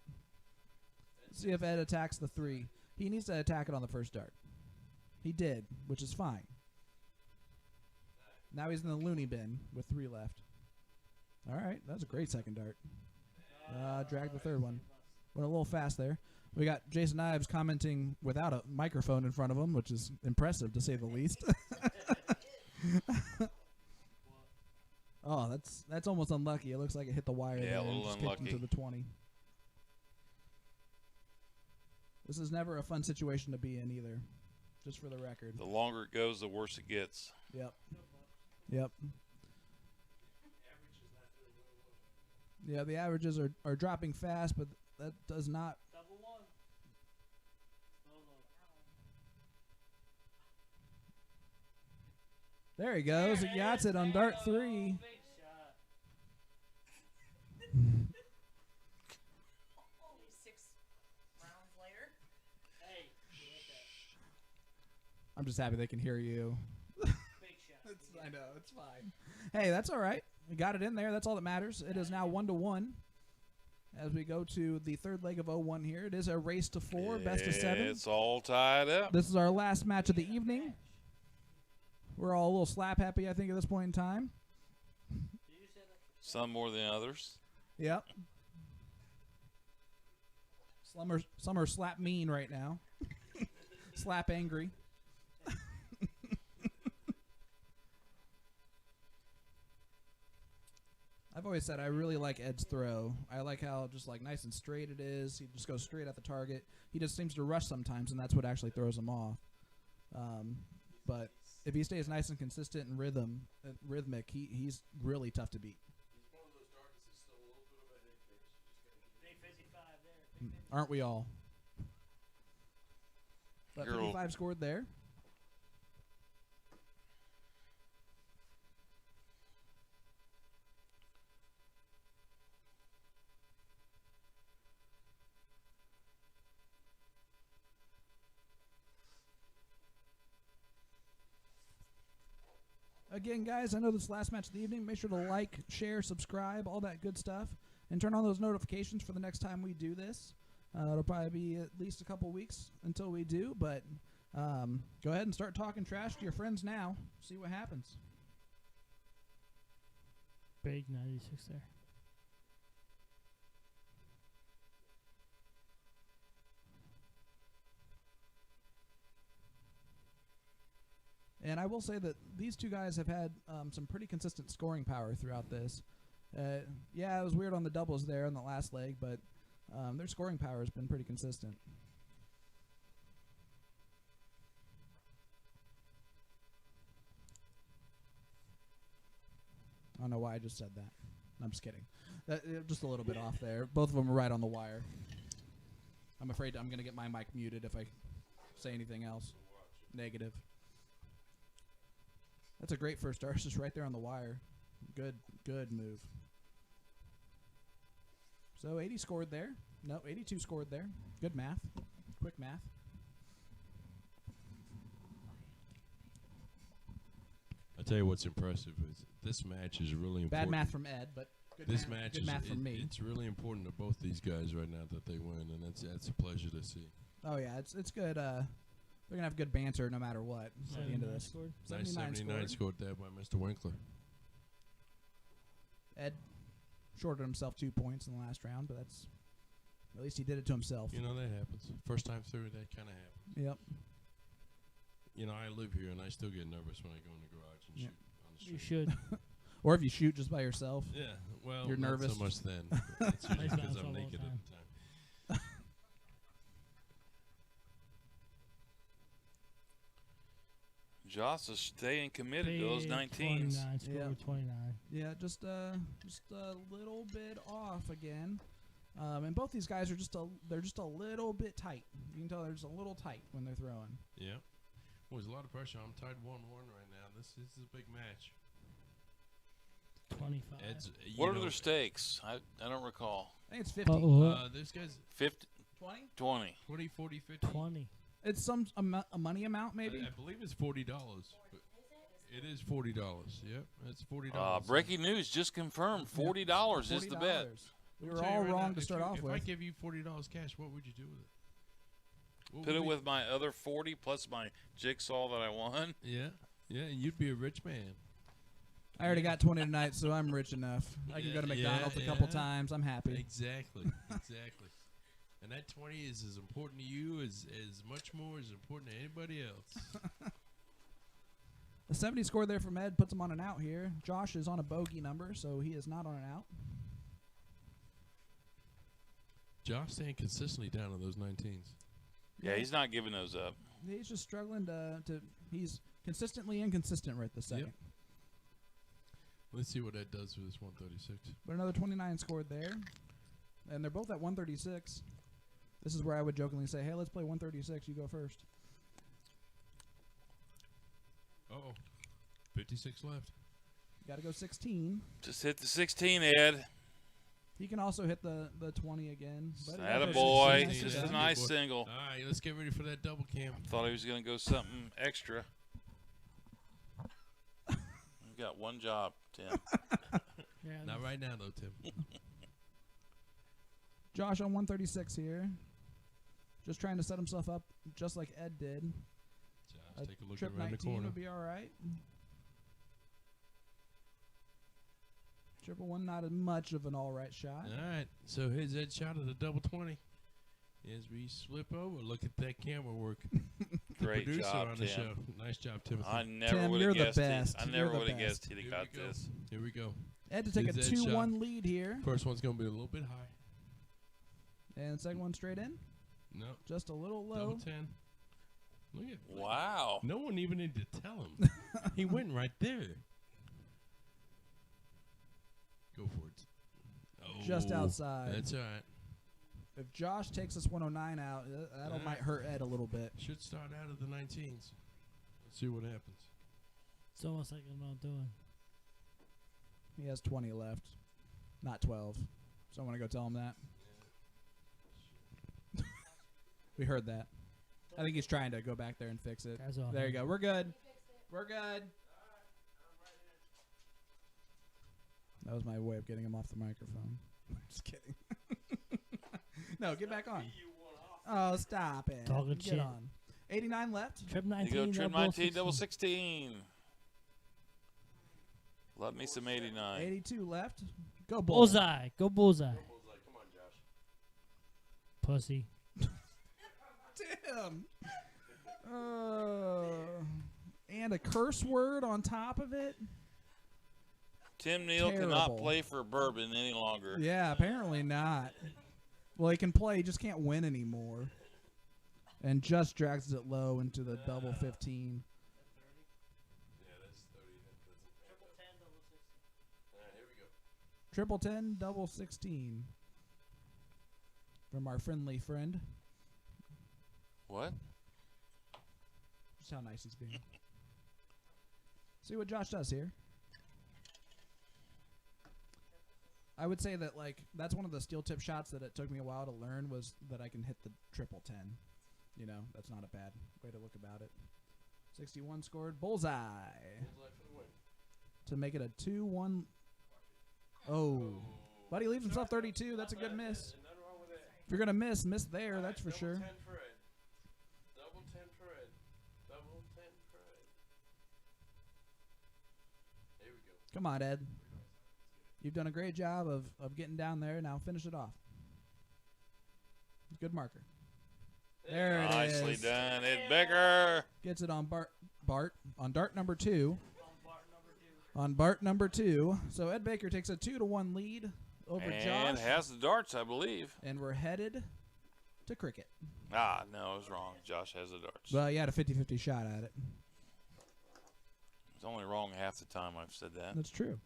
Speaker 1: Let's see if Ed attacks the 3. He needs to attack it on the first dart. He did, which is fine. Now he's in the loony bin with 3 left. All right, that was a great second dart. Drag the third one. Went a little fast there. We got Jason Ives commenting without a microphone in front of him, which is impressive to say the least. Oh, that's almost unlucky. It looks like it hit the wire
Speaker 2: Yeah,
Speaker 1: there
Speaker 2: a
Speaker 1: and
Speaker 2: little
Speaker 1: just
Speaker 2: unlucky.
Speaker 1: kicked into the 20. This is never a fun situation to be in either, just for the record.
Speaker 2: The longer it goes, the worse it gets.
Speaker 1: Yep. Yep. Yeah, the averages are dropping fast, but that does not.
Speaker 4: Double one. Low, low.
Speaker 1: There he goes. He gets it on dart 3.
Speaker 4: Big shot.
Speaker 9: Only 6 rounds later.
Speaker 4: Hey, you hit that.
Speaker 1: I'm just happy they can hear you.
Speaker 4: Big shot.
Speaker 1: I know, it's fine. Hey, that's all right. We got it in there. That's all that matters. It is now 1-1 as we go to the third leg of 0-1 here. It is a race to 4, best of 7.
Speaker 2: It's all tied up.
Speaker 1: This is our last match of the evening. We're all a little slap happy, I think, at this point in time.
Speaker 2: Some more than others.
Speaker 1: Yep. Some are slap mean right now. Slap angry. I've always said I really like Ed's throw. I like how just like nice and straight it is. He just goes straight at the target. He just seems to rush sometimes, and that's what actually throws him off. But if he stays nice and consistent and rhythmic, he's really tough to beat.
Speaker 4: Big 55 there.
Speaker 1: Aren't we all? But
Speaker 2: Girl.
Speaker 1: 55 scored there. Again, guys, I know this is the last match of the evening. Make sure to like, share, subscribe, all that good stuff, and turn on those notifications for the next time we do this. It'll probably be at least a couple weeks until we do, but go ahead and start talking trash to your friends now. See what happens.
Speaker 4: Big 96 there.
Speaker 1: And I will say that these two guys have had some pretty consistent scoring power throughout this. Yeah, it was weird on the doubles there in the last leg, but their scoring power has been pretty consistent. I don't know why I just said that. I'm just kidding. Just a little bit off there. Both of them are right on the wire. I'm afraid I'm going to get my mic muted if I say anything else negative. That's a great first start. It's just right there on the wire. Good move. So 80 scored there. No, 82 scored there. Good math. Quick math.
Speaker 3: I tell you what's impressive is this match is really important.
Speaker 1: Bad math from Ed, but
Speaker 3: This match
Speaker 1: good
Speaker 3: is
Speaker 1: math from me.
Speaker 3: It's really important to both these guys right now that they win, and that's a pleasure to see.
Speaker 1: Oh yeah, it's good. They're gonna have good banter no matter what at the end of
Speaker 4: 79
Speaker 1: this.
Speaker 4: scored.
Speaker 3: Nice
Speaker 1: 79
Speaker 3: scored there by Mr. Winkler.
Speaker 1: Ed shorted himself 2 points in the last round, but that's at least he did it to himself.
Speaker 3: You know that happens. First time through, that kind of happens.
Speaker 1: Yep.
Speaker 3: You know, I live here, and I still get nervous when I go in the garage and
Speaker 1: Yeah.
Speaker 3: shoot on the street.
Speaker 4: You should.
Speaker 1: Or if you shoot just by yourself.
Speaker 3: Yeah, well,
Speaker 1: You're
Speaker 3: not
Speaker 1: nervous.
Speaker 3: so much then. It's usually
Speaker 4: Plays
Speaker 3: because
Speaker 4: basketball
Speaker 3: I'm
Speaker 4: all the
Speaker 3: naked at
Speaker 4: time.
Speaker 3: the time.
Speaker 2: Joss is staying committed to those
Speaker 4: Big
Speaker 2: 19s.
Speaker 4: 29 scored
Speaker 1: Yeah.
Speaker 4: 29.
Speaker 1: Yeah, just a little bit off again. And both these guys are just a little bit tight. You can tell they're just a little tight when they're throwing.
Speaker 3: Yeah. Well, there's a lot of pressure. I'm tied 1-1 right now. This is a big match.
Speaker 4: 25.
Speaker 3: Ed's,
Speaker 2: What are their stakes? I don't recall.
Speaker 1: I think it's 50.
Speaker 3: This guy's
Speaker 2: 50,
Speaker 1: 20?
Speaker 2: 20.
Speaker 3: 20, 40, 50.
Speaker 4: 20.
Speaker 1: It's a money amount maybe.
Speaker 3: I believe it's $40. But it is $40. Yep, it's $40.
Speaker 2: Breaking news just confirmed. $40 is the bet.
Speaker 1: We
Speaker 3: I'll
Speaker 1: were
Speaker 3: tell you
Speaker 1: all
Speaker 3: right
Speaker 1: wrong
Speaker 3: now,
Speaker 1: to
Speaker 3: if
Speaker 1: start
Speaker 3: you-
Speaker 1: off
Speaker 3: if I
Speaker 1: with.
Speaker 3: give you $40 cash, what would you do with it? What
Speaker 2: Put
Speaker 3: would
Speaker 2: it
Speaker 3: be-
Speaker 2: with my other 40 plus my jigsaw that I won.
Speaker 3: Yeah, you'd be a rich man.
Speaker 1: I already got 20 tonight, so I'm rich enough. I can go to
Speaker 3: Yeah,
Speaker 1: McDonald's a couple
Speaker 3: yeah.
Speaker 1: times. I'm happy.
Speaker 3: Exactly, exactly. And that 20 is as important to you as much more as important to anybody else.
Speaker 1: The 70 score there from Ed puts him on an out here. Josh is on a bogey number, so he is not on an out.
Speaker 3: Josh staying consistently down on those 19s.
Speaker 2: Yeah, he's not giving those up.
Speaker 1: He's just struggling to he's consistently inconsistent right this second.
Speaker 3: Yep. Let's see what Ed does with this 136.
Speaker 1: But another 29 scored there. And they're both at 136. This is where I would jokingly say, hey, let's play 136. You go first.
Speaker 3: Uh-oh. 56 left.
Speaker 1: Got to go 16.
Speaker 2: Just hit the 16, Ed.
Speaker 1: He can also hit the 20 again. But
Speaker 2: Attaboy.
Speaker 3: 16,
Speaker 2: Just
Speaker 3: yeah.
Speaker 2: a nice
Speaker 3: Good boy.
Speaker 2: single.
Speaker 3: All right, let's get ready for that double cam.
Speaker 2: Thought he was going to go something extra. You got one job, Tim.
Speaker 4: Yeah,
Speaker 3: Not right now, though, Tim.
Speaker 1: Josh on 136 here. Just trying to set himself up just like Ed did.
Speaker 3: Josh, take a look
Speaker 1: Trip
Speaker 3: around the
Speaker 1: 19
Speaker 3: corner.
Speaker 1: would be all right. Triple one, not as much of an all right shot.
Speaker 3: All right, so here's Ed shot of the double 20. As we slip over, look at that camera work. The
Speaker 2: Great
Speaker 3: producer
Speaker 2: job,
Speaker 3: on the
Speaker 2: Tim.
Speaker 3: show. Nice job, Timothy.
Speaker 2: I never
Speaker 1: Tim,
Speaker 2: would
Speaker 1: you're
Speaker 2: have
Speaker 1: the
Speaker 2: guessed.
Speaker 1: best.
Speaker 2: I
Speaker 1: You're
Speaker 2: never
Speaker 1: the
Speaker 2: would have
Speaker 1: best.
Speaker 2: guessed he'd have
Speaker 3: Here
Speaker 2: got
Speaker 3: we go.
Speaker 2: this.
Speaker 3: Here we go.
Speaker 1: Ed to take a
Speaker 3: Here's Ed's
Speaker 1: 2-1
Speaker 3: shot.
Speaker 1: lead here.
Speaker 3: First one's going to be a little bit high.
Speaker 1: And second one straight in.
Speaker 3: No,
Speaker 1: Just a little low.
Speaker 3: double 10. Look at
Speaker 2: Wow.
Speaker 3: No one even needed to tell him. He went right there. Go for it. Oh,
Speaker 1: Just outside.
Speaker 3: That's all right.
Speaker 1: If Josh takes this 109 out, that'll might hurt Ed a little bit.
Speaker 3: Should start out of the 19s. Let's see what happens.
Speaker 4: it's almost like I'm not doing.
Speaker 1: He has 20 left, not 12. So I want to go tell him that. We heard that. I think he's trying to go back there and fix it.
Speaker 4: Guys off.
Speaker 1: There you go. We're good. We're good. That was my way of getting him off the microphone. Just kidding. No, get back on. Oh, stop it.
Speaker 4: Talking
Speaker 1: Get
Speaker 4: shit.
Speaker 1: on. 89 left.
Speaker 4: Trip
Speaker 2: You
Speaker 4: 19.
Speaker 2: go trim
Speaker 4: double
Speaker 2: 19, double
Speaker 4: 16.
Speaker 2: 16. Love me some 89.
Speaker 1: 82 left. Go Bulls.
Speaker 4: Bullseye. Go bullseye.
Speaker 3: Come on, Josh.
Speaker 4: Pussy.
Speaker 1: Damn. And a curse word on top of it.
Speaker 2: Tim Neal
Speaker 1: Terrible.
Speaker 2: cannot play for Bourbon any longer.
Speaker 1: Yeah, apparently not. Well, he can play, he just can't win anymore. And just drags it low into the double 15.
Speaker 3: Yeah, that's 30. That doesn't
Speaker 6: Triple 10, double 16.
Speaker 3: All right, here we go.
Speaker 1: Triple 10, double 16. From our friendly friend.
Speaker 2: What?
Speaker 1: Just how nice he's being. See what Josh does here. I would say that, like, that's one of the steel tip shots that it took me a while to learn, was that I can hit the triple 10. You know, that's not a bad way to look about it. 61 scored. Bullseye. To make it a 2-1. Oh. Buddy leaves himself 32. That's a good miss. If you're going to miss there, that's for sure.
Speaker 3: Double 10 for Ed. Double 10 for Ed. There we go.
Speaker 1: Come on, Ed. You've done a great job of getting down there. Now finish it off. Good marker. There it is.
Speaker 2: Nicely done, Ed Becker.
Speaker 1: Gets it on Bart on dart number 2. On Bart number 2. So Ed Baker takes a 2-1 lead over
Speaker 2: And
Speaker 1: Josh.
Speaker 2: has the darts, I believe.
Speaker 1: And we're headed to cricket.
Speaker 2: Ah, no, I was wrong. Josh has the darts.
Speaker 1: Well, you had a 50-50 shot at it.
Speaker 2: It's only wrong half the time I've said that.
Speaker 1: That's true.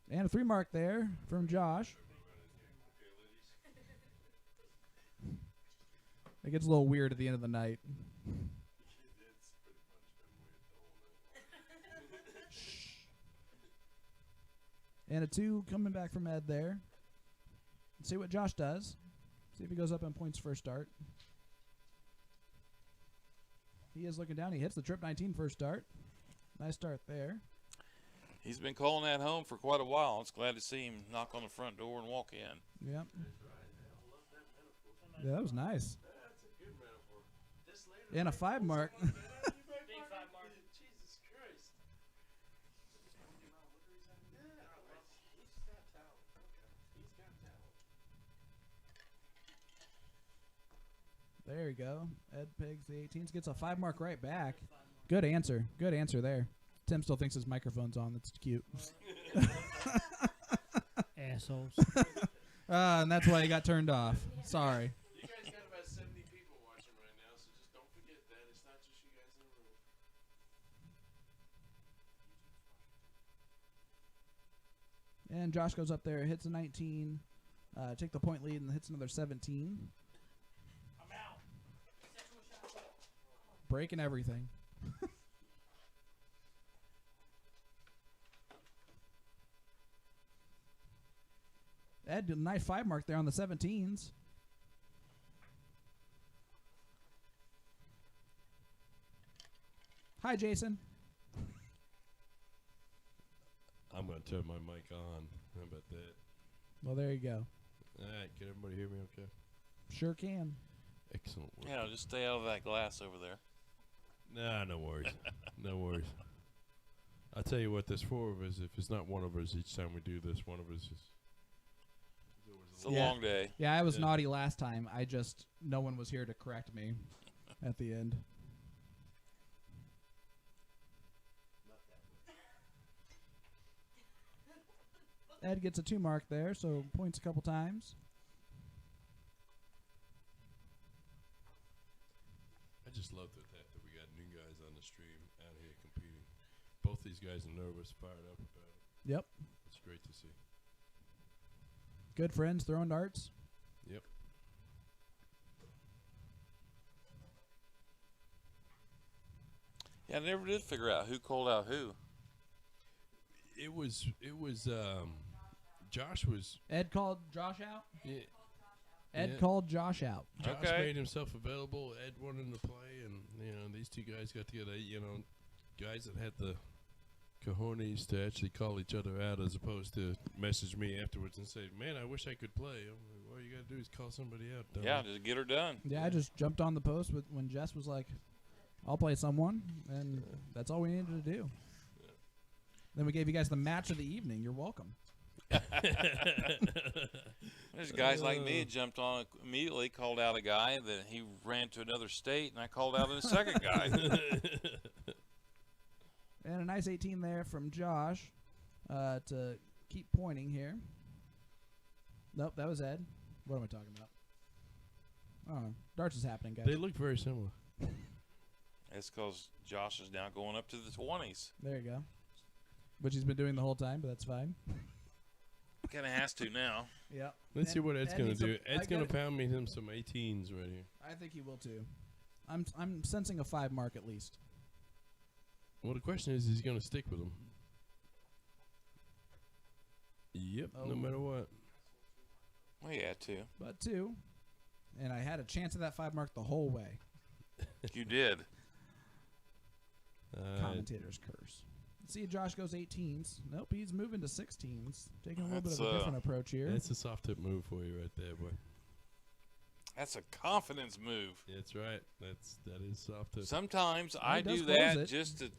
Speaker 1: And a 3 mark there from Josh. It gets a little weird at the end of the night. And a 2 coming back from Ed there. Let's see what Josh does. See if he goes up on points first start. He is looking down. He hits the trip 19 first start. Nice start there.
Speaker 2: He's been calling that home for quite a while. It's glad to see him knock on the front door and walk in.
Speaker 1: Yep. Yeah, that was nice. And a 5 mark.
Speaker 3: Big 5 mark. Jesus Christ. He's got talent. He's got talent.
Speaker 1: There you go. Ed Pigs, the 18s, gets a 5 mark right back. Good answer. Good answer there. Tim still thinks his microphone's on. That's cute.
Speaker 4: Assholes.
Speaker 1: And that's why he got turned off. Sorry.
Speaker 3: You guys got about 70 people watching right now, so just don't forget that. It's not just you guys in the room.
Speaker 1: And Josh goes up there, hits a 19, take the point lead, and hits another 17.
Speaker 6: I'm out.
Speaker 1: Breaking everything. Ed did a nice 5 mark there on the 17s. Hi, Jason.
Speaker 3: I'm going to turn my mic on. How about that?
Speaker 1: Well, there you go.
Speaker 3: All right, can everybody hear me okay?
Speaker 1: Sure can.
Speaker 3: Excellent work.
Speaker 2: Yeah, just stay out of that glass over there.
Speaker 3: Nah, no worries. No worries. I'll tell you what, there's 4 of us. If it's not one of us each time we do this, one of us is...
Speaker 2: It's a long day.
Speaker 1: Yeah, I was
Speaker 3: Yeah.
Speaker 1: naughty last time. No one was here to correct me at the end. Ed gets a 2 mark there, so points a couple times.
Speaker 3: I just love the fact that we got new guys on the stream out here competing. Both these guys are nervous, fired up about it.
Speaker 1: Yep.
Speaker 3: It's great to see.
Speaker 1: Good friends throwing darts.
Speaker 3: Yep.
Speaker 2: Yeah, I never did figure out who called out who.
Speaker 3: It was Josh was
Speaker 1: Ed called Josh out.
Speaker 3: yeah,
Speaker 1: Ed
Speaker 3: Yeah.
Speaker 1: called Josh out.
Speaker 3: Josh
Speaker 2: Okay.
Speaker 3: made himself available. Ed wanted to play, and these two guys got together. Guys that had the cojones to actually call each other out, as opposed to message me afterwards and say, "Man, I wish I could play." I'm like, all you gotta do is call somebody out. dummy."
Speaker 2: Yeah, just get her done.
Speaker 1: Yeah, I just jumped on the post when Jess was like, "I'll play someone," and that's all we needed to do. Then we gave you guys the match of the evening. You're welcome.
Speaker 2: There's guys like me that jumped on it immediately, called out a guy, then he ran to another state, and I called out a second guy.
Speaker 1: And a nice 18 there from Josh to keep pointing here. Nope, that was Ed. What am I talking about? Oh, darts is happening, guys.
Speaker 3: They look very similar.
Speaker 2: That's because Josh is now going up to the 20s.
Speaker 1: There you go. which he's been doing the whole time, but that's fine.
Speaker 2: Kind of has to now.
Speaker 1: Yeah.
Speaker 3: Let's see what Ed's
Speaker 1: Ed
Speaker 3: gonna
Speaker 1: needs a-
Speaker 3: do. Ed's
Speaker 1: I
Speaker 3: gonna
Speaker 1: gotta-
Speaker 3: pound me him some 18s right here.
Speaker 1: I think he will too. I'm sensing a 5 mark at least.
Speaker 3: Well, the question is he gonna stick with him? Yep.
Speaker 1: Oh.
Speaker 3: No matter what.
Speaker 2: Well, yeah, too.
Speaker 1: But 2. And I had a chance at that 5 mark the whole way.
Speaker 2: You did.
Speaker 1: Commentator's curse. Let's see if Josh goes 18s. Nope, he's moving to 16s. Taking a little bit
Speaker 2: That's,
Speaker 1: of a different approach here.
Speaker 3: That's a soft tip move for you right there, boy.
Speaker 2: That's a confidence move.
Speaker 3: That's right. That is soft tip.
Speaker 2: Sometimes
Speaker 1: he
Speaker 2: I
Speaker 1: does
Speaker 2: do
Speaker 1: close
Speaker 2: that
Speaker 1: it.
Speaker 2: just to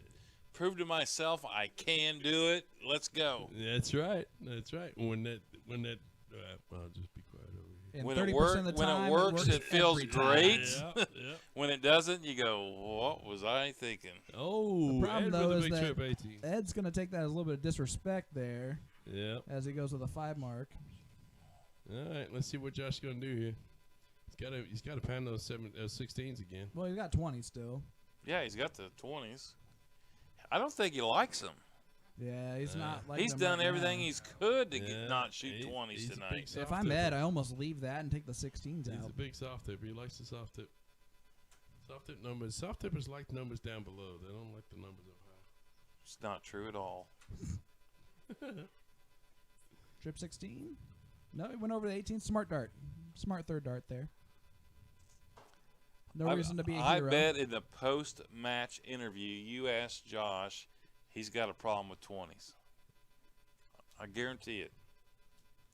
Speaker 2: prove to myself I can do it. Let's go.
Speaker 3: That's right. That's right. When that I'll just be quiet over here.
Speaker 1: And
Speaker 2: When
Speaker 1: 30%
Speaker 2: it, work,
Speaker 1: of the
Speaker 2: when
Speaker 1: time,
Speaker 2: it works, it feels
Speaker 1: every time.
Speaker 2: great.
Speaker 3: Yeah.
Speaker 2: When it doesn't, you go, what was I thinking?
Speaker 3: Oh,
Speaker 1: The problem,
Speaker 3: Ed
Speaker 1: though,
Speaker 3: with
Speaker 1: is
Speaker 3: a big
Speaker 1: that-
Speaker 3: trip 18.
Speaker 1: Ed's going to take that as a little bit of disrespect there
Speaker 3: Yeah.
Speaker 1: as he goes with a 5 mark.
Speaker 3: All right. Let's see what Josh is gonna do here. He's got to pound those 16s again.
Speaker 1: Well, he's got 20 still.
Speaker 2: Yeah, he's got the 20s. I don't think he likes them.
Speaker 1: Yeah, he's not like
Speaker 2: He's
Speaker 1: them
Speaker 2: done
Speaker 1: right
Speaker 2: everything
Speaker 1: now.
Speaker 2: he's could to
Speaker 3: Yeah,
Speaker 2: not shoot
Speaker 3: he-
Speaker 2: 20s
Speaker 3: he's a
Speaker 2: tonight.
Speaker 3: big
Speaker 1: If
Speaker 3: soft
Speaker 1: I'm
Speaker 3: tipper.
Speaker 1: Ed, I almost leave that and take the 16s
Speaker 3: He's
Speaker 1: out.
Speaker 3: a big soft tipper. He likes the soft tip. Soft tip numbers. Soft tippers like numbers down below. They don't like the numbers up high.
Speaker 2: It's not true at all.
Speaker 1: Trip 16? No, he went over the 18. Smart dart. Smart third dart there. No reason to be a
Speaker 2: I
Speaker 1: hero.
Speaker 2: bet in the post-match interview, you asked Josh, he's got a problem with 20s. I guarantee it.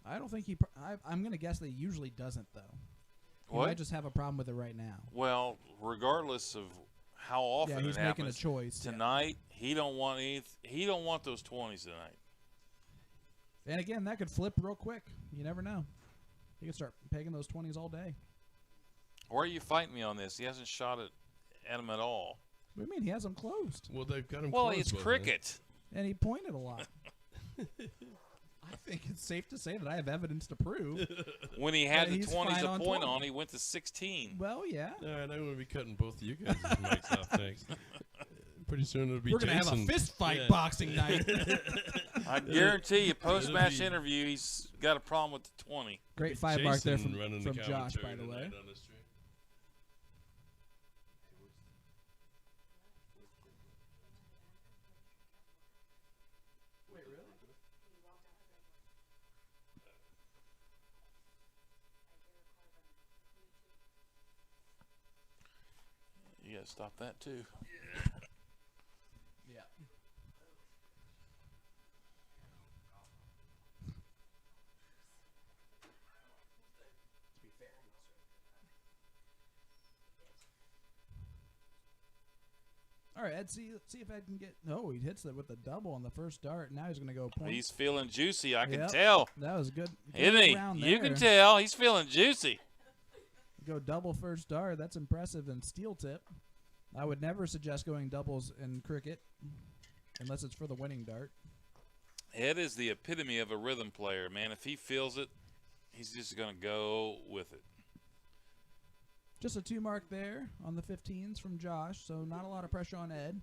Speaker 1: I don't think he. I'm going to guess that he usually doesn't, though. He
Speaker 2: What?
Speaker 1: might just have a problem with it right now.
Speaker 2: Well, regardless of how often
Speaker 1: Yeah, he's
Speaker 2: it
Speaker 1: making a
Speaker 2: happens,
Speaker 1: choice. yeah.
Speaker 2: tonight he don't want he don't want those 20s tonight.
Speaker 1: And again, that could flip real quick. You never know. He could start pegging those 20s all day.
Speaker 2: Why are you fighting me on this? He hasn't shot it at him at all.
Speaker 1: What do you mean? He has them closed.
Speaker 3: Well, they've got him.
Speaker 2: Well,
Speaker 3: close,
Speaker 2: it's
Speaker 3: both, man.
Speaker 2: cricket.
Speaker 1: And he pointed a lot. I think it's safe to say that I have evidence to prove.
Speaker 2: When he had
Speaker 1: Yeah,
Speaker 2: the
Speaker 1: he's
Speaker 2: 20s
Speaker 1: fine
Speaker 2: to
Speaker 1: on
Speaker 2: point
Speaker 1: 20.
Speaker 2: on, he went to 16.
Speaker 1: Well, yeah.
Speaker 3: All right, I'm going to be cutting both of you guys' mics off next. Pretty soon it'll be
Speaker 1: We're going to have a
Speaker 3: Jason.
Speaker 1: fist fight
Speaker 3: Yeah.
Speaker 1: boxing night.
Speaker 2: I guarantee you, post-match
Speaker 3: be-
Speaker 2: interview, he's got a problem with the 20.
Speaker 1: Great 5 mark there
Speaker 3: Jason
Speaker 1: from
Speaker 3: running the
Speaker 1: Josh, by
Speaker 3: commentary
Speaker 1: the way.
Speaker 3: tonight on the stream.
Speaker 2: You got to stop that, too.
Speaker 1: Yeah. All right, Ed, see if Ed can get. No, he hits it with the double on the first dart. Now he's going to go point.
Speaker 2: He's feeling juicy, I can
Speaker 1: Yep.
Speaker 2: tell.
Speaker 1: That was good.
Speaker 2: Isn't
Speaker 1: Good
Speaker 2: he?
Speaker 1: round
Speaker 2: You can
Speaker 1: there.
Speaker 2: tell. He's feeling juicy.
Speaker 1: Go double first dart. That's impressive. And steel tip. I would never suggest going doubles in cricket unless it's for the winning dart.
Speaker 2: Ed is the epitome of a rhythm player, man. If he feels it, he's just going to go with it.
Speaker 1: Just a 2 mark there on the 15s from Josh, so not a lot of pressure on Ed.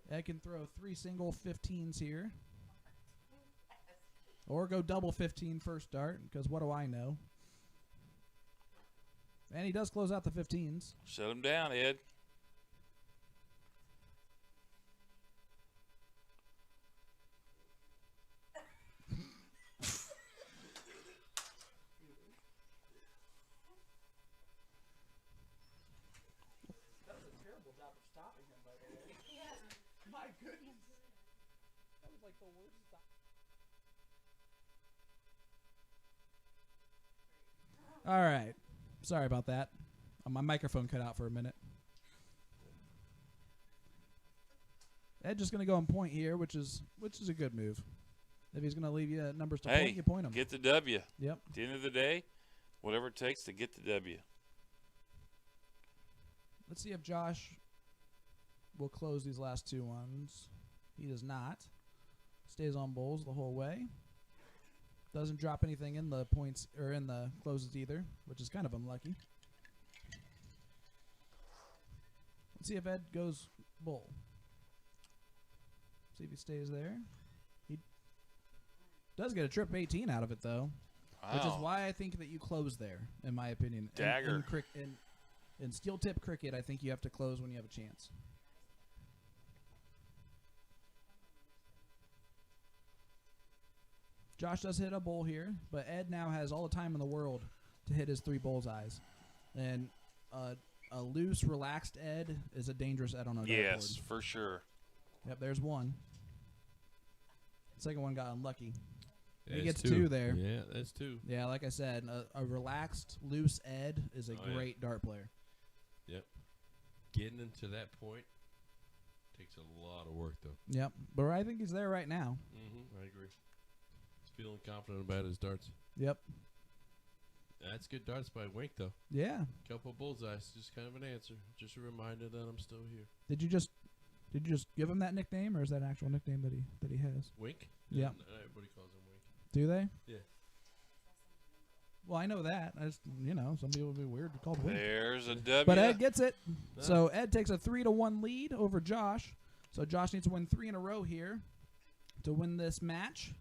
Speaker 1: Ed can throw 3 single 15s here. Or go double 15 first dart, because what do I know? And he does close out the 15s.
Speaker 2: Shut him down, Ed.
Speaker 1: That was a terrible job of stopping him, by the way. My goodness. That was like the worst stop. All right. Sorry about that. My microphone cut out for a minute. Ed just going to go on point here, which is a good move. If he's going to leave you numbers to
Speaker 2: Hey,
Speaker 1: point, you point them.
Speaker 2: get the W.
Speaker 1: Yep.
Speaker 2: At the end of the day, whatever it takes to get the W.
Speaker 1: Let's see if Josh will close these last 2 ones. He does not. Stays on bowls the whole way. Doesn't drop anything in the points or in the closes either, which is kind of unlucky. Let's see if Ed goes bowl. See if he stays there. Does get a trip 18 out of it though, which is
Speaker 2: Wow.
Speaker 1: why I think that you close there, in my opinion.
Speaker 2: Dagger.
Speaker 1: In steel tip cricket, I think you have to close when you have a chance. Josh does hit a bull here, but Ed now has all the time in the world to hit his 3 bullseyes. And a loose, relaxed Ed is a dangerous Ed on a dartboard.
Speaker 2: Yes, for sure.
Speaker 1: Yep, there's one. Second one got unlucky. He
Speaker 3: That's
Speaker 1: gets
Speaker 3: 2.
Speaker 1: 2 there.
Speaker 3: Yeah, that's 2.
Speaker 1: Yeah, like I said, a relaxed, loose Ed is a
Speaker 3: Oh, yeah.
Speaker 1: great dart player.
Speaker 3: Yep. Getting him to that point takes a lot of work, though.
Speaker 1: Yep, but I think he's there right now.
Speaker 3: I agree. He's feeling confident about his darts.
Speaker 1: Yep.
Speaker 3: That's good darts by Wink, though.
Speaker 1: Yeah.
Speaker 3: Couple bullseyes, just kind of an answer. Just a reminder that I'm still here.
Speaker 1: Did you just give him that nickname, or is that an actual nickname that he has?
Speaker 3: Wink?
Speaker 1: Yeah.
Speaker 3: Everybody calls him Wink.
Speaker 1: Do they?
Speaker 3: Yeah.
Speaker 1: Well, I know that. I just, some people would be weird to call Wink.
Speaker 2: There's a W.
Speaker 1: But Ed gets it. So Ed takes a 3-1 lead over Josh. So Josh needs to win 3 in a row here to win this match.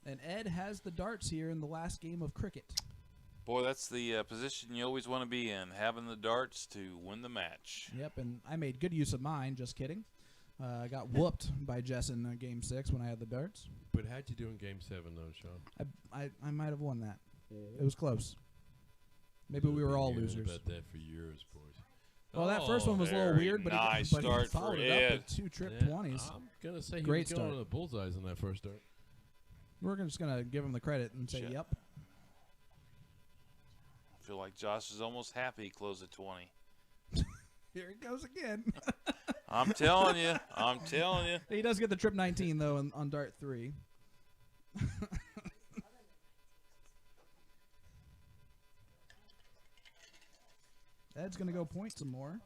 Speaker 1: And Ed has the darts here in the last game of cricket.
Speaker 2: Boy, that's the position you always want to be in, having the darts to win the match.
Speaker 1: Yep, and I made good use of mine. Just kidding. I got whooped by Jess in Game 6 when I had the darts.
Speaker 3: But how'd you do in Game 7, though, Sean?
Speaker 1: I might have won that. It was close. Maybe we were all
Speaker 3: Hearing
Speaker 1: losers.
Speaker 3: about that for years, boys.
Speaker 1: Well, that first one was a little
Speaker 2: very
Speaker 1: weird, but
Speaker 2: nice
Speaker 1: he
Speaker 2: start for
Speaker 1: followed it
Speaker 2: Ed.
Speaker 1: up with 2 trip
Speaker 3: Yeah,
Speaker 1: 20s.
Speaker 3: I'm going to say
Speaker 1: Great
Speaker 3: he was going
Speaker 1: start.
Speaker 3: to the bullseyes on that first dart.
Speaker 1: We're just going to give him the credit and say,
Speaker 2: Shit.
Speaker 1: yep.
Speaker 2: I feel like Josh is almost happy he closed at 20.
Speaker 1: Here it goes again.
Speaker 2: I'm telling you. I'm telling you.
Speaker 1: He does get the trip 19, though, on dart 3. Ed's going to go point some more.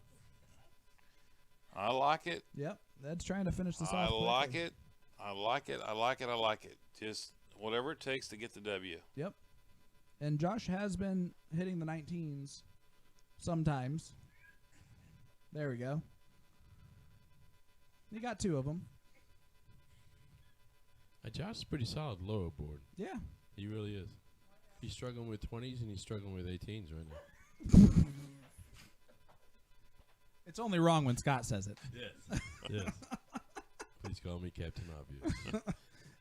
Speaker 2: I like it.
Speaker 1: Yep, Ed's trying to finish this
Speaker 2: I
Speaker 1: off.
Speaker 2: like
Speaker 1: quickly.
Speaker 2: it. I like it. I like it. I like it. Just whatever it takes to get the W.
Speaker 1: Yep. And Josh has been hitting the 19s sometimes. There we go. He got 2 of them.
Speaker 3: Josh is pretty solid lower board.
Speaker 1: Yeah.
Speaker 3: He really is. He's struggling with 20s and he's struggling with 18s right now.
Speaker 1: It's only wrong when Scott says it.
Speaker 3: Yes. Yes. Please call me Captain Obvious.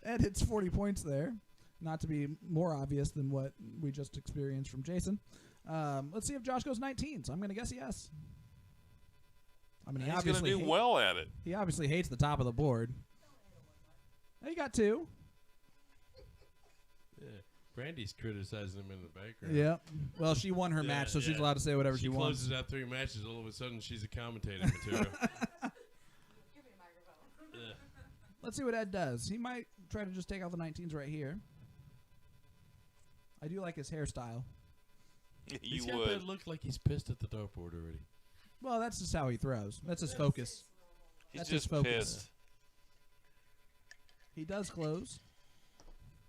Speaker 1: Ed hits 40 points there. Not to be more obvious than what we just experienced from Jason. Let's see if Josh goes 19. So I'm going to guess yes. I mean,
Speaker 2: He's going to
Speaker 1: obviously
Speaker 2: do well at it.
Speaker 1: He obviously hates the top of the board. He got 2.
Speaker 3: Yeah. Brandy's criticizing him in the background.
Speaker 1: Yep. Well, she won her match, so she's allowed to say whatever she wants.
Speaker 3: closes out 3 matches. All of a sudden, she's a commentating material.
Speaker 9: Give me a microphone.
Speaker 3: Yeah.
Speaker 1: Let's see what Ed does. He might try to just take out the 19s right here. I do like his hairstyle.
Speaker 3: He's
Speaker 2: You
Speaker 3: got
Speaker 2: would.
Speaker 3: that look like he's pissed at the dartboard already.
Speaker 1: Well, that's just how he throws. That's his focus.
Speaker 2: He's
Speaker 1: That's his
Speaker 2: just
Speaker 1: focus.
Speaker 2: pissed.
Speaker 1: He does close.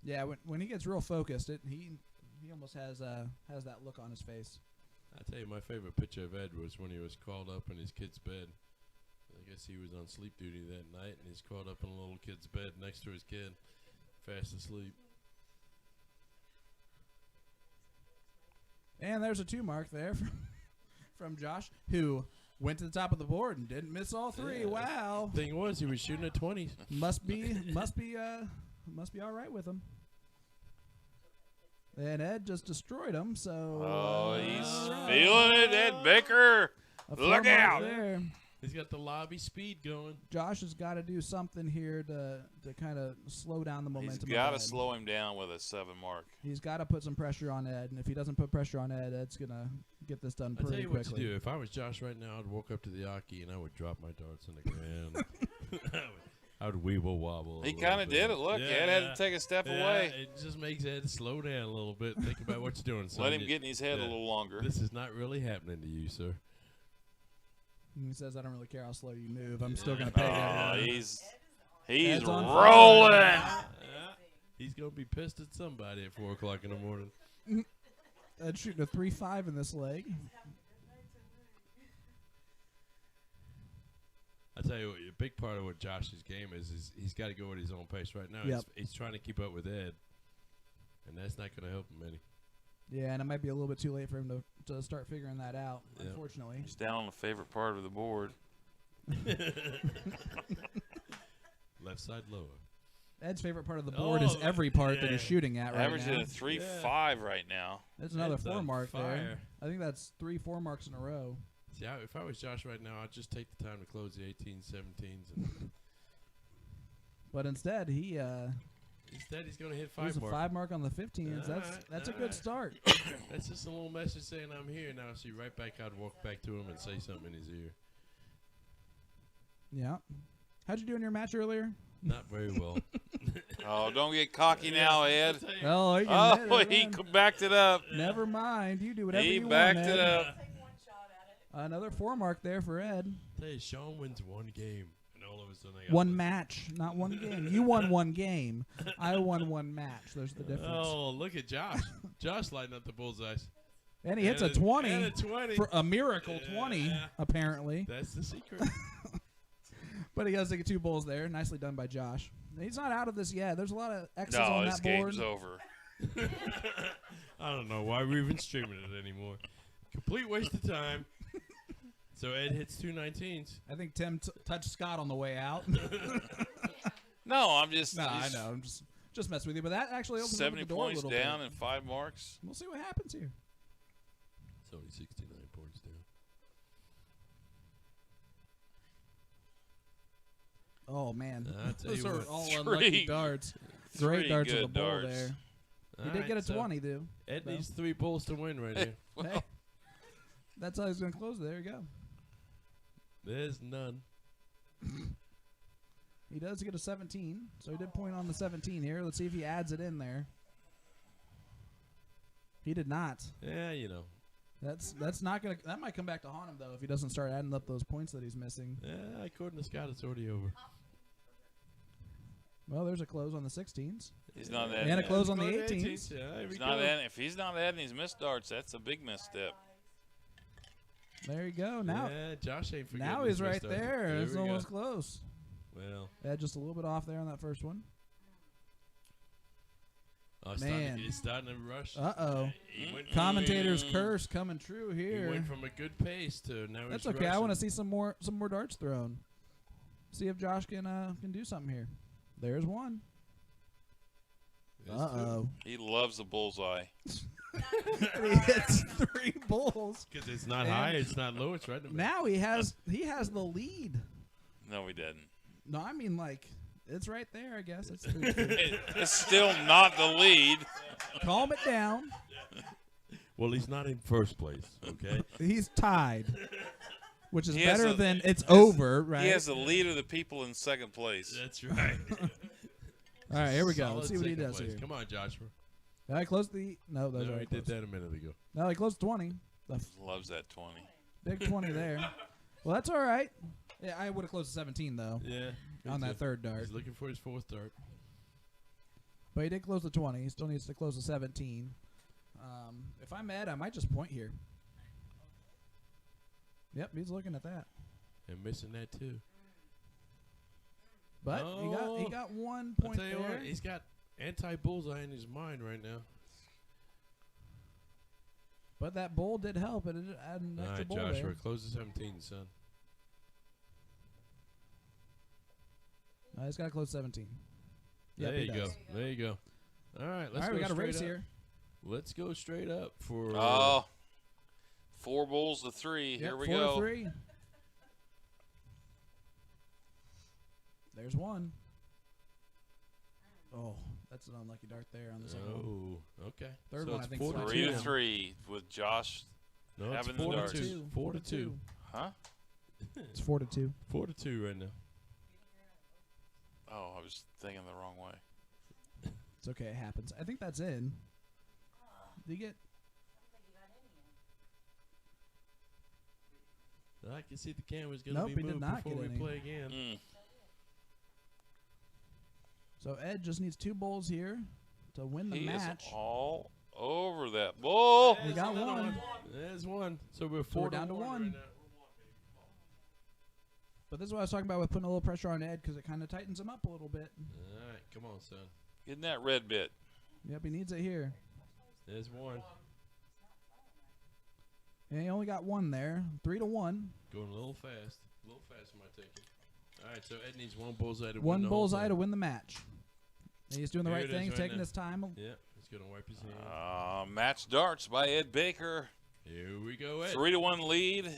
Speaker 1: Yeah, when he gets real focused, he almost has that look on his face.
Speaker 3: I tell you, my favorite picture of Ed was when he was called up in his kid's bed. I guess he was on sleep duty that night, and he's called up in a little kid's bed next to his kid, fast asleep.
Speaker 1: And there's a 2 mark there from Josh, who went to the top of the board and didn't miss all 3.
Speaker 3: Yeah.
Speaker 1: Wow.
Speaker 3: Thing was, he was shooting at 20s.
Speaker 1: Must be all right with him. And Ed just destroyed him. So
Speaker 2: Oh, he's
Speaker 1: all right.
Speaker 2: feeling it, Ed Baker.
Speaker 1: A 4
Speaker 2: Look
Speaker 1: mark
Speaker 2: out.
Speaker 1: there.
Speaker 3: He's got the lobby speed going.
Speaker 1: Josh has got to do something here to kind of slow down the momentum.
Speaker 2: He's
Speaker 1: of
Speaker 2: got to
Speaker 1: Ed.
Speaker 2: slow him down with a 7 mark.
Speaker 1: He's got to put some pressure on Ed, and if he doesn't put pressure on Ed, Ed's gonna get this done
Speaker 3: I tell
Speaker 1: pretty
Speaker 3: you what to
Speaker 1: quickly.
Speaker 3: do. If I was Josh right now, I'd walk up to the Aki and I would drop my darts on the ground. I would weeble wobble.
Speaker 2: He kind of did it. Look, Ed had to take a step away.
Speaker 3: It just makes Ed slow down a little bit. Think about what you're doing. Son.
Speaker 2: Let him get in his head a
Speaker 3: Yeah.
Speaker 2: little longer.
Speaker 3: This is not really happening to you, sir.
Speaker 1: And he says, "I don't really care how slow you move. I'm still gonna pay
Speaker 2: Oh,
Speaker 1: you."
Speaker 2: he's
Speaker 1: Ed's on
Speaker 2: rolling.
Speaker 3: Yeah. He's going to be pissed at somebody at 4 o'clock in the morning.
Speaker 1: Ed's shooting a 3-5 in this leg.
Speaker 3: I I tell you, what, a big part of what Josh's game is he's got to go at his own pace right now.
Speaker 1: Yep.
Speaker 3: He's trying to keep up with Ed, and that's not going to help him any.
Speaker 1: Yeah, and it might be a little bit too late for him to start figuring that out,
Speaker 3: Yep.
Speaker 1: unfortunately.
Speaker 2: He's down on the favorite part of the board.
Speaker 3: Left side lower.
Speaker 1: Ed's favorite part of the board is every part that he's shooting at right
Speaker 2: Averaging
Speaker 1: now.
Speaker 2: a 3.5 right now.
Speaker 1: There's another
Speaker 3: Ed's
Speaker 1: 4
Speaker 3: on
Speaker 1: mark there.
Speaker 3: fire.
Speaker 1: I think that's 3 4 marks in a row.
Speaker 3: See, if I was Josh right now, I'd just take the time to close the 18s, 17s, and
Speaker 1: But instead, he
Speaker 3: instead he's going to hit
Speaker 1: there's
Speaker 3: 5
Speaker 1: a
Speaker 3: mark.
Speaker 1: 5 mark on the 15s.
Speaker 3: Alright,
Speaker 1: That's a good
Speaker 3: alright.
Speaker 1: start.
Speaker 3: That's just a little message saying I'm here now. See, right back, I'd walk back to him and say something in his ear.
Speaker 1: Yeah. How'd you do in your match earlier?
Speaker 3: Not very well.
Speaker 2: Oh, don't get cocky now, Ed.
Speaker 1: Oh, he,
Speaker 2: Oh,
Speaker 1: can admit it,
Speaker 2: he
Speaker 1: man.
Speaker 2: backed it up.
Speaker 1: Never mind. You do whatever
Speaker 2: He
Speaker 1: you
Speaker 2: backed
Speaker 1: want,
Speaker 2: it
Speaker 1: Ed.
Speaker 2: up.
Speaker 9: Take one shot at it.
Speaker 1: Another 4 mark there for Ed.
Speaker 3: Tell you, Sean wins one game, and all of a sudden I got
Speaker 1: One
Speaker 3: this.
Speaker 1: match, not one game. You won 1 game. I won 1 match. There's the difference.
Speaker 3: Oh, look at Josh. Josh lighting up the bullseyes.
Speaker 1: And he hits a
Speaker 3: And
Speaker 1: 20
Speaker 3: and a 20.
Speaker 1: for a miracle 20,
Speaker 3: Yeah.
Speaker 1: apparently.
Speaker 3: That's the secret.
Speaker 1: But he does take 2 bulls there. Nicely done by Josh. He's not out of this yet. There's a lot of X's
Speaker 2: No,
Speaker 1: on
Speaker 2: this
Speaker 1: that board.
Speaker 2: game's over.
Speaker 3: I don't know why we're even streaming it anymore. Complete waste of time. So Ed hits 2 19s.
Speaker 1: I think Tim touched Scott on the way out.
Speaker 2: No, I'm just.
Speaker 1: No, I
Speaker 2: just
Speaker 1: know. I'm just messing with you. But that actually opens up
Speaker 2: 70
Speaker 1: the door a
Speaker 2: points
Speaker 1: little
Speaker 2: down
Speaker 1: bit.
Speaker 2: and 5 marks.
Speaker 1: We'll see what happens here.
Speaker 3: It's only 69 points down.
Speaker 1: Oh, man.
Speaker 3: I tell
Speaker 1: Those
Speaker 3: you
Speaker 1: are
Speaker 3: what.
Speaker 1: all
Speaker 2: Three-
Speaker 1: unlucky darts. Great
Speaker 2: three
Speaker 1: darts of the
Speaker 2: good
Speaker 1: bull
Speaker 2: darts.
Speaker 1: there. He
Speaker 3: All
Speaker 1: did
Speaker 3: right,
Speaker 1: get a
Speaker 3: so
Speaker 1: 20, though.
Speaker 3: Ed
Speaker 1: though.
Speaker 3: needs 3 bulls to win right here.
Speaker 1: Hey, that's how he's going to close it. There you go.
Speaker 3: There's none.
Speaker 1: He does get a 17, so he did point on the 17 here. Let's see if he adds it in there. He did not.
Speaker 3: Yeah, you know.
Speaker 1: That's not gonna. That might come back to haunt him though if he doesn't start adding up those points that he's missing.
Speaker 3: Yeah, according to Scott, it's already over.
Speaker 1: Well, there's a close on the 16s.
Speaker 2: He's not
Speaker 1: And
Speaker 2: adding.
Speaker 1: a close on the
Speaker 3: Go to
Speaker 1: 18s.
Speaker 3: Yeah, here we
Speaker 2: He's
Speaker 3: go.
Speaker 2: not adding. If he's not adding his missed darts, that's a big misstep.
Speaker 1: There you go. Now,
Speaker 3: Yeah, Josh ain't forgetting.
Speaker 1: now
Speaker 3: his
Speaker 1: he's right
Speaker 3: missed darts.
Speaker 1: there. It's
Speaker 3: we go.
Speaker 1: almost close.
Speaker 3: Well,
Speaker 1: Yeah, just a little bit off there on that first one.
Speaker 3: starting
Speaker 1: Man.
Speaker 3: it's starting to rush.
Speaker 1: Uh-oh.
Speaker 3: He went from-
Speaker 1: Commentator's curse coming true
Speaker 3: He
Speaker 1: here.
Speaker 3: went from a good pace to now
Speaker 1: That's
Speaker 3: he's
Speaker 1: okay. I want to
Speaker 3: rushing.
Speaker 1: see some more darts thrown. See if Josh can do something here. There's one.
Speaker 3: There's
Speaker 1: Uh-oh.
Speaker 2: He loves the bullseye.
Speaker 1: And he hits 3 bulls.
Speaker 3: Because it's not
Speaker 1: And
Speaker 3: high, it's not low, it's right in the middle.
Speaker 1: Now he has the lead.
Speaker 2: No, he didn't.
Speaker 1: No, I mean like it's right there. I guess it's
Speaker 2: It's still not the lead.
Speaker 1: calm it down.
Speaker 3: Well, he's not in first place, okay?
Speaker 1: He's tied, which is
Speaker 2: He has
Speaker 1: better
Speaker 2: a-
Speaker 1: than it's over, right?
Speaker 2: He has the lead of the people in second place.
Speaker 3: That's right.
Speaker 1: All right, here we go.
Speaker 3: Solid
Speaker 1: Let's see what he
Speaker 3: second
Speaker 1: does
Speaker 3: place.
Speaker 1: here.
Speaker 3: Come on, Joshua.
Speaker 1: I closed the no. Those
Speaker 3: No,
Speaker 1: are
Speaker 3: he did that a minute ago.
Speaker 1: No, he closed 20. The
Speaker 2: Loves that 20.
Speaker 1: big 20 there. Well, that's all right. Yeah, I would have closed the 17 though
Speaker 3: Yeah. me
Speaker 1: on
Speaker 3: too.
Speaker 1: that third dart.
Speaker 3: He's looking for his 4th dart.
Speaker 1: But he did close the 20. He still needs to close the 17. If I'm Ed, I might just point here. Yep, he's looking at that.
Speaker 3: And missing that, too.
Speaker 1: But
Speaker 3: Oh.
Speaker 1: he got 1
Speaker 3: I'll
Speaker 1: point
Speaker 3: tell you
Speaker 1: there.
Speaker 3: what, he's got anti-bullseye in his mind right now.
Speaker 1: But that bowl did help. It did add an
Speaker 3: All
Speaker 1: extra
Speaker 3: right,
Speaker 1: bowl
Speaker 3: Joshua,
Speaker 1: there.
Speaker 3: close the 17, son.
Speaker 1: He's got to close 17. Yep,
Speaker 3: there
Speaker 1: he
Speaker 3: you
Speaker 1: does.
Speaker 3: go. There you go. All right, let's
Speaker 1: All right,
Speaker 3: go
Speaker 1: we got a
Speaker 3: straight
Speaker 1: race
Speaker 3: up.
Speaker 1: here.
Speaker 3: Let's go straight up for.
Speaker 2: Oh, 4 bulls to 3. Here
Speaker 1: Yep,
Speaker 2: we
Speaker 1: 4 to
Speaker 2: go.
Speaker 1: 3. There's one. Oh, that's an unlucky dart there on the second one.
Speaker 3: Oh, okay.
Speaker 1: Third
Speaker 3: so
Speaker 1: one,
Speaker 3: it's
Speaker 1: I think,
Speaker 3: 4
Speaker 1: 's
Speaker 2: 3 to
Speaker 3: now.
Speaker 2: 3 with Josh.
Speaker 3: No, it's
Speaker 2: having the
Speaker 3: 4
Speaker 2: darts.
Speaker 3: to 2. 4 to 2.
Speaker 2: Huh?
Speaker 1: It's 4 to 2.
Speaker 3: 4 to 2 right now.
Speaker 2: Oh, I was thinking the wrong way.
Speaker 1: It's okay. It happens. I think that's in. Do you get?
Speaker 3: I can see the camera's gonna
Speaker 1: Nope,
Speaker 3: be
Speaker 1: he did
Speaker 3: moved
Speaker 1: not
Speaker 3: before
Speaker 1: get
Speaker 3: we
Speaker 1: any.
Speaker 3: play again.
Speaker 2: Mm.
Speaker 1: So Ed just needs 2 bowls here to win the
Speaker 2: He
Speaker 1: match.
Speaker 2: is all over that bull.
Speaker 1: He got one.
Speaker 3: There's one. So we're
Speaker 1: So
Speaker 3: 4
Speaker 1: we're down to 1.
Speaker 3: right now.
Speaker 1: But this is what I was talking about with putting a little pressure on Ed because it kind of tightens him up a little bit.
Speaker 3: All right, come on, son.
Speaker 2: Getting that red bit.
Speaker 1: Yep, he needs it here.
Speaker 3: There's one.
Speaker 1: And he only got one there. 3-1.
Speaker 3: Going a little fast. A little fast for my ticket. All right, so Ed needs one bullseye to win
Speaker 1: One
Speaker 3: the whole
Speaker 1: bullseye
Speaker 3: thing.
Speaker 1: to win the match. And he's doing the
Speaker 3: Here
Speaker 1: right
Speaker 3: it is
Speaker 1: thing. He's
Speaker 3: right
Speaker 1: taking
Speaker 3: now.
Speaker 1: his time.
Speaker 3: Yeah, he's going to wipe his hand.
Speaker 2: Match darts by Ed Baker.
Speaker 3: Here we go, Ed.
Speaker 2: 3-1 lead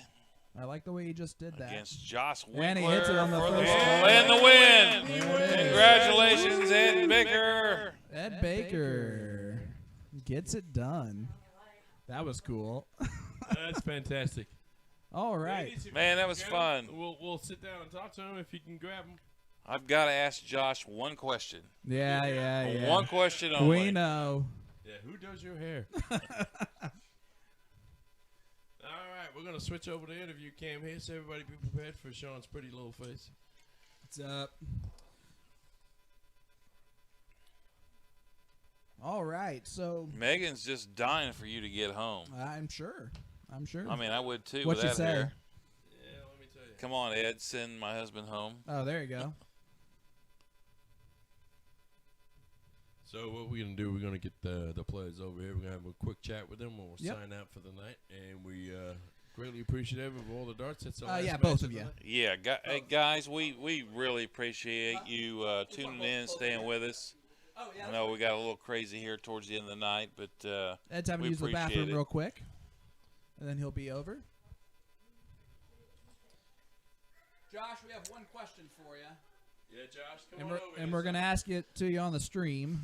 Speaker 1: I like the way he just did that.
Speaker 2: against Josh Winkler.
Speaker 1: And he hits it on the
Speaker 2: for
Speaker 1: first
Speaker 2: and the win.
Speaker 1: There it is.
Speaker 2: Congratulations, Ed Baker.
Speaker 1: Ed Baker gets it done. That was cool.
Speaker 3: That's fantastic.
Speaker 1: All right.
Speaker 3: Ladies, if
Speaker 2: Man,
Speaker 3: you
Speaker 2: that
Speaker 3: can
Speaker 2: was
Speaker 3: grab
Speaker 2: fun.
Speaker 3: him, We'll sit down and talk to him if you can grab him.
Speaker 2: I've got to ask Josh one question.
Speaker 1: Yeah.
Speaker 2: One question only.
Speaker 1: We know.
Speaker 3: Yeah, who does your hair? All right, we're going to switch over to interview cam here, so everybody be prepared for Sean's pretty little face.
Speaker 1: What's up? All right. So
Speaker 2: Megan's just dying for you to get home.
Speaker 1: I'm sure.
Speaker 2: I mean, I would too
Speaker 1: What'd
Speaker 2: with
Speaker 1: you
Speaker 2: that
Speaker 1: say?
Speaker 2: hair.
Speaker 3: Yeah, let me tell you.
Speaker 2: Come on, Ed. Send my husband home.
Speaker 1: Oh, there you go.
Speaker 3: So what we're going to do, we're going to get the players over here. We're going to have a quick chat with them. We'll
Speaker 1: Yep.
Speaker 3: sign out for the night. And we greatly appreciate of all the darts. That's the last
Speaker 1: Yeah,
Speaker 3: match
Speaker 1: both
Speaker 3: of
Speaker 1: of
Speaker 3: the
Speaker 1: you.
Speaker 3: night.
Speaker 2: Yeah, hey, guys, we really appreciate you tuning in, staying with us. I know we got a little crazy here towards the end of the night, but
Speaker 1: Ed's having to
Speaker 2: we
Speaker 1: use the
Speaker 2: appreciate
Speaker 1: bathroom
Speaker 2: it.
Speaker 1: real quick, and then he'll be over. Josh, we have one question for you.
Speaker 3: Yeah, Josh, come
Speaker 1: And
Speaker 3: on
Speaker 1: we're,
Speaker 3: over
Speaker 1: and
Speaker 3: here,
Speaker 1: we're going to
Speaker 3: son.
Speaker 1: ask it to you on the stream.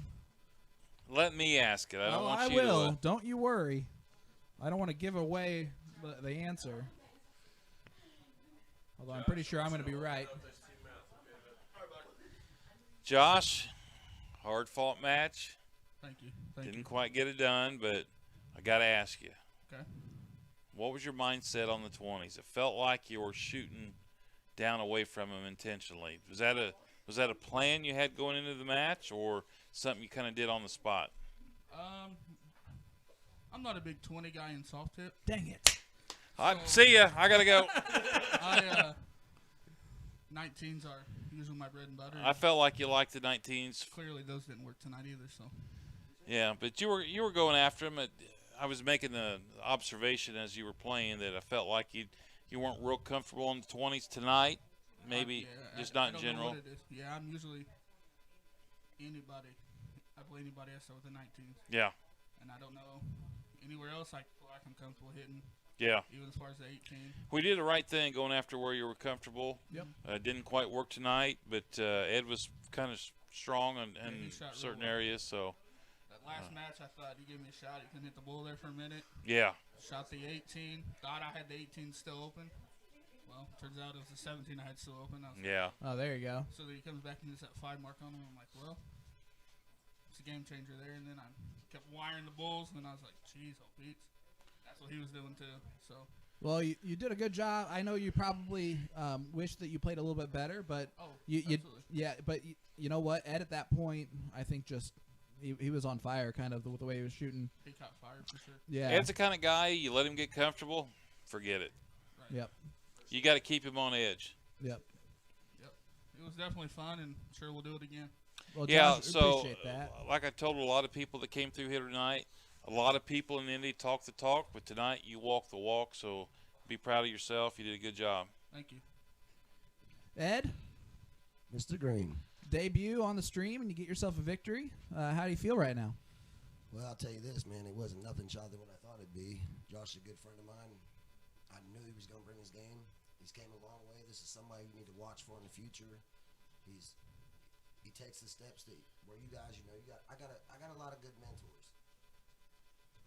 Speaker 2: let me ask it. I don't want
Speaker 1: I
Speaker 2: you
Speaker 1: will.
Speaker 2: to.
Speaker 1: Don't you worry. I don't want to give away the answer. Although I'm pretty sure I'm going to be right.
Speaker 2: Josh, hard fought match.
Speaker 10: Thank you. Thank
Speaker 2: Didn't
Speaker 10: you.
Speaker 2: quite get it done, but I got to ask you.
Speaker 10: Okay.
Speaker 2: What was your mindset on the 20s? It felt like you were shooting down away from him intentionally. Was that a plan you had going into the match, or something you kind of did on the spot?
Speaker 10: I'm not a big 20 guy in soft tip.
Speaker 1: Dang it.
Speaker 2: See ya. I gotta go.
Speaker 10: 19s are usually my bread and butter.
Speaker 2: I felt like you liked the 19s.
Speaker 10: Clearly, those didn't work tonight either. So
Speaker 2: Yeah, but you were going after him. I was making the observation as you were playing that I felt like you weren't real comfortable in the 20s tonight. Maybe just not in
Speaker 10: I don't know
Speaker 2: general.
Speaker 10: what it is. Yeah, I'm usually anybody. I play anybody else with the 19s,
Speaker 2: Yeah,
Speaker 10: and I don't know anywhere else. I feel like I'm comfortable hitting,
Speaker 2: yeah.
Speaker 10: even as far as the 18.
Speaker 2: We did the right thing going after where you were comfortable.
Speaker 1: Yep.
Speaker 2: Didn't quite work tonight, but Ed was kind of strong in
Speaker 10: he shot real
Speaker 2: certain
Speaker 10: well.
Speaker 2: areas. So
Speaker 10: That last match, I thought he gave me a shot. He couldn't hit the bull there for a minute.
Speaker 2: yeah,
Speaker 10: Shot the 18. Thought I had the 18 still open. Well, turns out it was the 17 I had still open. I was
Speaker 2: yeah.
Speaker 1: Oh, there you go.
Speaker 10: So then he comes back and hits that 5 mark on him. I'm like, well, it's a game changer there. And then I kept wiring the bulls, and I was like, geez, oh, Beats. That's what he was doing too. So
Speaker 1: Well, you did a good job. I know you probably wish that you played a little bit better, but you
Speaker 10: absolutely.
Speaker 1: yeah, but you know what? Ed at that point, I think just he was on fire, kind of with the way he was shooting.
Speaker 10: He caught fire for sure.
Speaker 1: Yeah.
Speaker 2: Ed's the kind of guy you let him get comfortable, forget it.
Speaker 10: Right.
Speaker 1: Yep.
Speaker 2: You got to keep him on edge.
Speaker 1: Yep.
Speaker 10: It was definitely fun, and sure we'll do it again.
Speaker 1: Well,
Speaker 2: Yeah,
Speaker 1: Josh,
Speaker 2: so
Speaker 1: appreciate that.
Speaker 2: like I told a lot of people that came through here tonight, a lot of people in Indy talk the talk, but tonight you walk the walk. So be proud of yourself. You did a good job.
Speaker 10: Thank you.
Speaker 1: Ed,
Speaker 7: Mr. Green.
Speaker 1: debut on the stream, and you get yourself a victory. How do you feel right now?
Speaker 7: Well, I'll tell you this, man. It wasn't nothing shy than what I thought it'd be. Josh is a good friend of mine. I knew he was going to bring his game. He's came a long way. This is somebody you need to watch for in the future. He takes the steps that where you guys, I got a lot of good mentors.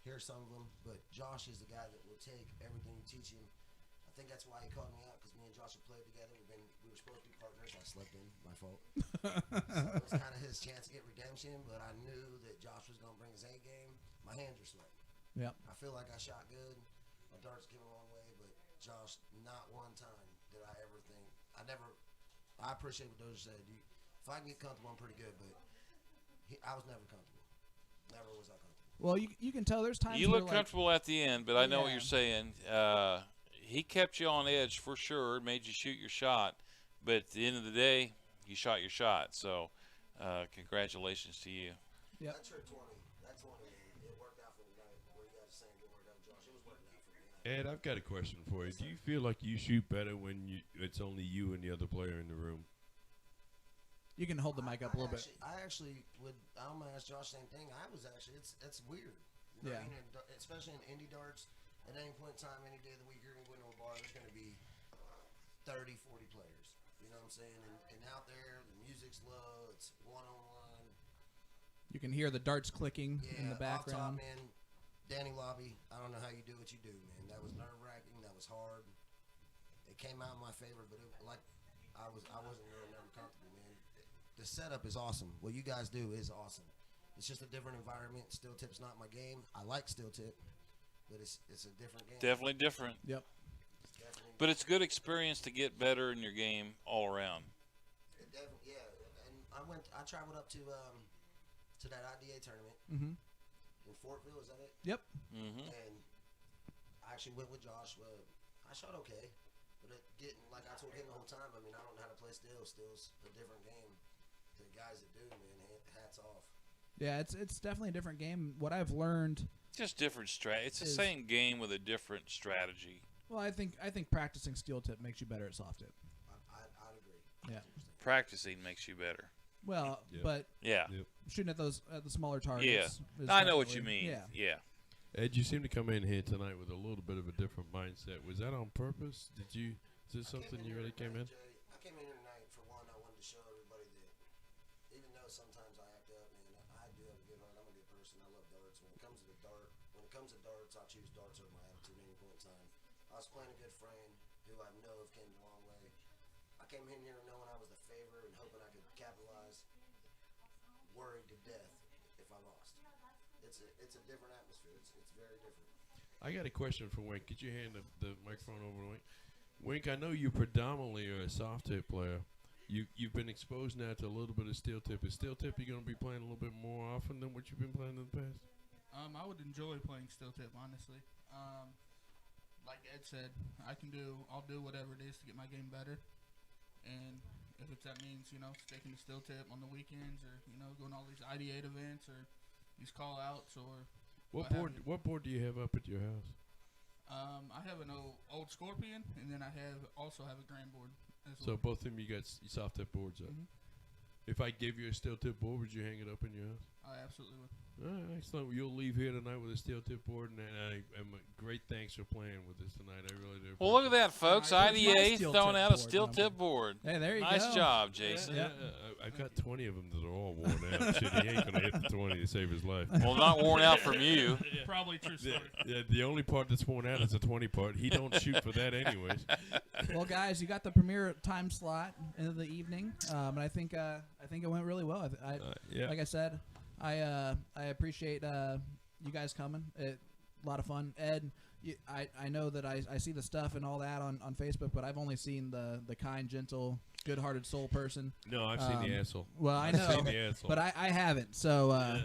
Speaker 7: Here's some of them, but Josh is the guy that will take everything you teach him. I think that's why he called me out, because me and Josh have played together. We were supposed to be partners. I slept in. My fault. So it was kind of his chance to get redemption, but I knew that Josh was going to bring his A game. My hands are sweaty.
Speaker 1: Yep.
Speaker 7: I feel like I shot good. My darts came a long way, but Josh, not one time did I ever think. I appreciate what Doja said. If I can get comfortable, I'm pretty good, but I was never comfortable. Never was I comfortable.
Speaker 1: Well, you can tell there's times
Speaker 2: You
Speaker 1: where,
Speaker 2: look
Speaker 1: like,
Speaker 2: comfortable at the end, but I know what
Speaker 1: Yeah.
Speaker 2: you're saying. He kept you on edge for sure, made you shoot your shot. But at the end of the day, you shot your shot. So, congratulations to you.
Speaker 1: Yep.
Speaker 7: That's her 20. That's 20, man. It worked out for the night. What you guys are saying, it worked out with Josh. It was working out for me.
Speaker 3: Ed, I've got a question for you. Do you feel like you shoot better when it's only you and the other player in the room?
Speaker 1: You can hold the mic up a little bit.
Speaker 7: I actually would. I'm gonna ask Josh the same thing. I was actually. It's weird. You know
Speaker 1: Yeah.
Speaker 7: what I mean? Especially in indie darts. At any point in time, any day of the week, you're gonna go into a bar. There's gonna be 30, 40 players. You know what I'm saying? And out there, the music's low. It's one-on-one.
Speaker 1: You can hear the darts clicking
Speaker 7: Yeah,
Speaker 1: in the background.
Speaker 7: Off top, man. Danny Lobby. I don't know how you do what you do, man. That was nerve-wracking. That was hard. It came out in my favor, but I wasn't really never comfortable, man. The setup is awesome. What you guys do is awesome. It's just a different environment. Steel tip's not my game. I like steel tip, but it's a different game.
Speaker 2: Definitely different.
Speaker 1: Yep.
Speaker 7: It's definitely
Speaker 2: But it's good experience to get better in your game all around.
Speaker 7: it definitely, yeah. And I traveled up to that IDA tournament
Speaker 1: Mm-hmm.
Speaker 7: in Fortville. Is that it?
Speaker 1: Yep.
Speaker 2: Mm-hmm.
Speaker 7: And I actually went with Josh. I shot okay, but like I told him the whole time, I mean, I don't know how to play steel. Steel's a different game. To the guys that do, man, hats off.
Speaker 1: Yeah, it's definitely a different game. What I've learned,
Speaker 2: Just different It's the
Speaker 1: Is-
Speaker 2: same game with a different strategy.
Speaker 1: well, I think practicing steel tip makes you better at soft tip.
Speaker 7: I'd agree.
Speaker 1: Yeah.
Speaker 2: Practicing makes you better.
Speaker 1: Well,
Speaker 3: Yep.
Speaker 1: but
Speaker 2: Yeah.
Speaker 3: Yep.
Speaker 1: shooting at the smaller targets.
Speaker 2: Yeah.
Speaker 1: is
Speaker 2: I know what you
Speaker 1: definitely-
Speaker 2: mean.
Speaker 1: Yeah.
Speaker 2: Yeah.
Speaker 3: Ed, you seem to come in here tonight with a little bit of a different mindset. Was that on purpose? Is this something you really came in?
Speaker 7: I came in here tonight for one. I wanted to show everybody that even though sometimes I act up, man, I do have a good heart. I'm a good person. I love darts. When it comes to darts, I choose darts over my attitude at any point in time. I was playing a good friend who I know have came a long way. I came in here knowing I was the favorite and hoping I could capitalize. Worried to death if I lost. It's a different atmosphere. It's very different.
Speaker 3: I got a question for Wink. Could you hand the microphone over to Wink? Wink, I know you predominantly are a soft tip player. You've been exposed now to a little bit of steel tip. Is steel tip you going to be playing a little bit more often than what you've been playing in the past?
Speaker 10: I would enjoy playing steel tip, honestly. Like Ed said, I'll do whatever it is to get my game better. And if that means, sticking to steel tip on the weekends or, going to all these ID8 events or these call outs or
Speaker 3: What
Speaker 10: have
Speaker 3: board?
Speaker 10: you.
Speaker 3: What board do you have up at your house?
Speaker 10: I have an old Scorpion, and then I also have a grand board as
Speaker 3: So
Speaker 10: well.
Speaker 3: both of them you got soft tip boards up.
Speaker 10: Mhm.
Speaker 3: If I gave you a steel tip board, would you hang it up in your house?
Speaker 10: I absolutely would.
Speaker 3: All right, excellent. Well, you'll leave here tonight with a steel tip board, and great thanks for playing with us tonight. I really do.
Speaker 2: Well, look at that, folks.
Speaker 1: Nice. Where's my
Speaker 2: IDA
Speaker 1: steel
Speaker 2: throwing
Speaker 1: tip
Speaker 2: out a
Speaker 1: board,
Speaker 2: steel
Speaker 1: Number?
Speaker 2: tip board.
Speaker 1: Hey, there you
Speaker 2: Nice
Speaker 1: go.
Speaker 2: job, Jason.
Speaker 3: Yeah, I've got 20 of them that are all worn out. Shit, he ain't gonna hit the 20 to save his life.
Speaker 2: Well, not worn out from you.
Speaker 10: Probably true story.
Speaker 3: The only part that's worn out is the 20 part. He don't shoot for that anyways.
Speaker 1: Well, guys, you got the premiere time slot end of the evening, and I think it went really well.
Speaker 3: Yeah.
Speaker 1: Like I said, I appreciate you guys coming. A lot of fun. Ed, I know that I see the stuff and all that on Facebook, but I've only seen the kind, gentle, good-hearted soul person.
Speaker 3: No, I've seen the asshole.
Speaker 1: Well, I
Speaker 3: I've
Speaker 1: know,
Speaker 3: seen the asshole.
Speaker 1: but I haven't. So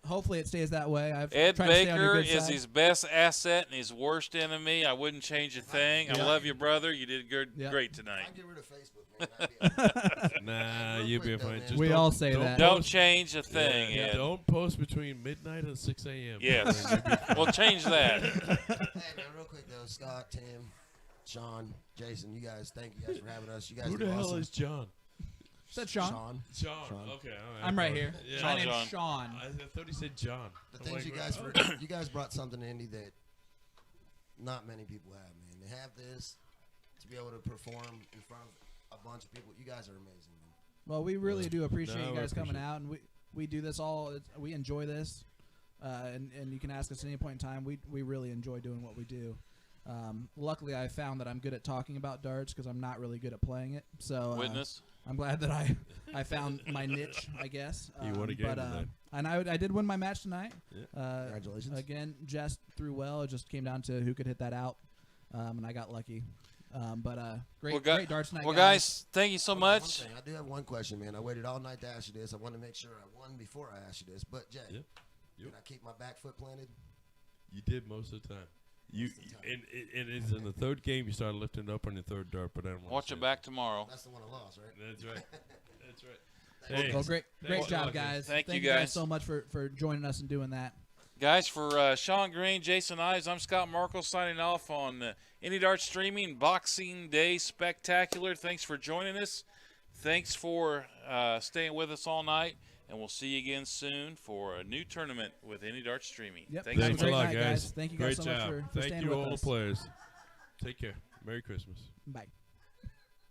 Speaker 1: hopefully it stays that way. I've
Speaker 2: Ed
Speaker 1: tried to stay on your
Speaker 2: Baker
Speaker 1: good
Speaker 2: is
Speaker 1: side.
Speaker 2: his best asset and his worst enemy. I wouldn't change a thing. I
Speaker 1: Yeah.
Speaker 2: love you, brother. You did good,
Speaker 1: Yeah.
Speaker 2: great tonight.
Speaker 7: I'd get rid of Facebook, man. I'd be
Speaker 3: Nah,
Speaker 7: Real
Speaker 3: you'll be
Speaker 7: quick though,
Speaker 3: fine.
Speaker 7: man.
Speaker 3: Just
Speaker 1: We
Speaker 3: don't-
Speaker 1: all say
Speaker 3: don't
Speaker 1: that.
Speaker 2: Don't
Speaker 3: post-
Speaker 2: change a thing,
Speaker 3: Yeah,
Speaker 2: Ed.
Speaker 3: don't post between midnight and 6 a.m.
Speaker 2: Yes.
Speaker 3: And you'll be fine.
Speaker 2: We'll change that.
Speaker 7: Hey, man, real quick, though. Scott, Tim, Sean, Jason, you guys, thank you guys for having us. You guys
Speaker 3: Who
Speaker 7: do
Speaker 3: the hell
Speaker 7: awesome.
Speaker 3: is John?
Speaker 1: Said Sean.
Speaker 7: Sean.
Speaker 3: Sean. Okay, all right.
Speaker 1: I'm right here.
Speaker 3: Yeah.
Speaker 1: My
Speaker 2: Sean.
Speaker 1: name's Sean.
Speaker 3: I thought he said John.
Speaker 7: The
Speaker 3: I'm
Speaker 7: things
Speaker 3: like,
Speaker 7: you guys brought something to Indy that not many people have, man. To have this, to be able to perform in front of a bunch of people, you guys are amazing, man.
Speaker 1: Well, we really do appreciate
Speaker 3: No,
Speaker 1: you
Speaker 3: I
Speaker 1: guys coming
Speaker 3: appreciate it.
Speaker 1: out, and we do this all. We enjoy this, and you can ask us at any point in time. We really enjoy doing what we do. Luckily, I found that I'm good at talking about darts because I'm not really good at playing it. So
Speaker 2: Witness.
Speaker 1: I'm glad that I found my niche, I guess.
Speaker 3: You won a game tonight.
Speaker 1: And I did win my match tonight.
Speaker 3: Yeah.
Speaker 7: Congratulations.
Speaker 1: Again, Jess threw well. It just came down to who could hit that out, and I got lucky. Great great darts tonight,
Speaker 2: Well, guys, thank you so
Speaker 7: Hold on, one
Speaker 2: much.
Speaker 7: thing. I do have one question, man. I waited all night to ask you this. I want to make sure I won before I asked you this. But, Jay,
Speaker 3: Yep.
Speaker 7: did I keep my back foot planted?
Speaker 3: You did most of the time. and it's in the third game you started lifting up on your third dart, but I don't
Speaker 2: Watch it back tomorrow.
Speaker 7: That's the one I lost, right?
Speaker 3: That's right. That's right.
Speaker 1: Well, great
Speaker 3: Thanks,
Speaker 1: job,
Speaker 3: Marcus.
Speaker 1: guys.
Speaker 2: Thank you,
Speaker 1: you guys
Speaker 2: guys.
Speaker 1: so much for joining us and doing that.
Speaker 2: Guys, for Sean Green, Jason Ives, I'm Scott Markle signing off on Indie Dart Streaming Boxing Day Spectacular. Thanks for joining us. Thanks for staying with us all night. And we'll see you again soon for a new tournament with Indie Dart Streaming.
Speaker 1: Yep.
Speaker 2: Thanks
Speaker 1: Have
Speaker 3: Thanks
Speaker 1: a
Speaker 3: a
Speaker 1: great
Speaker 3: lot,
Speaker 1: night,
Speaker 3: guys.
Speaker 1: guys. Thank you
Speaker 3: Great
Speaker 1: guys so much
Speaker 3: job.
Speaker 1: for
Speaker 3: Thank
Speaker 1: staying
Speaker 3: you
Speaker 1: with
Speaker 3: all
Speaker 1: us.
Speaker 3: the players. Take care. Merry Christmas.
Speaker 1: Bye.